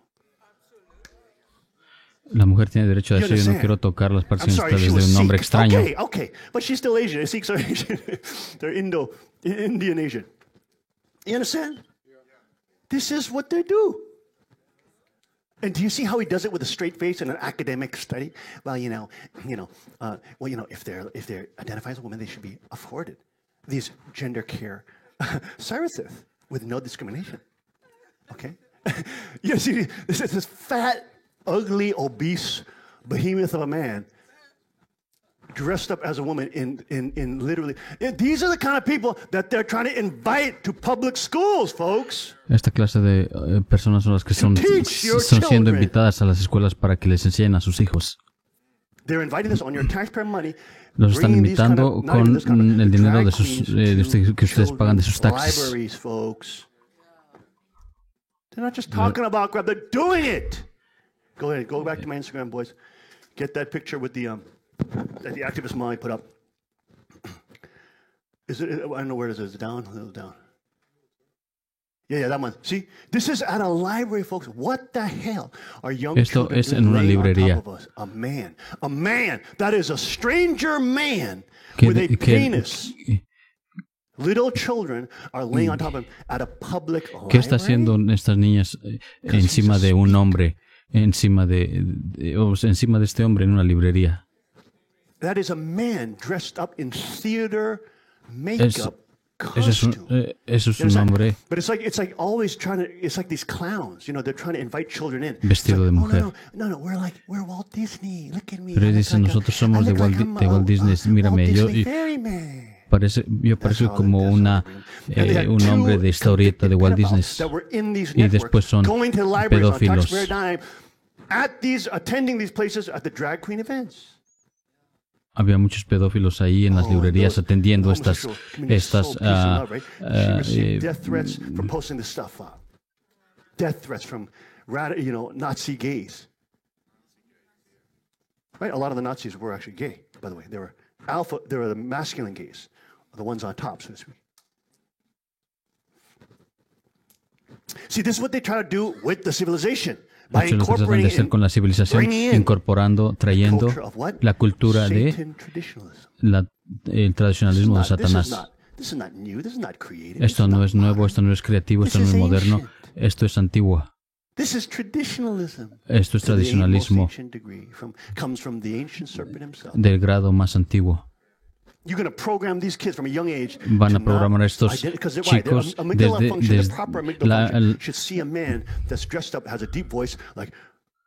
La mujer tiene derecho a decir, no quiero tocar las partes genitales de un hombre extraño. Okay, but she's still Asian. The Sikhs are Asian. They're Indian Asian. You understand? This is what they do. And do you see how he does it with a straight face in an academic study? Well, if they're identified as a woman, they should be afforded these gender care services with no discrimination. Okay? You see, this fat, ugly, obese behemoth of a man dressed up as a woman in literally... These are the kind of people that they're trying to invite to public schools, folks. Esta clase de personas son las que son siendo invitadas a las escuelas para que les enseñen a sus hijos. They're inviting us on your taxpayer money. Los están invitando con el dinero que ustedes pagan de sus taxes. They're not just talking about grab, they're doing it. Go ahead, go back to my Instagram, boys. Get that picture with the activist Molly put up. Is it? I don't know where it is. Is it down? A little down. Yeah, that one. See, this is at a library, folks. What the hell are young Esto children es en una laying on librería. top of us? A man that is a stranger man with a penis. Little children are laying on top of him at a public library. ¿Qué está haciendo estas niñas encima de un hombre, encima de este hombre en una librería? That is a man dressed up in theater makeup. Eso es un hombre But it's like always trying to. It's like these clowns, you know. They're trying to invite children in. vestido de mujer. No. We're Walt Disney. Look at me. Pero dicen, nosotros somos de Walt Disney. Mírame, yo parezco como un hombre de historieta de Walt Disney. Y después son pedófilos. Attending these places at the drag queen events. Había muchos pedófilos ahí en las librerías atendiendo estas death threats from posting this stuff up. Death threats from Nazi gays. Right? A lot of the Nazis were actually gay, by the way. They were the masculine gays, the ones on top, so to speak. See, this is what they try to do with the civilization. Esto es lo que tratan de hacer con la civilización, trayendo la cultura de el tradicionalismo de Satanás. Esto no es nuevo, esto no es creativo, esto no es moderno, esto es antiguo. Esto es tradicionalismo del grado más antiguo. Van a programar a estos chicos desde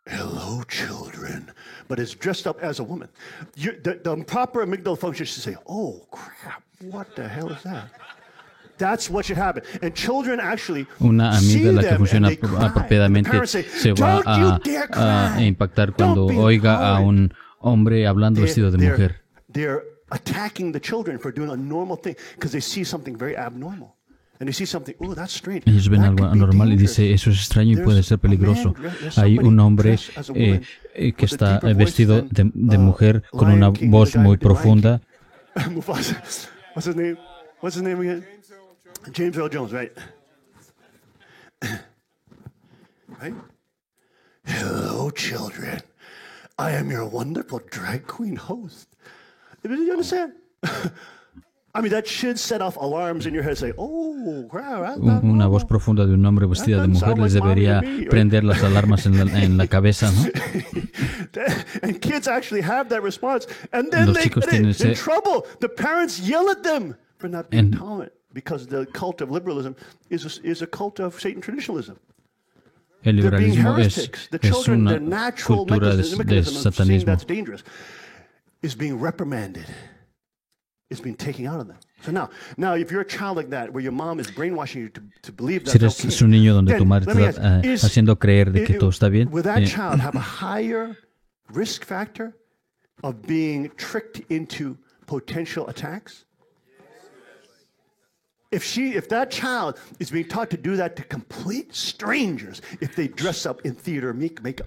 hello, children, but it's dressed up as a woman. The proper amygdala function should say, oh, crap, what the hell is that? That's what should happen. And children actually una amígdala que funciona apropiadamente se va a impactar cuando oiga a un hombre hablando vestido de mujer. They're attacking the children for doing a normal thing because they see something very abnormal. And they see something, oh, that's strange. Ellos ven algo anormal y dice, eso es extraño y puede ser peligroso. Hay un hombre que está vestido de mujer con una voz muy profunda. What's his name? What's his name again? James Earl Jones, right? Right? Hello, children. I am your wonderful drag queen host. Do you understand? I mean, that should set off alarms in your head. Say, oh, crap. Una voz profunda de un hombre vestido de mujer les debería prender las alarmas en la cabeza, ¿no? And kids actually have that response, and then they get in trouble. The parents yell at them for not being tolerant because the cult of liberalism is a cult of Satan traditionalism. El liberalismo es una cultura de satanismo. Is being reprimanded. It's being taken out of them. So now, if you're a child like that, where your mom is brainwashing you to believe that, si eres un niño donde tu madre te está haciendo creer de que todo está bien, will that child have a higher risk factor of being tricked into potential attacks? If that child is being taught to do that to complete strangers, if they dress up in theater makeup.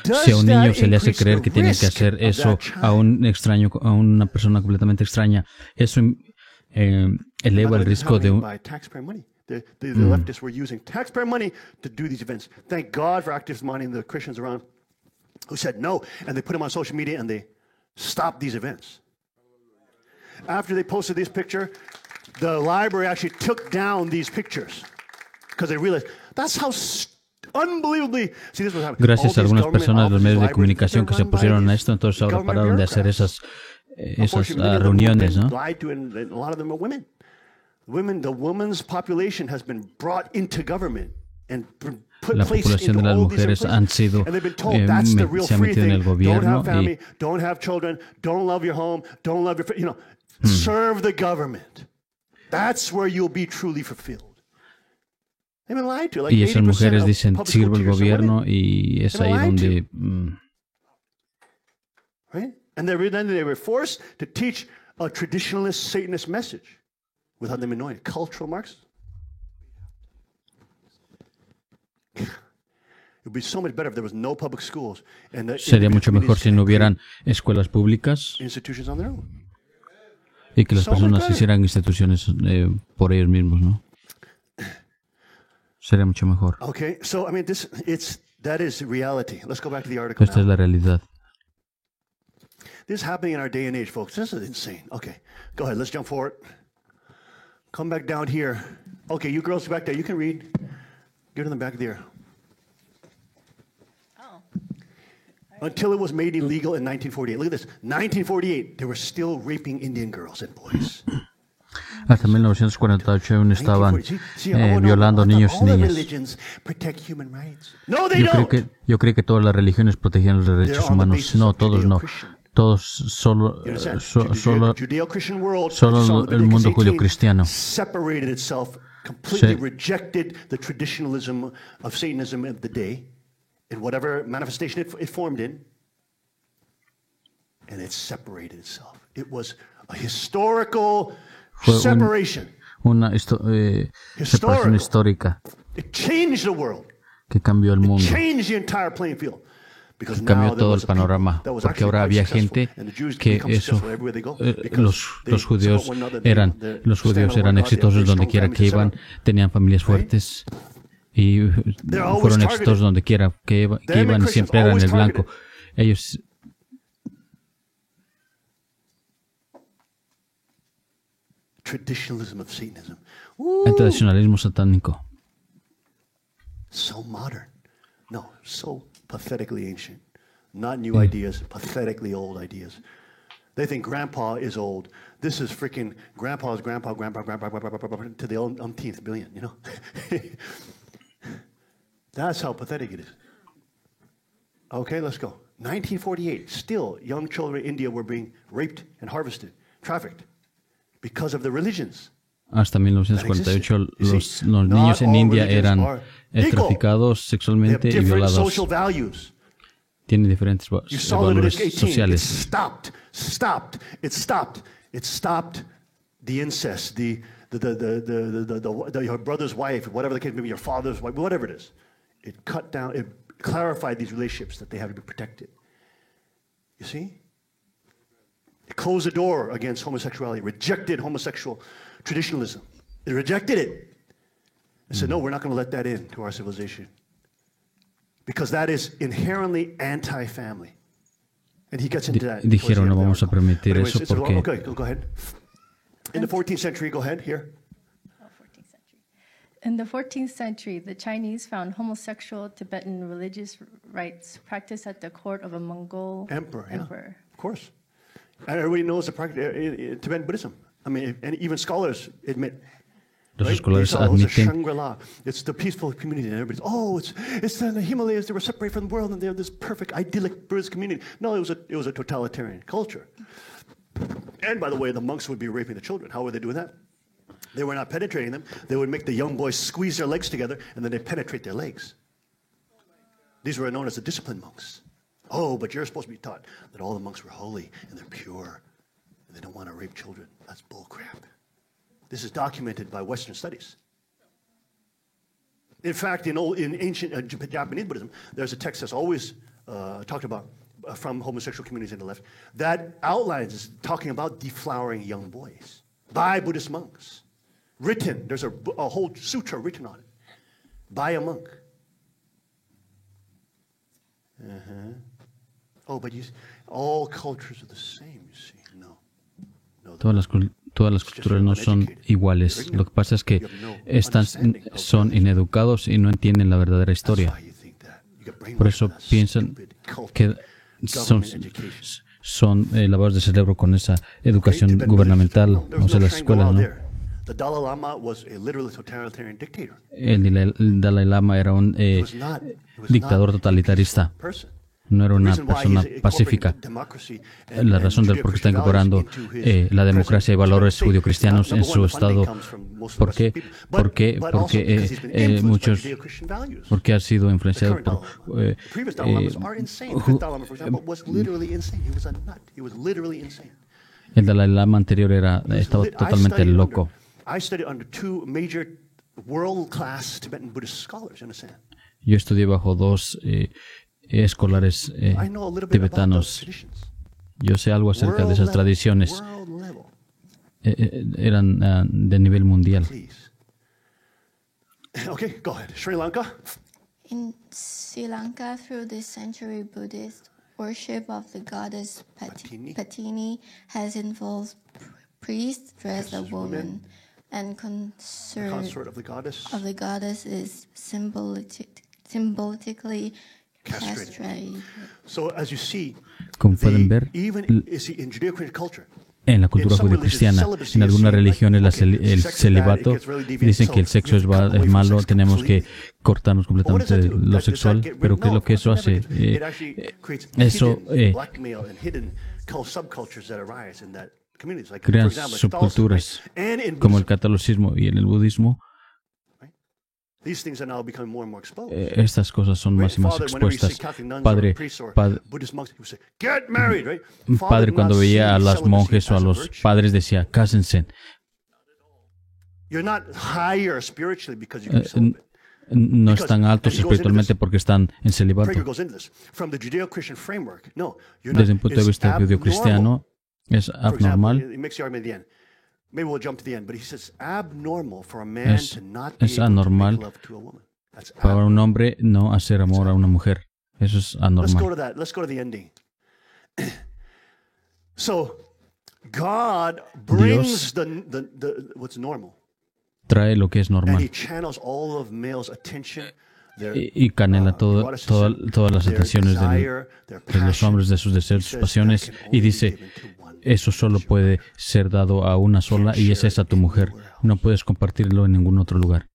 Si a un niño se le hace creer que tiene que hacer eso a un extraño, a una persona completamente extraña, eso eleva el riesgo de un... The leftists were using taxpayer money to do these events. Thank God for activist money and the Christians around who said no, and they put them on social media and they stopped these events. After they posted this picture, the library actually took down these pictures because they realized that's how gracias a algunas personas de los medios de comunicación que se opusieron a esto, entonces ahora pararon de hacer esas reuniones, ¿no? La población de las mujeres han sido se ha metido en el gobierno y serve the government. That's where you'll be truly fulfilled. Y esas mujeres dicen, sirvo el gobierno, y es ahí donde... And they were forced to teach a traditionalist Satanist message without them knowing cultural Marxism. It would be so much better if there was no public schools and sería mucho mejor si no hubieran escuelas públicas institutions on their own. Y que las personas hicieran instituciones por ellos mismos, ¿no? sería mucho mejor. Okay, so I mean, that is reality. Let's go back to the article. Esta es la realidad. This is happening in our day and age, folks. This is insane. Okay, go ahead. Let's jump forward. Come back down here. Okay, you girls back there, you can read. Get in the back there. Until it was made illegal in 1948. Look at this. 1948, they were still raping Indian girls and boys. Hasta 1948 aún estaban violando niños y niñas. Yo creo que todas las religiones protegían los derechos humanos. No, todos no. Todos solo el mundo judío-cristiano completely rejected the traditionalism of Satanism of the day in whatever manifestation it formed in, and it separated itself. It was a historical separation. Una separación histórica It changed the world. Que cambió el mundo. It changed the entire playing field. Cambió todo el panorama, porque ahora había gente que los judíos eran exitosos donde quiera que iban, tenían familias fuertes y fueron exitosos donde quiera que iban y siempre eran el blanco. Ellos el tradicionalismo satánico. So modern. No, so pathetically ancient. Not new ideas, pathetically old ideas. They think grandpa is old. This is freaking grandpa's grandpa to the umpteenth billion, you know? That's how pathetic it is. Okay, let's go. 1948, still young children in India were being raped and harvested, trafficked, because of the religions. Hasta 1948 los niños en India eran traficados sexualmente y violados. Tienen diferentes valores sociales. It stopped the incest, your brother's wife, whatever the case may be, your father's wife, whatever it is. It cut down, it clarified these relationships that they have to be protected. You see? It closed the door against homosexuality, rejected homosexual traditionalism. They rejected it. They said, no, we're not going to let that into our civilization. Because that is inherently anti-family. And he gets into that. Dijeron, no vamos a permitir eso porque... Okay, go ahead. In the 14th century, go ahead, here. In the 14th century, the Chinese found homosexual Tibetan religious rites practiced at the court of a Mongol emperor. Yeah, of course. And everybody knows the Tibetan Buddhism. I mean, and even scholars admit. Los escolares admiten. Shangri-La. It's the peaceful community, and everybody's, it's in the Himalayas. They were separated from the world, and they have this perfect, idyllic Buddhist community. No, it was a totalitarian culture. And by the way, the monks would be raping the children. How were they doing that? They were not penetrating them. They would make the young boys squeeze their legs together, and then they penetrate their legs. These were known as the disciplined monks. Oh, but you're supposed to be taught that all the monks were holy and they're pure, and they don't want to rape children. That's bullcrap. This is documented by Western studies. In fact, in ancient Japanese Buddhism, there's a text that's always talked about from homosexual communities in the left that outlines is talking about deflowering young boys by Buddhist monks. Written, there's a whole sutra written on it by a monk. Oh, but all cultures are the same, you see. No. Todas las culturas no son iguales. Lo que pasa es que son ineducados y no entienden la verdadera historia. Por eso piensan que son lavados de cerebro con esa educación gubernamental, o sea, las escuelas, ¿no? El Dalai Lama era un dictador totalitarista. No era una persona pacífica. La razón del por qué está incorporando la democracia y valores judio-cristianos en su estado, porque ha sido influenciado por el Dalai Lama anterior estaba totalmente loco. Yo estudié bajo dos escolares tibetanos. Yo sé algo acerca de esas tradiciones. Eran de nivel mundial. Okay, go ahead. Sri Lanka. In Sri Lanka, through the century, Buddhist worship of the goddess Patini has involved priests dressed as women, and consort of the goddess is symbolically castrated. So, as you see, como pueden ver, even in Judeo-Christian culture, en la cultura judio-cristiana, en algunas religiones el celibato dicen que el sexo es malo, tenemos que cortarnos completamente de lo sexual, pero ¿qué es lo que eso hace? Eso crea subculturas como el catolicismo, y en el budismo estas cosas son más y más expuestas. Padre, cuando veía a las monjes o a los padres, decía, cásense. No están altos espiritualmente porque están en celibato. Desde un punto de vista judio-cristiano, es abnormal. Es anormal para un hombre no hacer amor a una mujer. Eso es anormal. Dios trae lo que es normal y canela todas las atenciones de los hombres, de sus deseos, sus pasiones, y dice, eso solo puede ser dado a una sola, y es esa tu mujer. No puedes compartirlo en ningún otro lugar.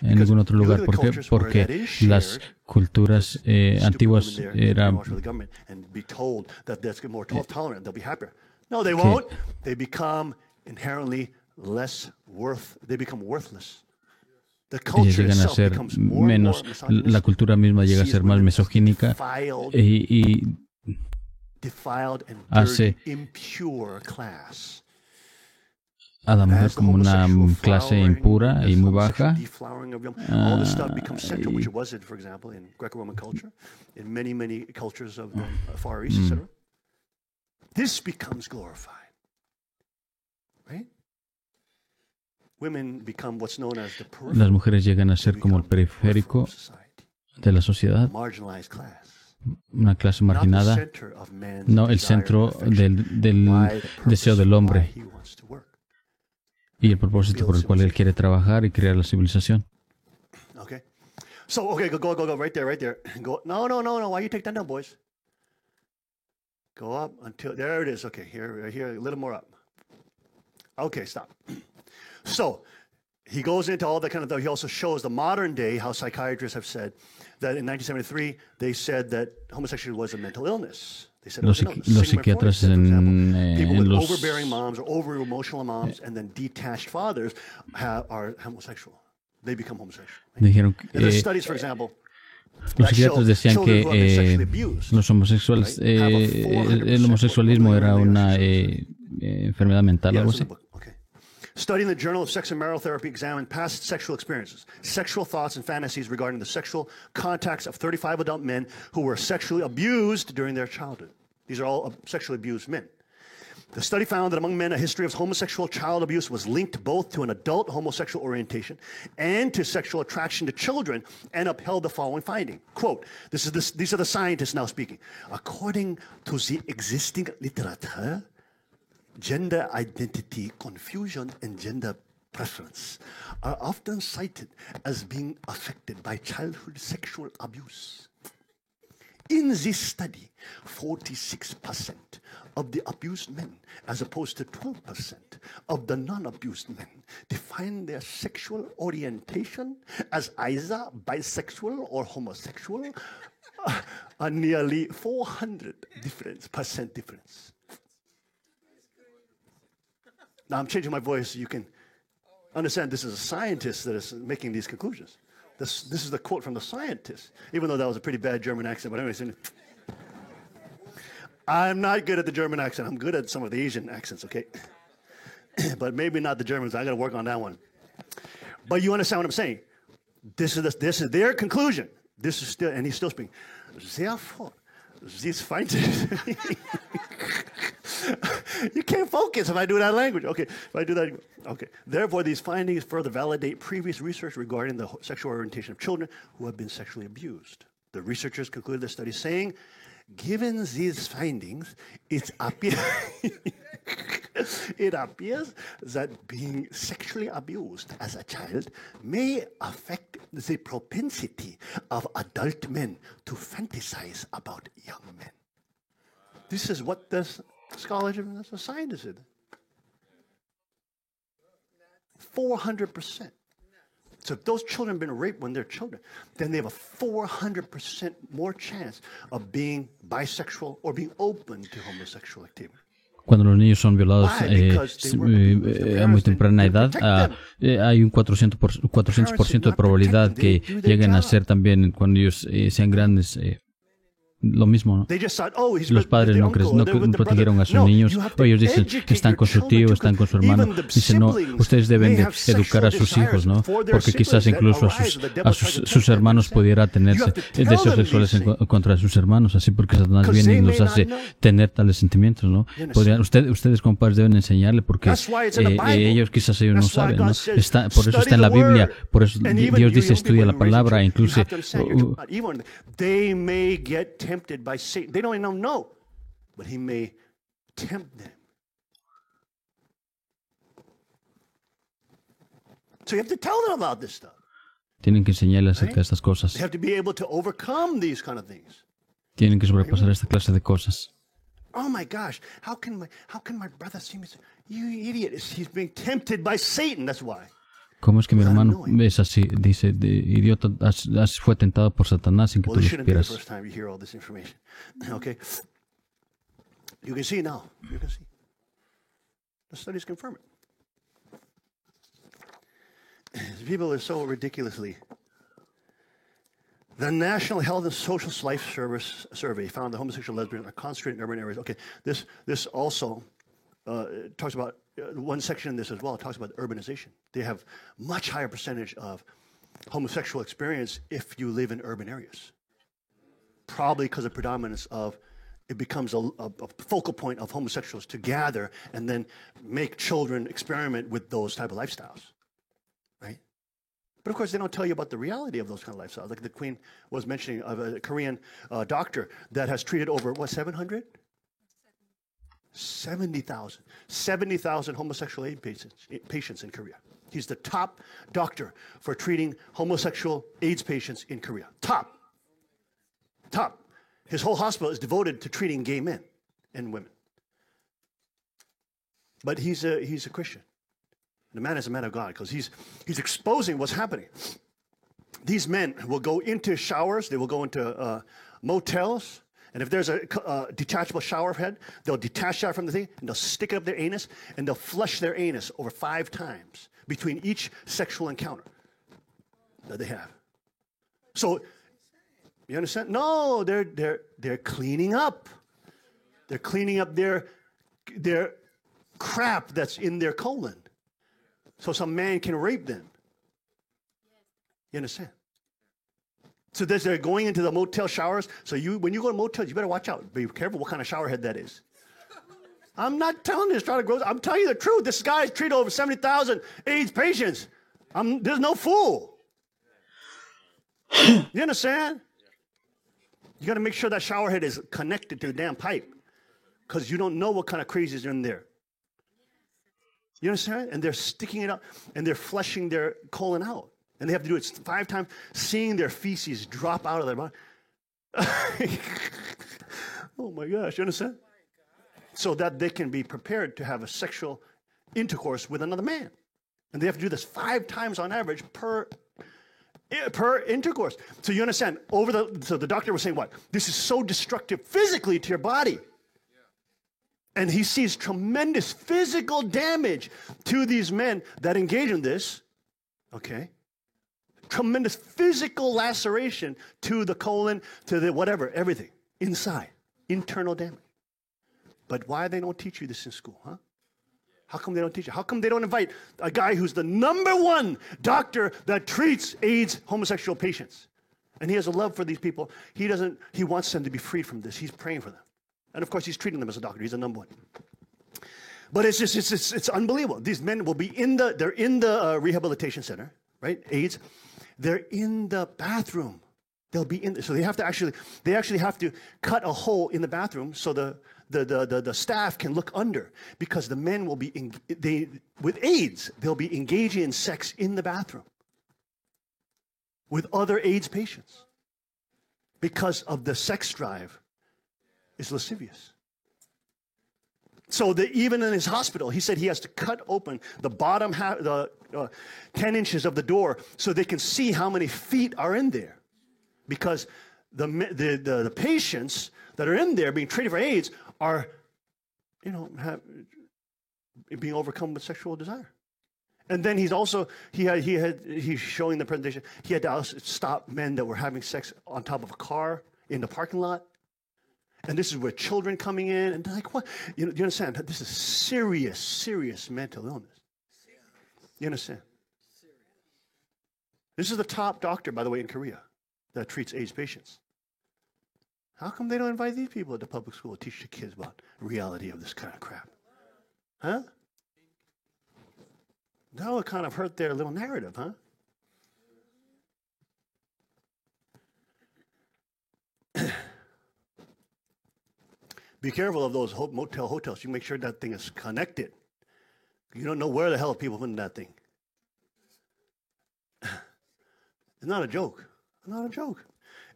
En ningún otro lugar. ¿Por qué? Porque las culturas antiguas eran... No, they won't. They become inherently less they become worthless. Ellos llegan a ser menos, la cultura misma llega a ser más misogínica y hace a la mujer como una clase impura y muy baja. This becomes glorified, right? Women become what's known as the peripheral. Las mujeres llegan a ser como el periférico de la sociedad, una clase marginada, no el centro del deseo del hombre y el propósito por el cual él quiere trabajar y crear la civilización. Okay. So, okay, go, right there. Go. No. Why you take that down, boys? Go up until, there it is. Okay, here, a little more up. Okay, stop. So, he goes into all that kind of stuff. He also shows the modern day, how psychiatrists have said that in 1973, they said that homosexuality was a mental illness. They said los psiquiatras people with overbearing moms or over-emotional moms and then detached fathers are homosexual. They become homosexual. Dijeron there's studies, for example, los psiquiatras decían que los homosexuales, el homosexualismo era una enfermedad mental, algo así. Study in the Journal of Sex and Marital Therapy examined past sexual experiences, sexual thoughts and fantasies regarding the sexual contacts of 35 adult men who were sexually abused during their childhood. These are all sexually abused men. The study found that among men, a history of homosexual child abuse was linked both to an adult homosexual orientation and to sexual attraction to children, and upheld the following finding. Quote, these are the scientists now speaking. According to the existing literature, gender identity confusion and gender preference are often cited as being affected by childhood sexual abuse. In this study, 46% of the abused men, as opposed to 12% of the non-abused men, define their sexual orientation as either bisexual or homosexual, a nearly 400% difference. Now, I'm changing my voice so you can understand this is a scientist that is making these conclusions. This is the quote from the scientist, even though that was a pretty bad German accent. But anyways, I'm not good at the German accent. I'm good at some of the Asian accents, okay? But maybe not the Germans. I got to work on that one. But you understand what I'm saying? This is their conclusion. This is still, and he's still speaking. Therefore, these findings You can't focus if I do that language. Okay, if I do that. Okay. Therefore, these findings further validate previous research regarding the sexual orientation of children who have been sexually abused. The researchers concluded the study saying, given these findings, it appears that being sexually abused as a child may affect the propensity of adult men to fantasize about young men. This is what this scholarship and the scientists did. 400%. So if those children have been raped when they're children, then they have a 400% more chance of being bisexual or being open to homosexual activity. Cuando los niños son violados a muy temprana edad, hay un 400% de probabilidad que lleguen a ser también cuando ellos sean grandes. Lo mismo, ¿no? Los padres no protegieron a sus niños. Ellos dicen que están con su tío, están con su hermano. Dicen, no, ustedes deben de educar a sus hijos, ¿no? Porque quizás incluso a sus hermanos pudiera tener deseos sexuales en contra de sus hermanos, así porque Satanás viene y nos hace tener tales sentimientos, ¿no? Ustedes como padres deben enseñarle porque ellos no saben, ¿no? Por eso está en la Biblia, por eso Dios dice estudia la palabra, incluso they may get tempted by Satan. They don't even know, but he may tempt them. So you have to tell them about this stuff. Tienen que enseñarles acerca de estas cosas. They have to be able to overcome these kind of things. Tienen que sobrepasar esta clase de cosas. Oh my gosh, how can my brother see me? You idiot! He's being tempted by Satan. That's why. ¿Cómo es que mi hermano es así? Dice, idiota, fue tentado por Satanás sin que tú lo supieras. Okay. You can see now. You can see. The studies confirm it. People are so ridiculously. The National Health and Social Life Service survey found the homosexual lesbians are concentrated in urban areas. Okay, this also talks about one section in this as well. It talks about urbanization. They have much higher percentage of homosexual experience if you live in urban areas. Probably because of predominance of it becomes a focal point of homosexuals to gather and then make children experiment with those type of lifestyles, right? But of course, they don't tell you about the reality of those kind of lifestyles. Like the Queen was mentioning of a Korean doctor that has treated over, 700? 70,000 homosexual AIDS patients in Korea. He's the top doctor for treating homosexual AIDS patients in Korea. Top. His whole hospital is devoted to treating gay men and women. But he's a Christian. The man is a man of God because he's exposing what's happening. These men will go into showers. They will go into motels. And if there's a detachable shower head, they'll detach that from the thing, and they'll stick it up their anus, and they'll flush their anus over 5 times between each sexual encounter that they have. So, you understand? No, they're cleaning up. They're cleaning up their crap that's in their colon, so some man can rape them. You understand? So they're going into the motel showers. So when you go to motels, you better watch out. Be careful what kind of shower head that is. I'm not telling you it's trying to grow. I'm telling you the truth. This guy's treated over 70,000 AIDS patients. There's no fool. You understand? You got to make sure that shower head is connected to the damn pipe, because you don't know what kind of crazies are in there. You understand? And they're sticking it up, and they're flushing their colon out. And they have to do it 5 times, seeing their feces drop out of their body. Oh my gosh, you understand? So that they can be prepared to have a sexual intercourse with another man. And they have to do this 5 times on average per intercourse. So you understand, so the doctor was saying what? This is so destructive physically to your body. And he sees tremendous physical damage to these men that engage in this, okay? Tremendous physical laceration to the colon, to the whatever, everything, inside, internal damage. But why they don't teach you this in school, huh? How come they don't teach you? How come they don't invite a guy who's the #1 doctor that treats AIDS homosexual patients? And he has a love for these people. He wants them to be freed from this. He's praying for them. And of course, he's treating them as a doctor. He's the #1. But it's unbelievable. These men will be they're in the rehabilitation center, right? AIDS. They're in the bathroom. They'll be in, so they actually have to cut a hole in the bathroom so the staff can look under, because the men will be, with AIDS, they'll be engaging in sex in the bathroom with other AIDS patients because of the sex drive is lascivious. So even in his hospital, he said he has to cut open the bottom half, 10 inches of the door so they can see how many feet are in there. Because the patients that are in there being treated for AIDS are, being overcome with sexual desire. And then he's showing the presentation, he had to also stop men that were having sex on top of a car in the parking lot. And this is where children coming in, and they're like, what? Do you understand? This is serious, serious mental illness. You understand? This is the top doctor, by the way, in Korea that treats AIDS patients. How come they don't invite these people to public school to teach the kids about the reality of this kind of crap? Huh? That would kind of hurt their little narrative, huh? Be careful of those motel hotels. You make sure that thing is connected. You don't know where the hell people put in that thing. It's not a joke. It's not a joke.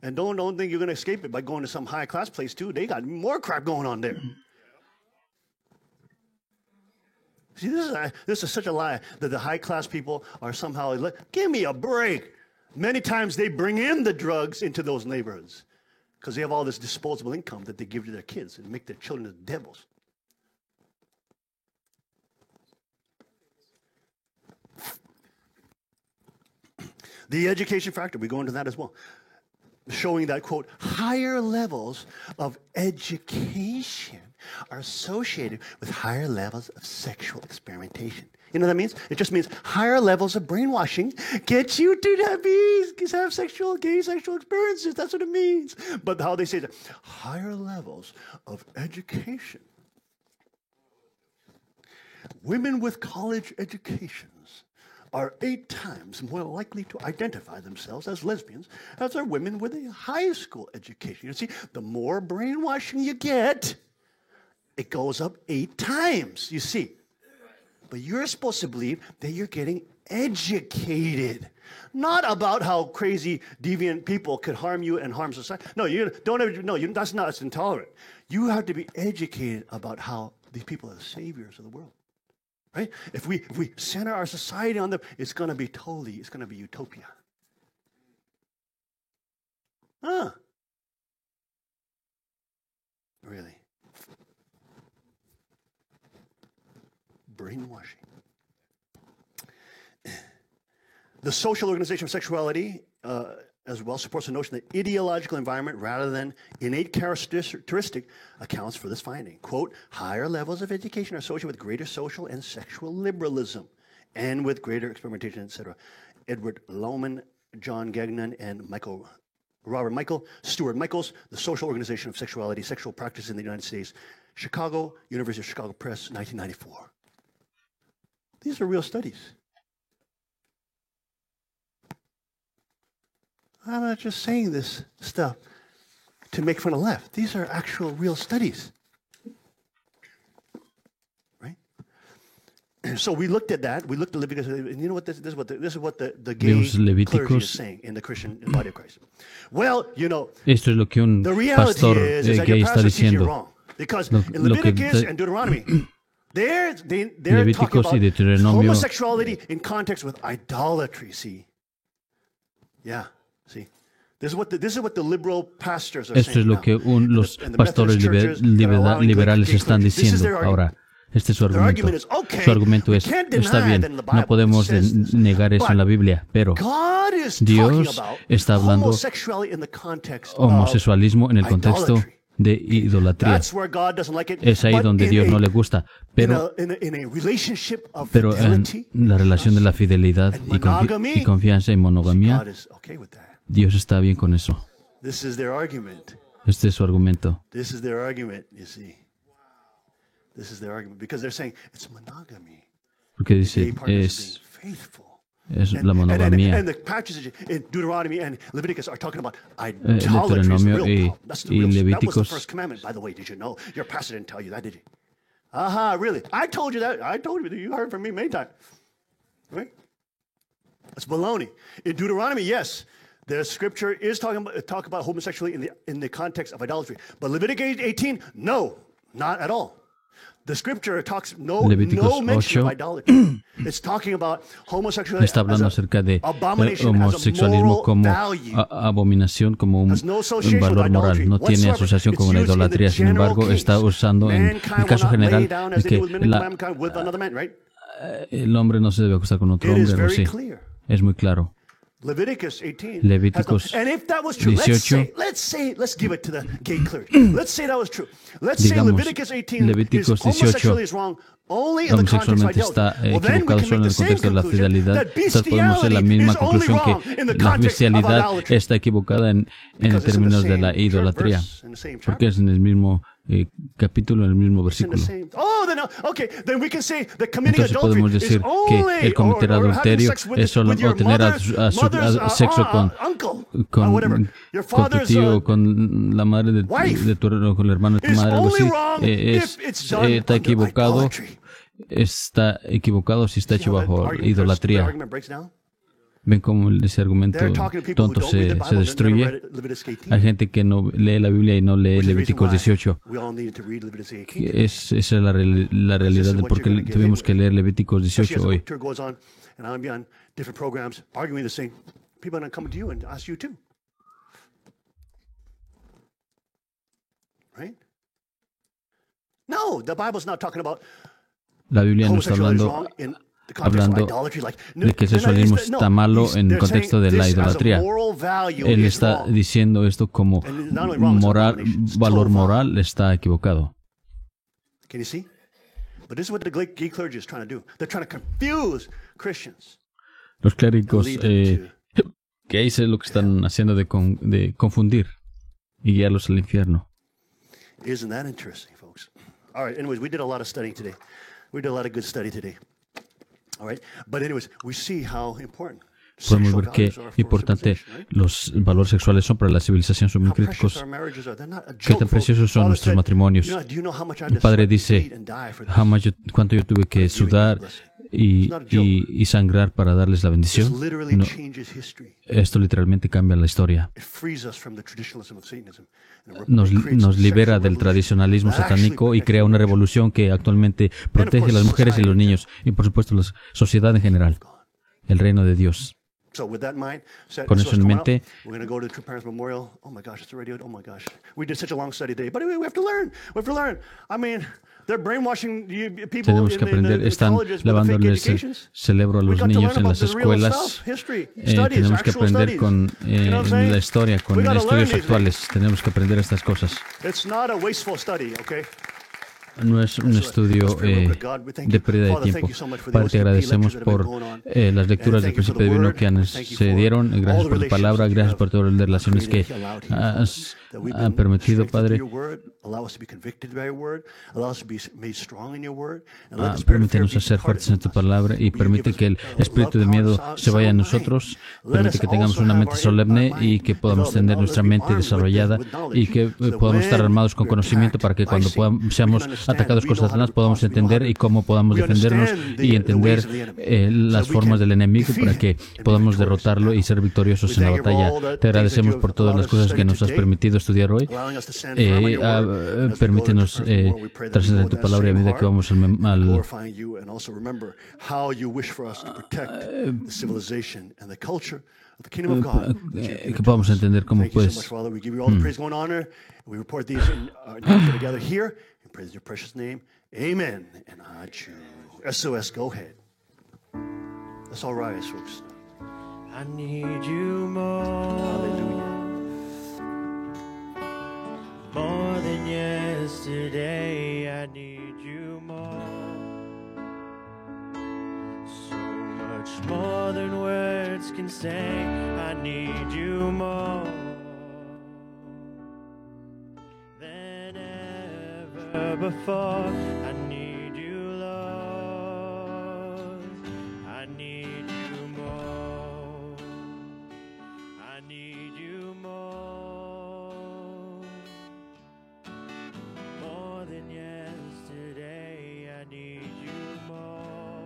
And don't think you're going to escape it by going to some high-class place, too. They got more crap going on there. See, this is such a lie that the high-class people are somehow, give me a break. Many times they bring in the drugs into those neighborhoods because they have all this disposable income that they give to their kids and make their children as devils. The education factor, we go into that as well. Showing that, quote, higher levels of education are associated with higher levels of sexual experimentation. You know what that means? It just means higher levels of brainwashing get you to have gay sexual experiences. That's what it means. But how they say that, higher levels of education. Women with college educations are 8 times more likely to identify themselves as lesbians as are women with a high school education. You see, the more brainwashing you get, it goes up 8 times, you see. But you're supposed to believe that you're getting educated, not about how crazy, deviant people could harm you and harm society. No, that's intolerant. You have to be educated about how these people are the saviors of the world. Right? If we center our society on them, it's going to be utopia. Really. Brainwashing. The social organization of sexuality as well supports the notion that ideological environment rather than innate characteristic accounts for this finding. Quote, higher levels of education are associated with greater social and sexual liberalism and with greater experimentation, etc. Edward Lohman, John Gagnon, and Robert Michael, Stuart Michaels, The Social Organization of Sexuality, Sexual Practice in the United States, Chicago, University of Chicago Press, 1994. These are real studies. I'm not just saying this stuff to make fun of left. These are actual real studies. Right? So we looked at that. We looked at Leviticus, and you know what? This is what the gay clergy is saying in the Christian body of Christ. Well, esto es lo que un pastor gay está diciendo. Because in Leviticus and Deuteronomy, they're talking about homosexuality in context with idolatry. See? Yeah. See, this is what the liberal pastors are Esto saying es lo que los pastores liberales están diciendo ahora. Este es su argumento. Su argumento es, está bien, no podemos negar eso en la Biblia, pero Dios está hablando homosexualismo en el contexto de idolatría. Es ahí donde Dios no le gusta, pero en la relación de la fidelidad y confianza y monogamia, Dios está bien con eso. Este es su argumento. Porque dice, es la monogamia. Deuteronomio y Levíticos. Really? I told you that. I told you. You heard from me many times. Right? That's baloney. In Deuteronomy, yes, the scripture is talk about homosexuality in the context of idolatry. But Leviticus 18, no, not at all. The scripture talks no mention of idolatry. It's talking about homosexuality. Está hablando acerca de homosexualismo como abominación, como un valor moral. No tiene asociación con una idolatría. Sin embargo, está usando en el caso general de que el hombre no se debe acostar con otro hombre. No, sí. Es muy claro. Levíticos 18. Levíticos 18. Homosexualmente está equivocado solo en el contexto de la fidelidad. Entonces podemos hacer la misma conclusión que la bestialidad está equivocada en términos de la idolatría, porque es en el mismo capítulo, en el mismo versículo. Entonces podemos decir que el cometer adulterio es solo tener sexo con tu tío, con la madre de tu con el hermano de tu madre, algo así. Está equivocado. Está equivocado si está hecho bajo idolatría. ¿Ven cómo ese argumento tonto se destruye? Hay gente que no lee la Biblia y no lee Levíticos 18. Esa es la realidad de por qué tuvimos que leer Levíticos 18 hoy. La Biblia no está hablando de que el sexualismo está malo en el contexto de la idolatría. Él está diciendo esto como valor moral está equivocado. Los clérigos gays es lo que están haciendo de confundir y guiarlos al infierno. Isn't that interesting, folks? All right, anyways, we did a lot of studying today. We did a lot of good study today. All right, but anyways, we see how important. Podemos ver qué importante los valores sexuales son para la civilización. Son muy críticos. Qué tan preciosos son nuestros matrimonios. El padre dice, cuánto yo tuve que sudar y sangrar para darles la bendición. No. Esto literalmente cambia la historia. Nos libera del tradicionalismo satánico y crea una revolución que actualmente protege a las mujeres y los niños y por supuesto la sociedad en general, el reino de Dios. Con eso en mente, tenemos que aprender. Están lavándoles el cerebro a los niños en las escuelas. Tenemos que aprender con la historia, con estudios actuales. Tenemos que aprender estas cosas. No es un estudio de pérdida de tiempo. Padre, te agradecemos por las lecturas del principio divino que se dieron. Gracias por tu palabra. Gracias por todas las relaciones que has permitido, Padre. Permítenos ser fuertes en tu palabra y permite que el espíritu de miedo se vaya a nosotros. Permite que tengamos una mente solemne y que podamos tener nuestra mente desarrollada y que podamos estar armados con conocimiento para que cuando seamos atacados por Satanás podamos entender y cómo podamos defendernos y entender las formas del enemigo para que podamos derrotarlo y ser victoriosos en la batalla. Te agradecemos por todas las cosas que nos has permitido estudiar hoy. Permítenos trascender tu palabra y a medida que vamos que podamos entender cómo puedes. Praise your precious name. Amen. And I choose. SOS, go ahead. Let's all rise, folks. I need you more. Hallelujah. More than yesterday, I need you more. So much more than words can say. I need you more. before. I need you, Lord. I need you more. I need you more. More than yesterday, I need you more.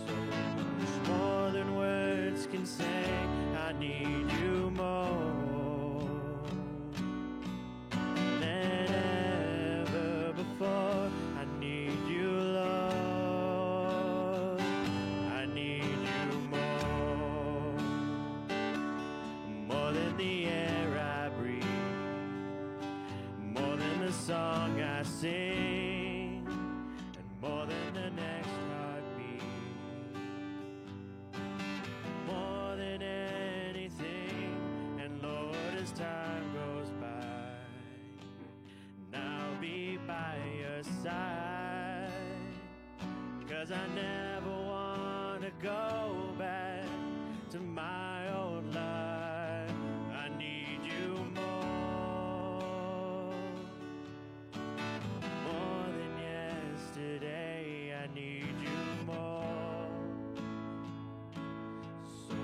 So much more than words can say, I need you more. I need you, Lord. I need you more. More than the air I breathe, more than the song I sing, and more than the next heartbeat. More than anything, and Lord, as time goes by, I'll be by your side, 'cause I never want to go back to my old life. I need you more. More than yesterday, I need you more. So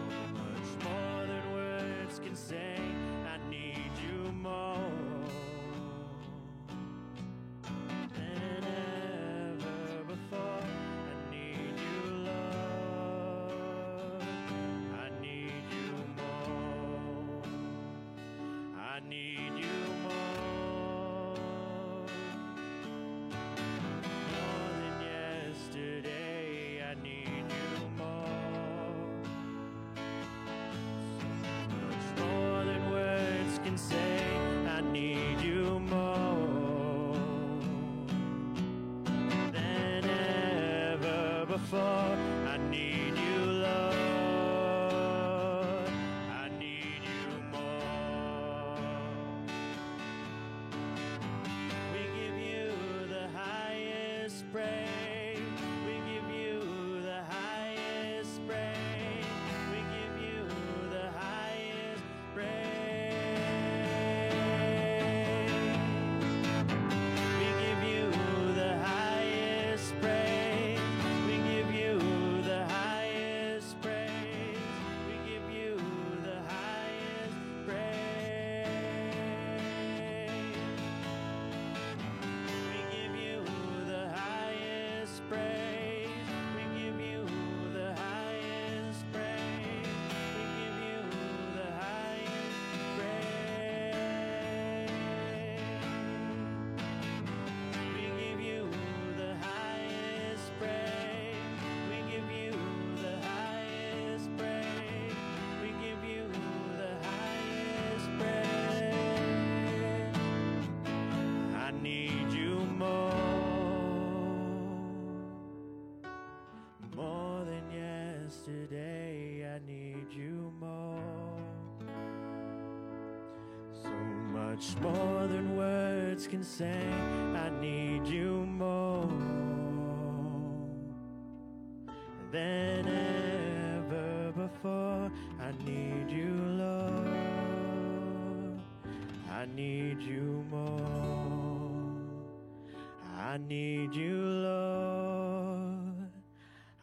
much more than words can say, I need you more. I need you more. More than yesterday, I need you more. So much more than words can say, I need you more than ever before. I need you, Lord. I need you more. We give you the highest praise. We give you the highest praise. We give you the highest praise. We give you the highest praise. We give you the highest praise. We give you the highest praise. We give you the highest praise. We give you the highest praise. We give you the highest praise. We give you the highest praise. We give you the highest praise. We give you the highest praise. I need you more than yesterday. I need you more. So much more than words can say, I need you more than ever before. I need you, Lord. I need you more. I need you, Lord.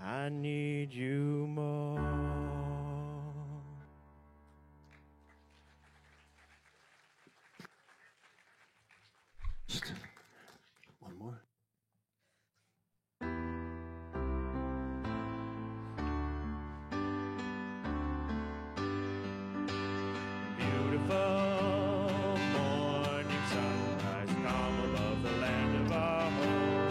I need you more. One more. Beautiful morning sunrise, calm above the land of our home.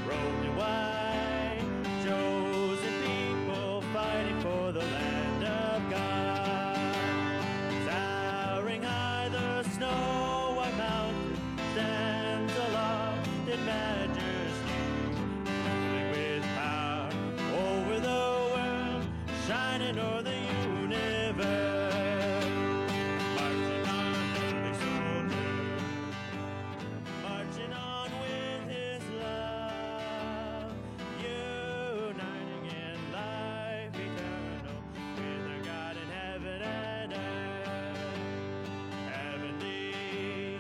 Robed in white, chosen people fighting for the land of God. Towering high, the snow-white mountain stands aloft in majesty, ruling with power over the world, shining o'er the universe. Marching on, heavy soldiers, marching on with his love, uniting in life eternal with our God in heaven and earth. Heavenly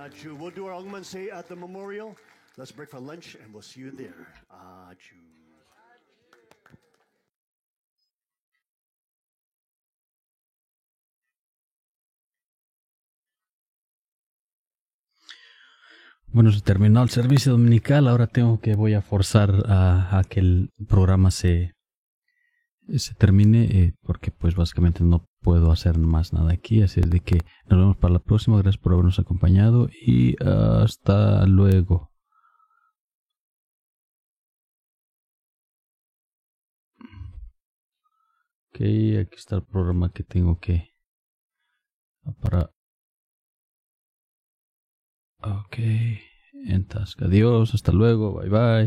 Aju. We'll do our Augmense at the memorial. Let's break for lunch, and we'll see you there. Aju. Bueno, se terminó el servicio dominical. Ahora voy a forzar a que el programa se termine, porque pues básicamente no puedo hacer más nada aquí. Así es de que nos vemos para la próxima. Gracias por habernos acompañado y hasta luego. Ok, aquí está el programa que tengo que para. Ok, entonces adiós, hasta luego, bye bye.